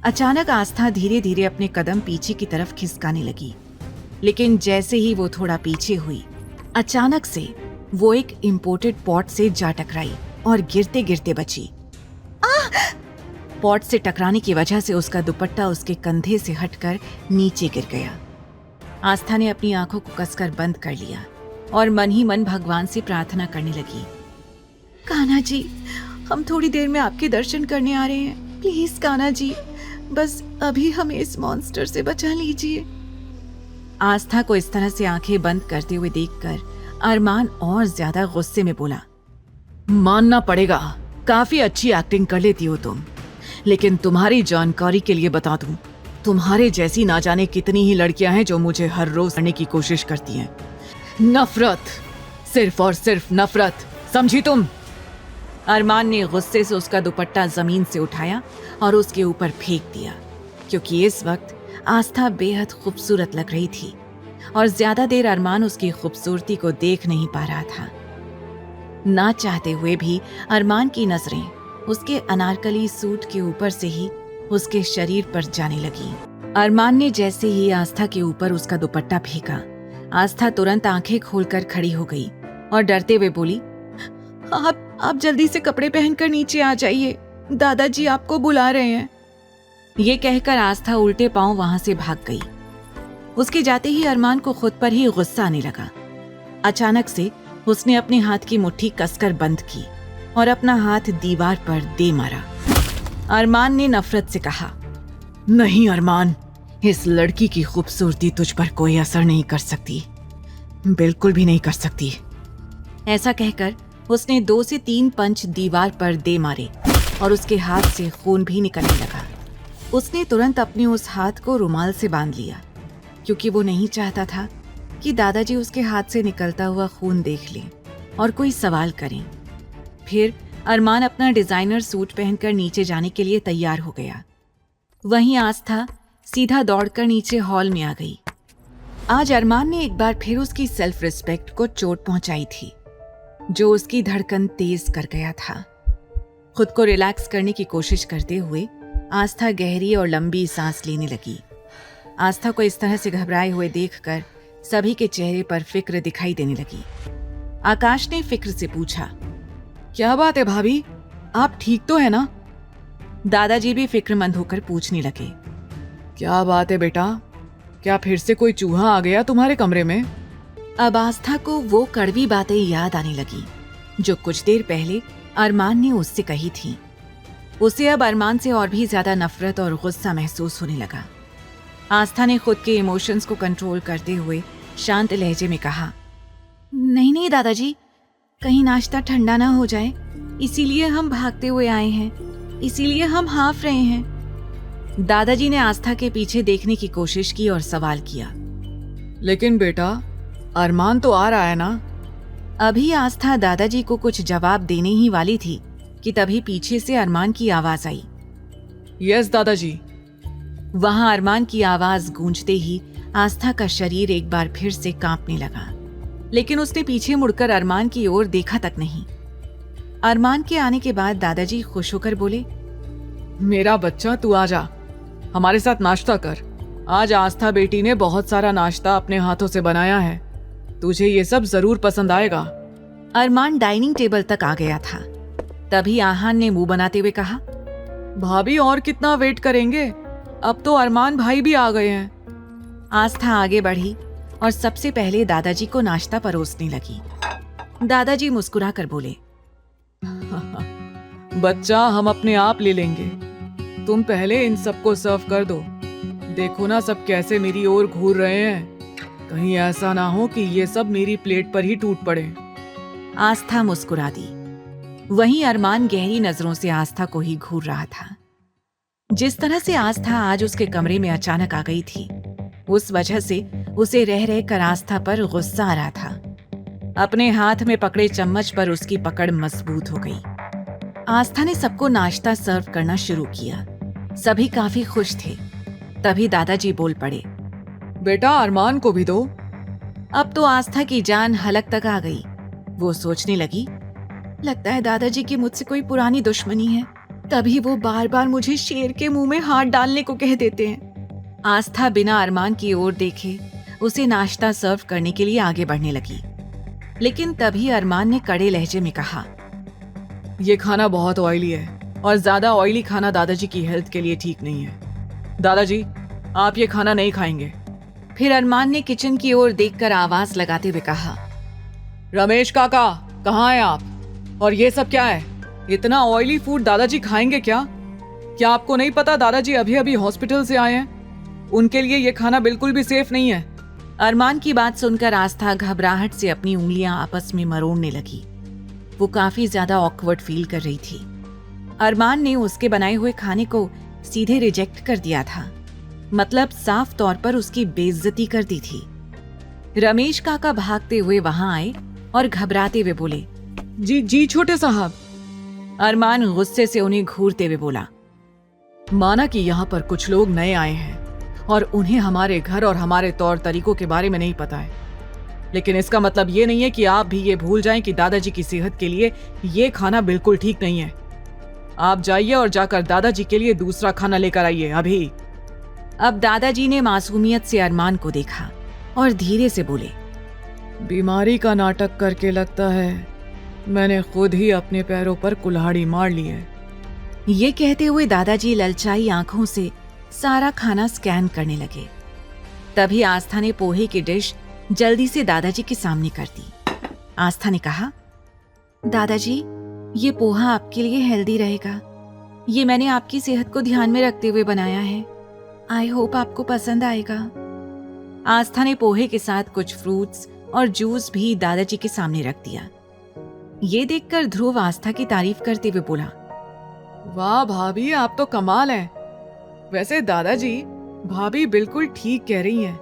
अचानक आस्था धीरे धीरे अपने कदम पीछे की तरफ खिसकाने लगी, लेकिन जैसे ही वो थोड़ा पीछे हुई, अचानक से वो एक इंपोर्टेड पॉट से जा टकराई और गिरते गिरते बची। पॉट से टकराने की वजह से उसका दुपट्टा उसके कंधे से हटकर नीचे गिर गया। आस्था ने अपनी आंखों को कसकर बंद कर लिया और मन ही मन भगवान से प्रार्थना करने लगी। कान्हा जी, हम थोड़ी देर में आपके दर्शन करने आ रहे हैं, प्लीज कान्हा जी, बस अभी हमें इस मॉन्स्टर से बचा लीजिए। आस्था को इस तरह से आंखें बंद करते हुए देखकर अरमान और ज्यादा गुस्से में बोला, मानना पड़ेगा, काफी अच्छी एक्टिंग कर लेती हो तुम, लेकिन तुम्हारी जानकारी के लिए बता दूं, तुम्हारे जैसी ना जाने कितनी ही लड़कियां हैं जो मुझे हर रोज करने की कोशिश करती हैं। नफरत, सिर्फ और सिर्फ नफरत, समझी तुम? अरमान ने गुस्से से उसका दुपट्टा जमीन से उठाया और उसके ऊपर फेंक दिया, क्योंकि इस वक्त आस्था बेहद खूबसूरत लग रही थी और ज्यादा देर अरमान उसकी खूबसूरती को देख नहीं पा रहा था। ना चाहते हुए भी अरमान की नजरें उसके अनारकली सूट के ऊपर से ही उसके शरीर पर जाने लगी। अरमान ने जैसे ही आस्था के ऊपर उसका दुपट्टा फेंका, आस्था तुरंत आंखें खोलकर खड़ी हो गई और डरते हुए बोली, आप जल्दी से कपड़े पहनकर नीचे आ जाइए, दादाजी आपको बुला रहे हैं। ये कहकर आस्था उल्टे पांव वहां से भाग गई। उसके जाते ही अरमान को खुद पर ही गुस्सा आने लगा। अचानक से उसने अपने हाथ की मुट्ठी कसकर बंद की और अपना हाथ दीवार पर दे मारा। अरमान ने नफरत से कहा, नहीं अरमान, इस लड़की की खूबसूरती तुझ पर कोई असर नहीं कर सकती, बिल्कुल भी नहीं कर सकती। ऐसा कहकर उसने 2 से 3 पंच दीवार पर दे मारे और उसके हाथ से खून भी निकलने लगा। उसने तुरंत अपने उस हाथ को रुमाल से बांध लिया, क्योंकि वो नहीं चाहता था कि दादाजी उसके हाथ से निकलता हुआ खून देख लें और कोई सवाल करें। फिर अरमान अपना डिजाइनर सूट पहनकर नीचे जाने के लिए तैयार हो गया। वहीं आस्था सीधा दौड़कर नीचे हॉल में आ गई। आज अरमान ने एक बार फिर उसकी सेल्फ रिस्पेक्ट को चोट पहुंचाई थी, जो उसकी धड़कन तेज कर गया था। खुद को रिलैक्स करने की कोशिश करते हुए आस्था गहरी और लंबी सांस लेने लगी। आस्था को इस तरह से घबराए हुए देखकर सभी के चेहरे पर फिक्र दिखाई देने लगी। आकाश ने फिक्र से पूछा, क्या बात है भाभी, आप ठीक तो है ना? दादाजी भी फिक्रमंद होकर पूछने लगे, क्या बात है बेटा, क्या फिर से कोई चूहा आ गया तुम्हारे कमरे में? अब आस्था को वो कड़वी बातें याद आने लगी जो कुछ देर पहले अरमान ने उससे कही थी। उसे अब अरमान से और भी ज्यादा नफरत और गुस्सा महसूस होने लगा। आस्था ने खुद के इमोशंस को कंट्रोल करते हुए शांत लहजे में कहा, नहीं नहीं दादाजी, कहीं नाश्ता ठंडा ना हो जाए, इसीलिए हम भागते हुए आए हैं, इसीलिए हम हाफ रहे हैं। दादाजी ने आस्था के पीछे देखने की कोशिश की और सवाल किया, लेकिन बेटा अरमान तो आ रहा है ना? अभी आस्था दादाजी को कुछ जवाब देने ही वाली थी कि तभी पीछे से अरमान की आवाज आई। यस दादाजी। वहां अरमान की आवाज गूंजते ही आस्था का शरीर एक बार फिर से कांपने लगा, लेकिन उसने पीछे मुड़कर अरमान की ओर देखा तक नहीं। अरमान के आने के बाद दादाजी खुश होकर बोले, मेरा बच्चा तू आ जा, हमारे साथ नाश्ता कर। आज आस्था बेटी ने बहुत सारा नाश्ता अपने हाथों से बनाया है, तुझे ये सब जरूर पसंद आएगा। अरमान डाइनिंग टेबल तक आ गया था। तभी आहान ने मुंह बनाते हुए कहा, भाभी और कितना वेट करेंगे, अब तो अरमान भाई भी आ गए हैं। आस्था आगे बढ़ी और सबसे पहले दादाजी को नाश्ता परोसने लगी। दादाजी मुस्कुरा कर बोले, बच्चा हम अपने आप ले लेंगे, तुम पहले इन सबको सर्व कर दो। देखो ना सब कैसे मेरी ओर घूर रहे हैं, कहीं ऐसा ना हो कि ये सब मेरी प्लेट पर ही टूट पड़े। आस्था मुस्कुरा दी। वहीं अरमान गहरी नजरों से आस्था को ही घूर रहा था। जिस तरह से आस्था आज उसके कमरे में अचानक आ गई थी, उस वजह से उसे रह रह कर आस्था पर गुस्सा आ रहा था। अपने हाथ में पकड़े चम्मच पर उसकी पकड़ मजबूत हो गई। आस्था ने सबको नाश्ता सर्व करना शुरू किया। सभी काफी खुश थे। तभी दादाजी बोल पड़े, बेटा अरमान को भी दो। अब तो आस्था की जान हलक तक आ गई। वो सोचने लगी, लगता है दादाजी की मुझसे कोई पुरानी दुश्मनी है, तभी वो बार बार मुझे शेर के मुंह में हाथ डालने को कह देते हैं। आस्था बिना अरमान की ओर देखे उसे नाश्ता सर्व करने के लिए आगे बढ़ने लगी, लेकिन तभी अरमान ने कड़े लहजे में कहा, ये खाना बहुत ऑयली है और ज्यादा ऑयली खाना दादाजी की हेल्थ के लिए ठीक नहीं है। दादाजी, आप ये खाना नहीं खाएंगे। फिर अरमान ने किचन की ओर देखकर आवाज लगाते हुए कहा, रमेश काका, कहाँ हैं आप? और ये सब क्या है? इतना ऑयली फूड दादाजी खाएंगे क्या? क्या आपको नहीं पता दादाजी अभी अभी हॉस्पिटल से आए हैं? उनके लिए ये खाना बिल्कुल भी सेफ नहीं है। अरमान की बात सुनकर आस्था घबराहट से अपनी उंगलियां आपस में मरोड़ने लगी। वो काफी ज्यादा ऑकवर्ड फील कर रही थी। अरमान ने उसके बनाए हुए खाने को सीधे रिजेक्ट कर दिया था, मतलब साफ तौर पर उसकी बेइज्जती कर दी थी। रमेश काका भागते हुए वहां आए और घबराते हुए बोले, जी छोटे साहब। अरमान गुस्से से उन्हें घूरते हुए बोला, माना कि यहाँ पर कुछ लोग नए आए हैं और उन्हें हमारे घर और हमारे तौर तरीकों के बारे में नहीं पता है, लेकिन इसका मतलब ये नहीं है कि आप भी ये भूल जाएं कि दादाजी की सेहत के लिए ये खाना बिल्कुल ठीक नहीं है। आप जाइए और जाकर दादाजी के लिए दूसरा खाना लेकर आइए अभी। अब दादाजी ने मासूमियत से अरमान को देखा और धीरे से बोले, बीमारी का नाटक करके लगता है मैंने खुद ही अपने पैरों पर कुल्हाड़ी मार ली है। ये कहते हुए दादाजी ललचाई आंखों से सारा खाना स्कैन करने लगे। तभी आस्था ने पोहे की डिश जल्दी से दादाजी के सामने कर दी। आस्था ने कहा, दादाजी, ये पोहा आपके लिए हेल्दी रहेगा। ये मैंने आपकी सेहत को ध्यान में रखते हुए बनाया है। आई होप आपको पसंद आएगा। आस्था ने पोहे के साथ कुछ फ्रूट्स और जूस भी दादाजी के सामने रख दिया। ये देखकर ध्रुव आस्था की तारीफ करते हुए बोला, वाह भाभी, आप तो कमाल हैं। वैसे दादाजी, भाभी बिल्कुल ठीक कह रही हैं।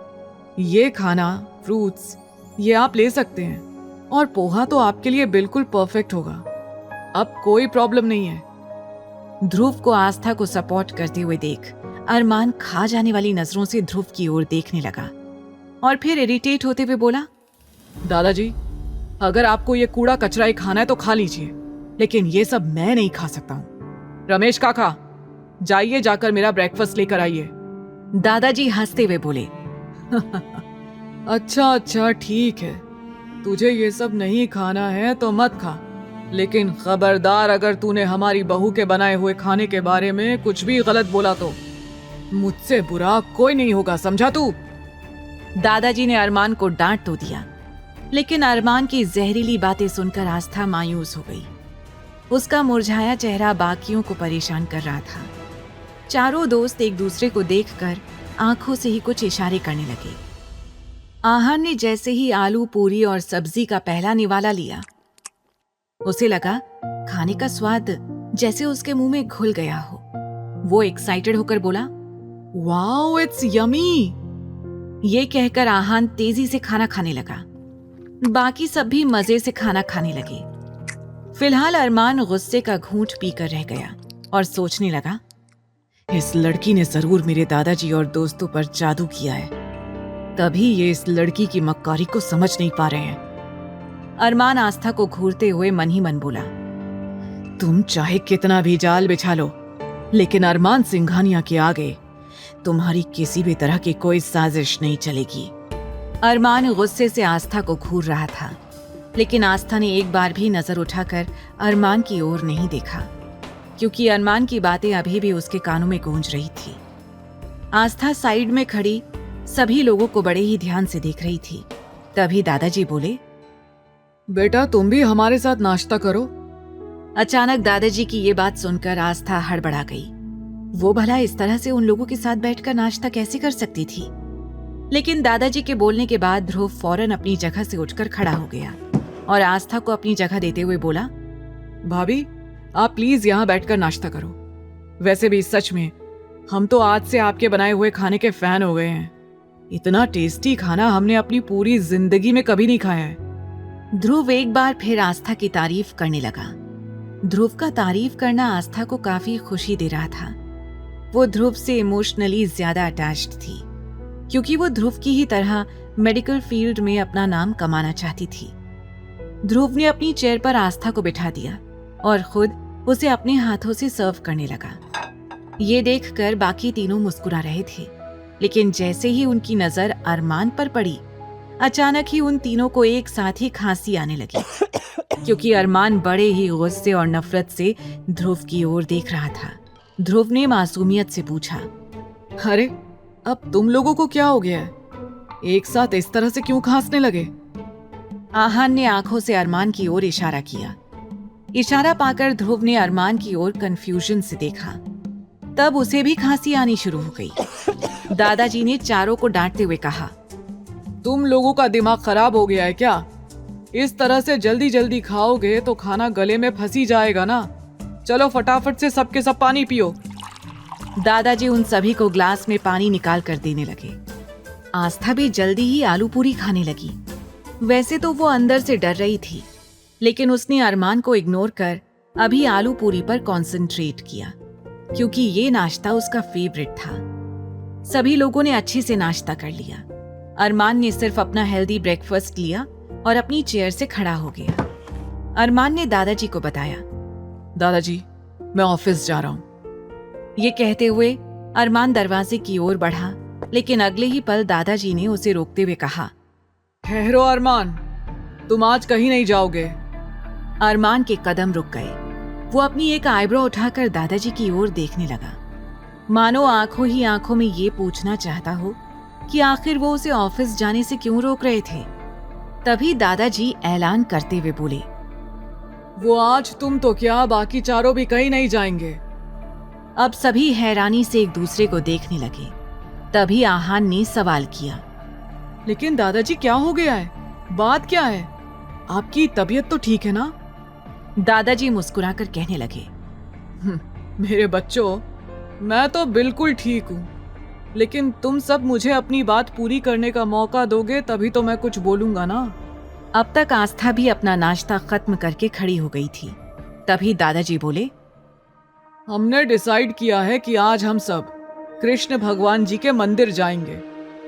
ये खाना, फ्रूट्स, ये आप ले सकते हैं और पोहा तो आपके लिए बिल्कुल परफेक्ट होगा। अब कोई प्रॉब्लम नहीं है। ध्रुव को आस्था को सपोर्ट करते हुए देख अरमान खा जाने वाली नजरों से ध्रुव की ओर देखने लगा और फिर इरिटेट होते हुए बोला, दादाजी, अगर आपको ये कूड़ा कचरा ही खाना है तो खा लीजिए, लेकिन ये सब मैं नहीं खा सकता हूँ। रमेश काका, जाइए जाकर मेरा ब्रेकफास्ट लेकर आइए। दादाजी हंसते हुए बोले, अच्छा ठीक है, तुझे ये सब नहीं खाना है तो मत खा, लेकिन खबरदार अगर तूने हमारी बहू के बनाए हुए खाने के बारे में कुछ भी गलत बोला तो मुझसे बुरा कोई नहीं होगा, समझा तू? दादाजी ने अरमान को डांट तो दिया, लेकिन अरमान की जहरीली बातें सुनकर आस्था मायूस हो गई। उसका मुरझाया चेहरा बाकियों को परेशान कर रहा था। चारों दोस्त एक दूसरे को देखकर आंखों से ही कुछ इशारे करने लगे। आहान ने जैसे ही आलू पूरी और सब्जी का पहला निवाला लिया, उसे लगा खाने का स्वाद जैसे उसके मुंह में घुल गया हो। वो एक्साइटेड होकर बोला, वाओ, इट्स यमी। ये कहकर आहान तेजी से खाना खाने लगा। बाकी सब भी मजे से खाना खाने लगे। फिलहाल अरमान गुस्से का घूंट पीकर रह गया और सोचने लगा, इस लड़की ने जरूर मेरे दादाजी और दोस्तों पर जादू किया है, तभी ये इस लड़की की मक्कारी को समझ नहीं पा रहे हैं। अरमान आस्था को घूरते हुए मन ही मन बोला, तुम चाहे कितना भी जाल बिछा लो, लेकिन अरमान सिंघानिया के आगे तुम्हारी किसी भी तरह की कोई साजिश नहीं चलेगी। अरमान गुस्से से आस्था को घूर रहा था, लेकिन आस्था ने एक बार भी नजर उठाकर अरमान की ओर नहीं देखा, क्योंकि अरमान की बातें अभी भी उसके कानों में गूंज रही थी। आस्था साइड में खड़ी सभी लोगों को बड़े ही ध्यान से देख रही थी। तभी दादाजी बोले, बेटा तुम भी हमारे साथ नाश्ता करो। अचानक दादाजी की ये बात सुनकर आस्था हड़बड़ा गई। वो भला इस तरह से उन लोगों के साथ बैठकर नाश्ता कैसे कर सकती थी? लेकिन दादाजी के बोलने के बाद ध्रुव फौरन अपनी जगह से उठकर खड़ा हो गया और आस्था को अपनी जगह देते हुए बोला, भाभी आप प्लीज यहाँ बैठकर नाश्ता करो। वैसे भी सच में हम तो आज से आपके बनाए हुए खाने के फैन हो गए हैं। इतना टेस्टी खाना हमने अपनी पूरी जिंदगी में कभी नहीं खाया है। ध्रुव एक बार फिर आस्था की तारीफ करने लगा। ध्रुव का तारीफ करना आस्था को काफी खुशी दे रहा था। वो ध्रुव से इमोशनली ज्यादा अटैच्ड थी, क्योंकि वो ध्रुव की ही तरह मेडिकल फील्ड में अपना नाम कमाना चाहती थी। ध्रुव ने अपनी चेयर पर आस्था को बिठा दिया और खुद उसे अपने हाथों से सर्व करने लगा। ये देखकर बाकी तीनों मुस्कुरा रहे थे, लेकिन जैसे ही उनकी नजर अरमान पर पड़ी, अचानक ही उन तीनों को एक साथ ही खांसी आने लगी, क्योंकि अरमान बड़े ही गुस्से और नफरत से ध्रुव की ओर देख रहा था। ध्रुव ने मासूमियत से पूछा, अरे अब तुम लोगों को क्या हो गया है? एक साथ इस तरह से क्यों खांसने लगे? आहान ने आंखों से अरमान की ओर इशारा किया। इशारा पाकर ध्रुव ने अरमान की ओर कंफ्यूजन से देखा। तब उसे भी खांसी आनी शुरू हो गई। दादाजी ने चारों को डांटते हुए कहा, तुम लोगों का दिमाग खराब हो गया है क्या? इस तरह से जल्दी जल्दी खाओगे तो खाना गले में फंसी जाएगा ना। चलो फटाफट से सबके सब पानी पियो। दादाजी उन सभी को ग्लास में पानी निकाल कर देने लगे। आस्था भी जल्दी ही आलू पूरी खाने लगी। वैसे तो वो अंदर से डर रही थी, लेकिन उसने अरमान को इग्नोर कर अभी आलू पूरी पर कॉन्सेंट्रेट किया, क्योंकि ये नाश्ता उसका फेवरेट था। सभी लोगों ने अच्छे से नाश्ता कर लिया। अरमान ने सिर्फ अपना हेल्दी ब्रेकफास्ट लिया और अपनी चेयर से खड़ा हो गया। अरमान ने दादाजी को बताया, दादाजी मैं ऑफिस जा रहा हूँ। ये कहते हुए अरमान दरवाजे की ओर बढ़ा, लेकिन अगले ही पल दादाजी ने उसे रोकते हुए कहा, ठहरो अरमान, तुम आज कहीं नहीं जाओगे। अरमान के कदम रुक गए। वो अपनी एक आईब्रो उठाकर दादाजी की ओर देखने लगा, मानो आंखों ही आंखों में ये पूछना चाहता हो कि आखिर वो उसे ऑफिस जाने से क्यों रोक रहे थे। तभी दादाजी ऐलान करते हुए बोले, वो आज तुम तो क्या, बाकी चारों भी कहीं नहीं जाएंगे। अब सभी हैरानी से एक दूसरे को देखने लगे। तभी आहान ने सवाल किया, लेकिन दादाजी क्या हो गया है? बात क्या है? आपकी तबीयत तो ठीक है ना? दादाजी मुस्कुराकर कहने लगे, मेरे बच्चों, मैं तो बिल्कुल ठीक हूँ, लेकिन तुम सब मुझे अपनी बात पूरी करने का मौका दोगे तभी तो मैं कुछ बोलूंगा ना। अब तक आस्था भी अपना नाश्ता खत्म करके खड़ी हो गई थी। तभी दादाजी बोले, हमने डिसाइड किया है कि आज हम सब कृष्ण भगवान जी के मंदिर जाएंगे,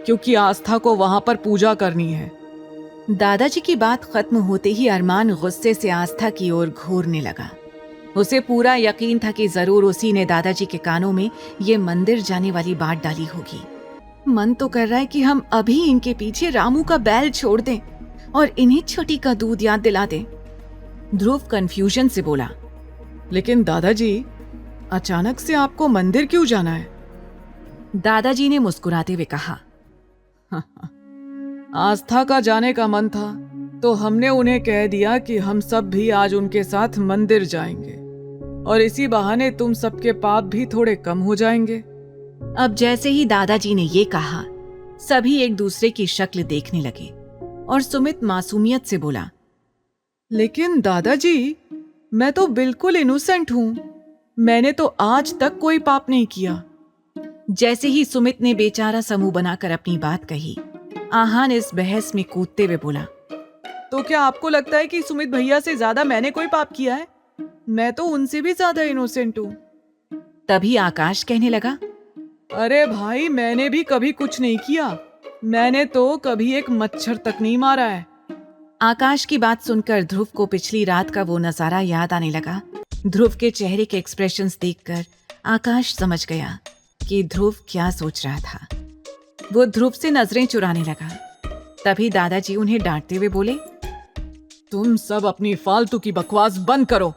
क्योंकि आस्था को वहां पर पूजा करनी है। दादाजी की बात खत्म होते ही अरमान गुस्से से आस्था की ओर घूरने लगा। उसे पूरा यकीन था कि जरूर उसी ने दादाजी के कानों में ये मंदिर जाने वाली बात डाली होगी। मन तो कर रहा है कि हम अभी इनके पीछे रामू का बैल छोड़ दें और इन्हें छोटी का दूध याद दिला दें। ध्रुव कंफ्यूजन से बोला, लेकिन दादाजी, अचानक से आपको मंदिर क्यों जाना है? दादाजी ने मुस्कुराते हुए कहा, आस्था का जाने का मन था तो हमने उन्हें कह दिया कि हम सब भी आज उनके साथ मंदिर जाएंगे, और इसी बहाने तुम सबके पाप भी थोड़े कम हो जाएंगे। अब जैसे ही दादाजी ने ये कहा, सभी एक दूसरे की शक्ल देखने लगे और सुमित मासूमियत से बोला, लेकिन दादाजी, मैं तो बिल्कुल इनोसेंट हूँ, मैंने तो आज तक कोई पाप नहीं किया। जैसे ही सुमित ने बेचारा समूह बनाकर अपनी बात कही, आहान इस बहस में कूदते हुए बोला, तो क्या आपको लगता है कि सुमित भैया से ज्यादा मैंने कोई पाप किया है? मैं तो उनसे भी ज्यादा इनोसेंट हूँ। तभी आकाश कहने लगा, अरे भाई, मैंने भी कभी कुछ नहीं किया। मैंने तो कभी एक मच्छर तक नहीं मारा है। आकाश की बात सुनकर ध्रुव को पिछली रात का वो नजारा याद आने लगा। ध्रुव के चेहरे के एक्सप्रेशंस देखकर आकाश समझ गया कि ध्रुव क्या सोच रहा था। वो ध्रुव से नजरें चुराने लगा। तभी दादाजी उन्हें डांटते हुए बोले, तुम सब अपनी फालतू की बकवास बंद करो।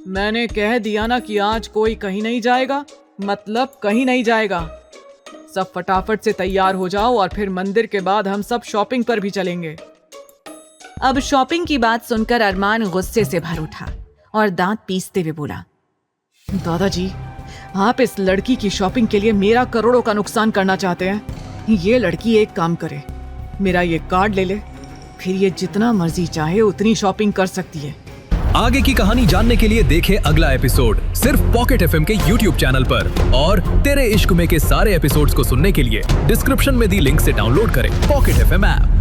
मैंने कह दिया ना कि आज कोई कहीं नहीं जाएगा, मतलब कहीं नहीं जाएगा। सब फटाफट से तैयार हो जाओ और फिर मंदिर के बाद हम सब शॉपिंग पर भी चलेंगे। अब शॉपिंग की बात सुनकर अरमान गुस्से से भर उठा और दांत पीसते हुए बोला, दादाजी, आप इस लड़की की शॉपिंग के लिए मेरा करोड़ों का नुकसान करना चाहते हैं। ये लड़की एक काम करे, मेरा ये कार्ड ले ले, फिर ये जितना मर्जी चाहे उतनी शॉपिंग कर सकती है। आगे की कहानी जानने के लिए देखें अगला एपिसोड सिर्फ पॉकेट एफएम के YouTube चैनल पर, और तेरे इश्क में के सारे एपिसोड्स को सुनने के लिए डिस्क्रिप्शन में दी लिंक से डाउनलोड करें पॉकेट एफएम ऐप।